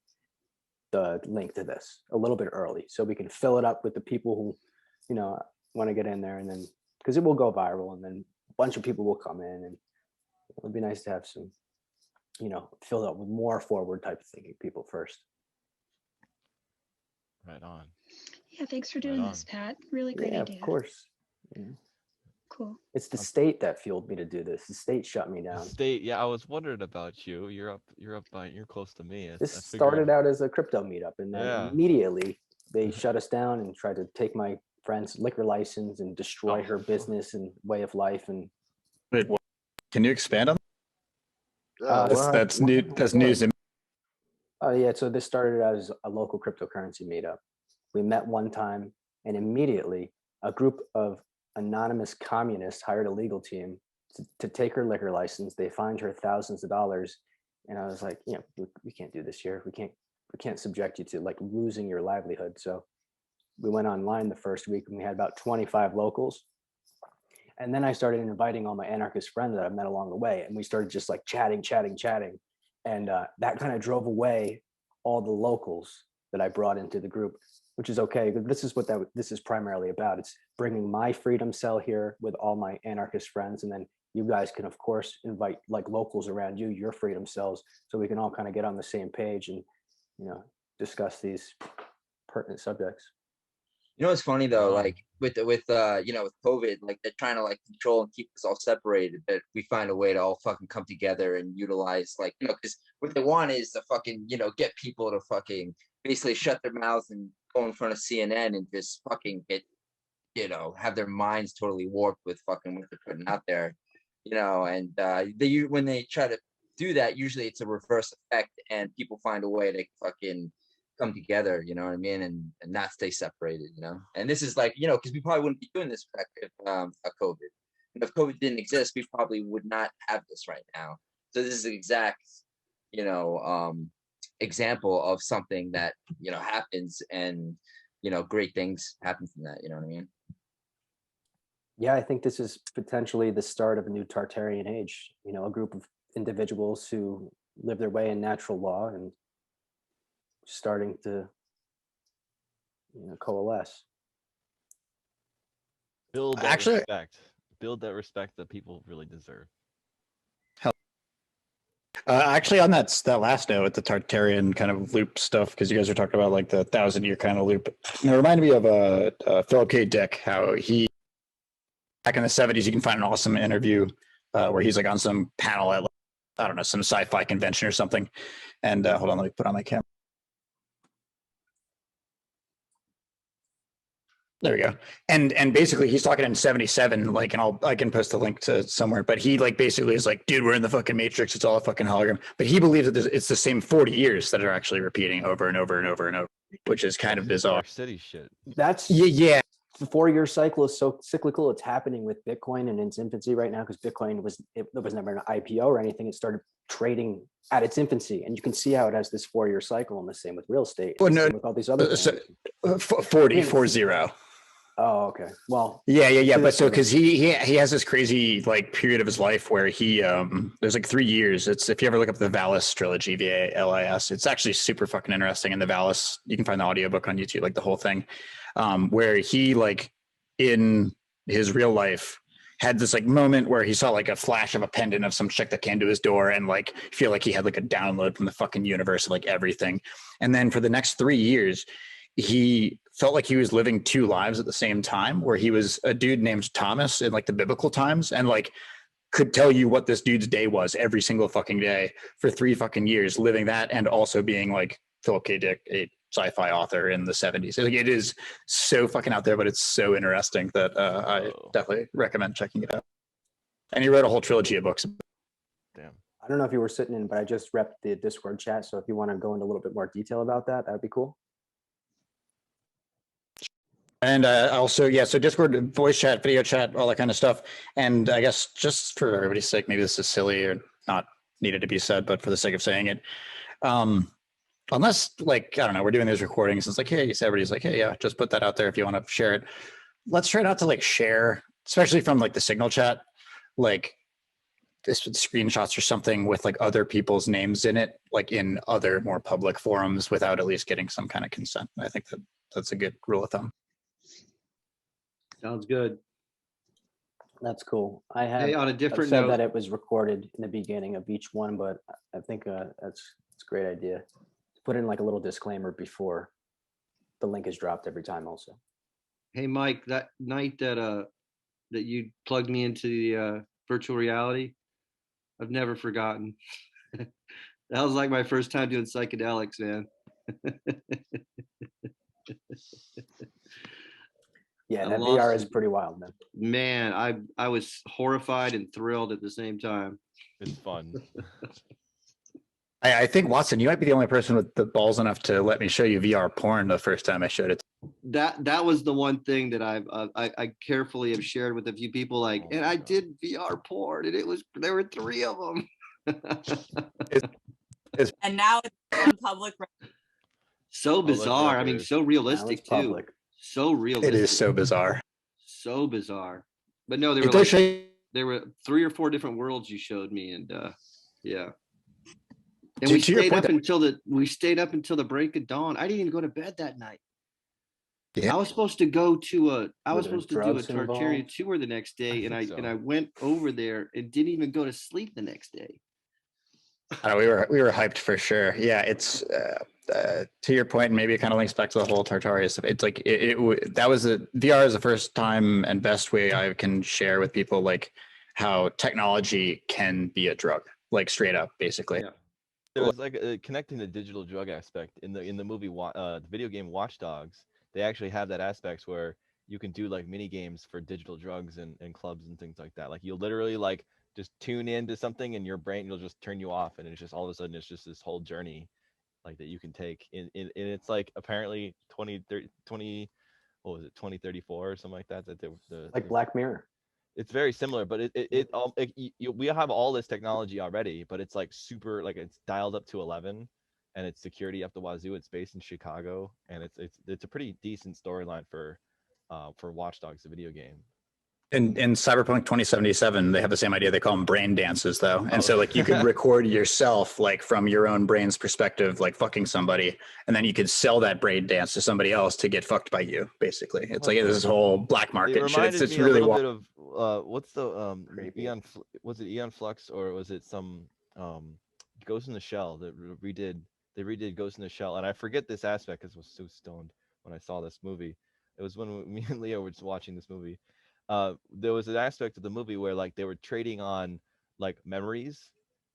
the link to this a little bit early, so we can fill it up with the people who want to get in there, and then because it will go viral, and then a bunch of people will come in, and it would be nice to have some filled up with more forward type of thinking people first. Right on. Yeah, thanks for doing this, Pat. Really great idea. Of course. Cool. It's the state that fueled me to do this. The state shut me down. State, yeah, I was wondering about you. You're close to me. This started out as a crypto meetup, and then immediately they shut us down and tried to take my friend's liquor license and destroy her business and way of life. And wait, what? Can you expand on that? That's new. That's news. Yeah, so this started out as a local cryptocurrency meetup. We met one time, and immediately a group of anonymous communists hired a legal team to take her liquor license. They fined her thousands of dollars, and I was like, we can't do this here. We can't subject you to like losing your livelihood. So we went online the first week, and we had about 25 locals. And then I started inviting all my anarchist friends that I've met along the way, and we started just like chatting. And that kind of drove away all the locals that I brought into the group, which is okay. This is what this is primarily about. It's bringing my freedom cell here with all my anarchist friends. And then you guys can, of course, invite like locals around you, your freedom cells, so we can all kind of get on the same page and, discuss these pertinent subjects. What's funny though, like with COVID, like they're trying to like control and keep us all separated, but we find a way to all fucking come together and utilize because what they want is to fucking, get people to fucking basically shut their mouths and go in front of CNN and just fucking get, have their minds totally warped with fucking what they're putting out there, and when they try to do that, usually it's a reverse effect and people find a way to fucking come together, you know what I mean, and not stay separated, and this is like, because we probably wouldn't be doing this if COVID. And if COVID didn't exist, we probably would not have this right now. So this is the exact, example of something that, happens, and, great things happen from that, you know what I mean? Yeah, I think this is potentially the start of a new Tartarian age, a group of individuals who live their way in natural law and starting to coalesce. Build that respect that people really deserve. Actually, on that last note with the Tartarian kind of loop stuff, because you guys are talking about like the 1,000-year kind of loop, and it reminded me of Philip K. Dick, how he back in the 70s, you can find an awesome interview where he's like on some panel at, I don't know, some sci-fi convention or something. And hold on, let me put on my camera. There we go. And basically he's talking in 77, like, and I can post a link to somewhere, but he like basically is like, dude, we're in the fucking matrix. It's all a fucking hologram. But he believes that it's the same 40 years that are actually repeating over and over and over and over, which is kind of bizarre. City shit. That's yeah. the 4-year cycle is so cyclical. It's happening with Bitcoin in its infancy right now, because Bitcoin was never an IPO or anything. It started trading at its infancy, and you can see how it has this 4-year cycle, and the same with real estate. Well, no, same with all these other things. 40. Oh, okay. Well, yeah. But so because he has this crazy like period of his life where he there's like 3 years. It's if you ever look up the Valis trilogy, VALIS, it's actually super fucking interesting. In the Valis, you can find the audiobook on YouTube, like the whole thing, where he like in his real life had this like moment where he saw like a flash of a pendant of some chick that came to his door, and like feel like he had like a download from the fucking universe of like everything. And then for the next 3 years, he felt like he was living 2 lives at the same time, where he was a dude named Thomas in like the biblical times, and like could tell you what this dude's day was every single fucking day for 3 fucking years, living that and also being like Philip K. Dick, a sci-fi author in the 70s. Like, it is so fucking out there, but it's so interesting that I definitely recommend checking it out. And he wrote a whole trilogy of books. Damn. I don't know if you were sitting in, but I just repped the Discord chat. So if you want to go into a little bit more detail about that, that'd be cool. And also, yeah, so Discord, voice chat, video chat, all that kind of stuff. And I guess just for everybody's sake, maybe this is silly or not needed to be said, but for the sake of saying it, unless like, I don't know, we're doing these recordings, it's like, hey, everybody's like, hey, yeah, just put that out there if you want to share it. Let's try not to like share, especially from like the Signal chat, like this screenshots or something with like other people's names in it, like in other more public forums without at least getting some kind of consent. I think that that's a good rule of thumb. Sounds good. That's cool. I have Hey, on a different said note, that it was recorded in the beginning of each one, but I think that's a great idea. Put in like a little disclaimer before the link is dropped every time also. hey Mike, that night that that you plugged me into the virtual reality, I've never forgotten. That was like my first time doing psychedelics, man. Yeah, that VR is pretty wild, man. Man, I was horrified and thrilled at the same time. It's fun. I think, Watson, you might be the only person with the balls enough to let me show you VR porn the first time I showed it. That was the one thing that I carefully have shared with a few people, like, and I did VR porn, and there were 3 of them. And now it's on public. So bizarre. I mean, so realistic too. Public. So realistic. It is so bizarre. So bizarre. But no, there were 3 or 4 different worlds you showed me, and yeah. And we stayed up until the break of dawn. I didn't even go to bed that night. Yeah. I was supposed to go to do a Tartaria tour the next day, and I went over there and didn't even go to sleep the next day. I know, we were hyped for sure. Yeah, it's to your point, and maybe it kind of links back to the whole Tartaria stuff. It's like that was VR is the first time and best way I can share with people like how technology can be a drug, like straight up, basically. Yeah. There was like connecting the digital drug aspect in the movie, the video game Watch Dogs. They actually have that aspect where you can do like mini games for digital drugs and clubs and things like that. Like you'll literally like just tune into something and your brain will just turn you off, and it's just all of a sudden it's just this whole journey like that you can take in it's like apparently 2034 or something like that like Black Mirror. It's very similar, but we have all this technology already, but it's like super, like it's dialed up to 11, and it's security up the wazoo. It's based in Chicago, and it's a pretty decent storyline for Watch Dogs, the video game. In Cyberpunk 2077, they have the same idea. They call them brain dances, though. And so, like, you could record yourself, like, from your own brain's perspective, like, fucking somebody. And then you could sell that brain dance to somebody else to get fucked by you, basically. It's like this whole black market shit. It's really a little bit of, what's the, was it Eon Flux, or was it some Ghost in the Shell that they redid Ghost in the Shell? And I forget this aspect because I was so stoned when I saw this movie. It was when me and Leo were just watching this movie. There was an aspect of the movie where like they were trading on like memories,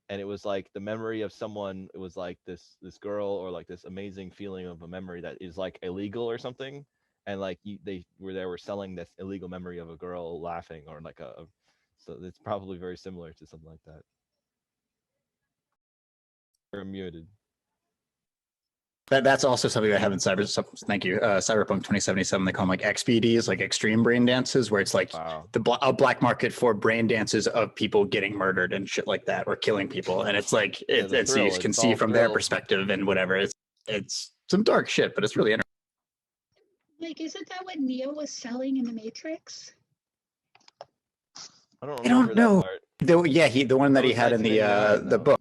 and it was like the memory of someone, it was like this girl, or like this amazing feeling of a memory that is like illegal or something, and like they were selling this illegal memory of a girl laughing, or like so it's probably very similar to something like that. You're muted. That's also something I have in thank you, Cyberpunk 2077. They call them like XBDs, like extreme brain dances, where it's like a black market for brain dances of people getting murdered and shit like that, or killing people. And it's like, it's you can see from their perspective and whatever. It's some dark shit, but it's really interesting. Like, isn't that what Neo was selling in the Matrix? I don't know. The one that he had in the book.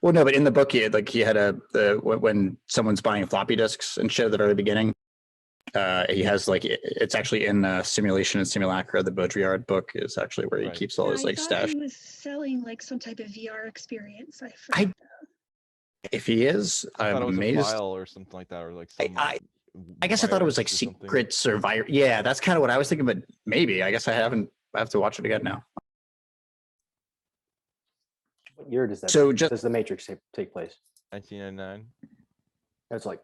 Well, no, but in the book, he had when someone's buying floppy disks and shit at the very beginning, he has like, it's actually in Simulation and Simulacra. The Baudrillard book is actually where he keeps all his like stash. He was selling like some type of VR experience. If he is, I'm amazed. A file or something like that, or like I guess I thought it was like Secret Survivor. Yeah, that's kind of what I was thinking, but maybe. I guess I have to watch it again now. What year does that? Does the Matrix take place? 1999.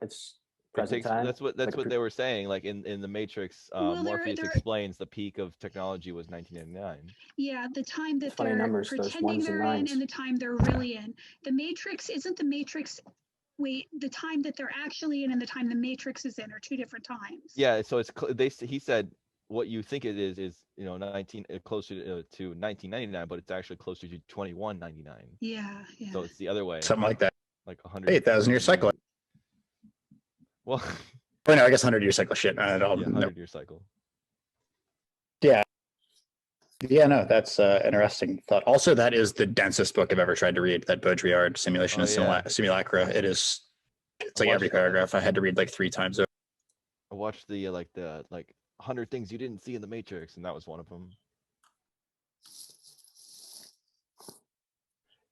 It's present time. That's what they were saying. Like in the Matrix, Morpheus explains the peak of technology was 1999. Yeah, the time that they're pretending they're in and the time they're really in. The Matrix isn't the Matrix. Wait, the time that they're actually in and the time the Matrix is in are two different times. Yeah, so he said what you think it is closer to 1999, but it's actually closer to 2199. Yeah. So it's the other way. Something like that. Like 100. 8,000-year cycle. Well, no, I guess 100-year cycle shit. Not at all. 100-year cycle. Yeah. Yeah, no, that's interesting thought. Also, that is the densest book I've ever tried to read. That Baudrillard Simulation and Simulacra. It's like every paragraph I had to read like 3 times over. I watched the 100 things you didn't see in the Matrix, and that was one of them.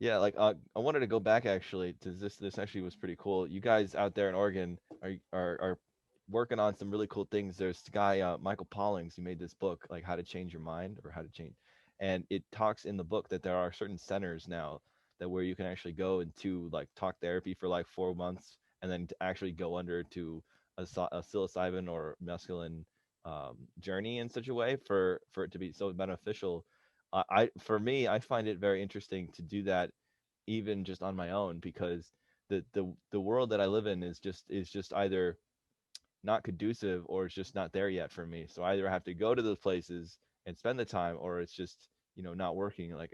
Yeah, I wanted to go back actually to this actually was pretty cool. You guys out there in Oregon are working on some really cool things. There's the guy Michael Pollings who made this book, like How to Change Your Mind, or How to Change, and it talks in the book that there are certain centers now that where you can actually go into like talk therapy for like 4 months, and then to actually go under to a psilocybin or mescaline journey in such a way for it to be so beneficial. For me, I find it very interesting to do that, even just on my own, because the world that I live in is just either not conducive or it's just not there yet for me. So I either have to go to those places and spend the time, or it's just not working. Like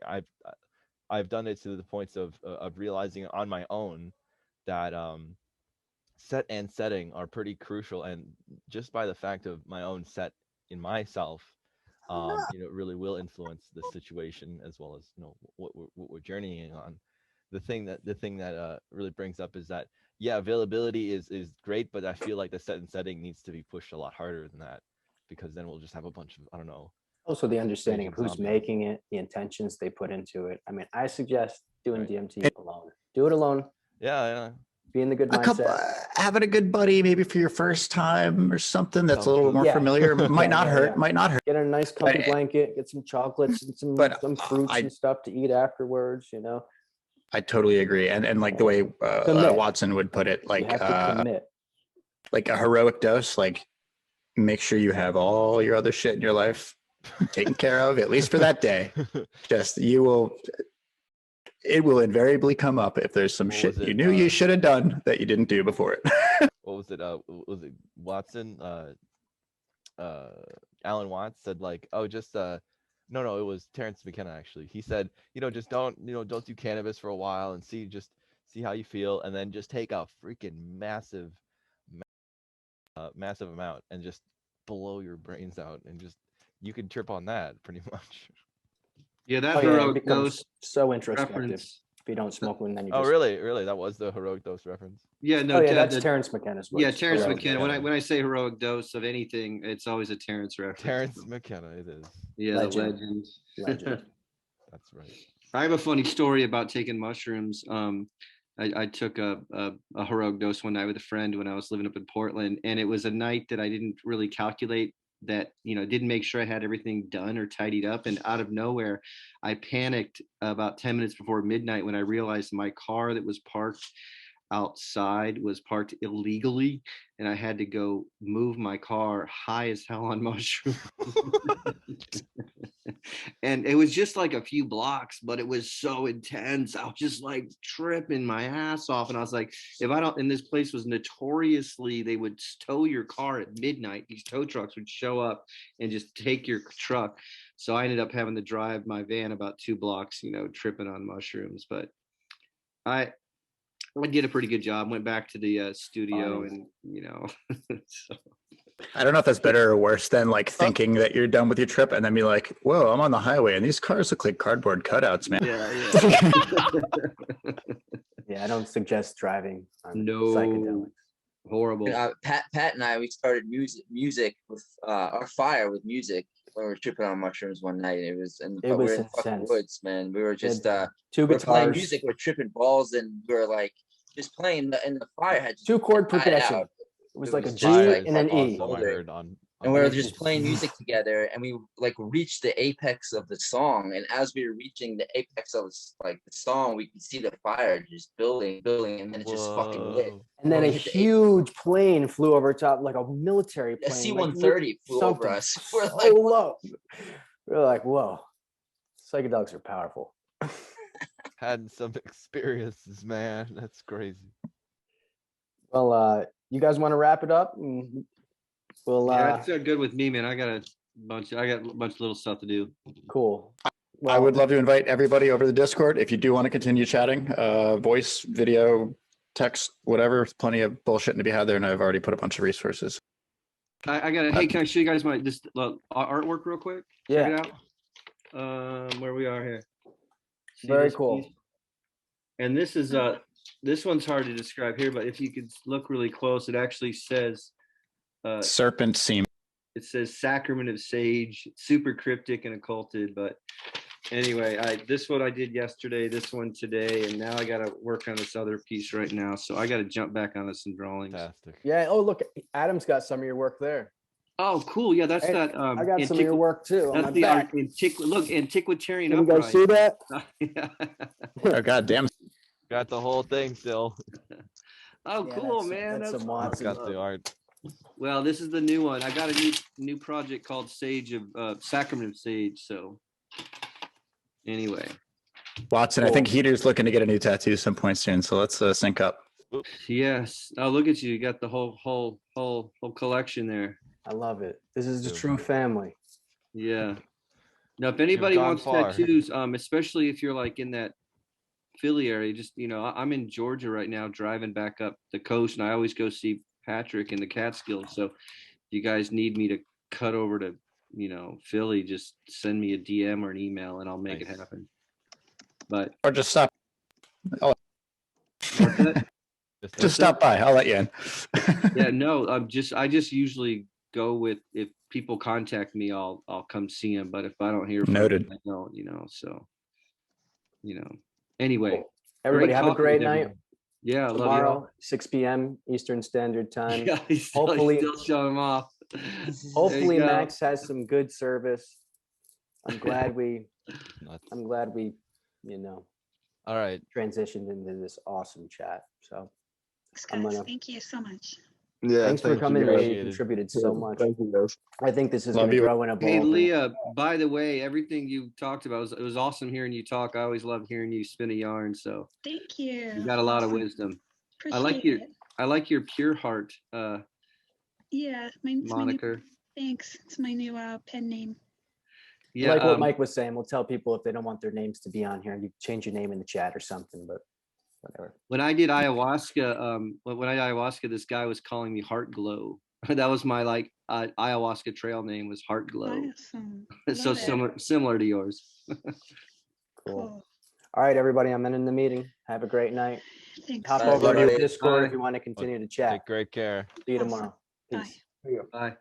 I've done it to the points of realizing on my own that set and setting are pretty crucial, and just by the fact of my own set in myself, it really will influence the situation as well as what we're journeying on. The thing that really brings up is that availability is great, but I feel like the set and setting needs to be pushed a lot harder than that, because then we'll just have a bunch of, I don't know. Also the understanding of who's making it, the intentions they put into it. I mean, I suggest doing DMT alone. Do it alone. Yeah. Be in the good mindset. Having a good buddy, maybe for your first time or something that's a little more familiar. Might not hurt. Might not hurt. Get a nice comfy blanket. Get some chocolates and some fruits and stuff to eat afterwards. I totally agree, and like the way Watson would put it, like like a heroic dose. Like, make sure you have all your other shit in your life taken care of, at least for that day. It will invariably come up if there's some shit you knew you should have done that you didn't do before it. What was it? Was it Watson? Alan Watts said like, oh, just no, it was Terrence McKenna actually. He said, just don't do cannabis for a while and see how you feel, and then just take a freaking massive amount and just blow your brains out, and just you can trip on that pretty much. Yeah, that heroic dose so introspective. Reference. If you don't smoke one, then you. Oh, really? That was the heroic dose reference. Yeah, no. That's Terrence McKenna's words. Yeah, Terrence McKenna. When I say heroic dose of anything, it's always a Terrence reference. Terrence McKenna, it is. Yeah, legend. The legend. That's right. I have a funny story about taking mushrooms. I took a heroic dose one night with a friend when I was living up in Portland, and it was a night that I didn't really calculate that, didn't make sure I had everything done or tidied up. And out of nowhere, I panicked about 10 minutes before midnight when I realized my car that was parked outside was parked illegally, and I had to go move my car high as hell on mushrooms. And it was just like a few blocks, but it was so intense. I was just like tripping my ass off. And I was like, if I don't, and this place was notoriously, they would tow your car at midnight. These tow trucks would show up and just take your truck. So I ended up having to drive my van about 2 blocks, you know, tripping on mushrooms. But I did a pretty good job. Went back to the studio, and you know, so. I don't know if that's better or worse than like thinking that you're done with your trip and then be like, whoa, I'm on the highway and these cars look like cardboard cutouts, man. Yeah. Yeah, I don't suggest driving on No. psychedelics. Horrible. Pat and I, we started music with our fire with music when we were tripping on mushrooms one night. It was in the fucking woods, man. We were just two we were playing guitars, music, we're tripping balls, and we were like just playing and the fire had just 2-chord died progression. out. It was like a G like and an E. Awesome, I heard on And we were just playing music together, and we like reached the apex of the song. And as we were reaching the apex of like the song, we could see the fire just building, and then it just fucking lit. And then a huge plane flew over top, like a military plane. A C-130 flew over us. We're so like, low. We're like, whoa, psychedelics are powerful. Had some experiences, man. That's crazy. Well, you guys want to wrap it up? And we'll. Yeah, it's good with me, man. I got a bunch of little stuff to do. Cool. Well, I would love to invite everybody over to the Discord if you do want to continue chatting. Voice, video, text, whatever. There's plenty of bullshit to be had there, and I've already put a bunch of resources. I got it. Hey, can I show you guys my artwork real quick? Yeah. Check it out. Where we are here. See Very this cool. piece? And this is this one's hard to describe here, but if you could look really close, it actually says Serpent Seam. It says Sacrament of Sage, super cryptic and occulted. But anyway, this one I did yesterday, this one today, and now I got to work on this other piece right now. So I got to jump back onto some drawings. Fantastic. Yeah. Oh, look, Adam's got some of your work there. Oh, cool. Yeah, that's that. I got some of your work too. That's the Antiquitarian Can you guys see that? Yeah. Oh, God damn. Got the whole thing still. Oh, Yeah, cool, that's man. some That's Watsun. Got the art. Well, this is the new one. I got a new project called Sacrament of Sage. So anyway, Watson, I think Heater's looking to get a new tattoo some point soon, so let's sync up. yes. Oh, look at you. You got the whole collection there. I love it. This is the true family. Yeah. Now, if anybody gone wants far. tattoos, especially if you're like in that Philly area, just, you know, I'm in Georgia right now, driving back up the coast, and I always go see Patrick in the Catskills. So if you guys need me to cut over to, you know, Philly, just send me a DM or an email and I'll make it happen. But Or just stop. Just stop by. I'll let you in. Yeah, no, I just usually go with, if people contact me, I'll come see them. But if I don't hear from Noted. them, I don't, you know, so, you know, anyway. Cool. Everybody have a great night. Yeah, I love Tomorrow, 6 p.m. Eastern Standard Time. Yeah, hopefully, still showing them off. Hopefully, Max has some good service. I'm glad we, you know, all right, transitioned into this awesome chat. So, thank you so much. Yeah, thanks for coming. You contributed so much. Thank you, guys. I think this is going to grow and evolve. Hey, Leah, by the way, everything you talked about, it was awesome hearing you talk. I always love hearing you spin a yarn. So thank you. You got a lot of wisdom. Appreciate I like your Pure Heart yeah, moniker. Thanks. It's my new pen name. Yeah, like what Mike was saying, we'll tell people if they don't want their names to be on here, you change your name in the chat or something, but whatever. When I did ayahuasca, this guy was calling me Heart Glow. That was my ayahuasca trail name, was Heart Glow. Awesome. So similar to yours. Cool. All right, everybody, I'm ending the meeting. Have a great night. Thanks. Hop over to Discord if you want to continue to chat. Take great care. See you tomorrow. Peace. Bye. Bye.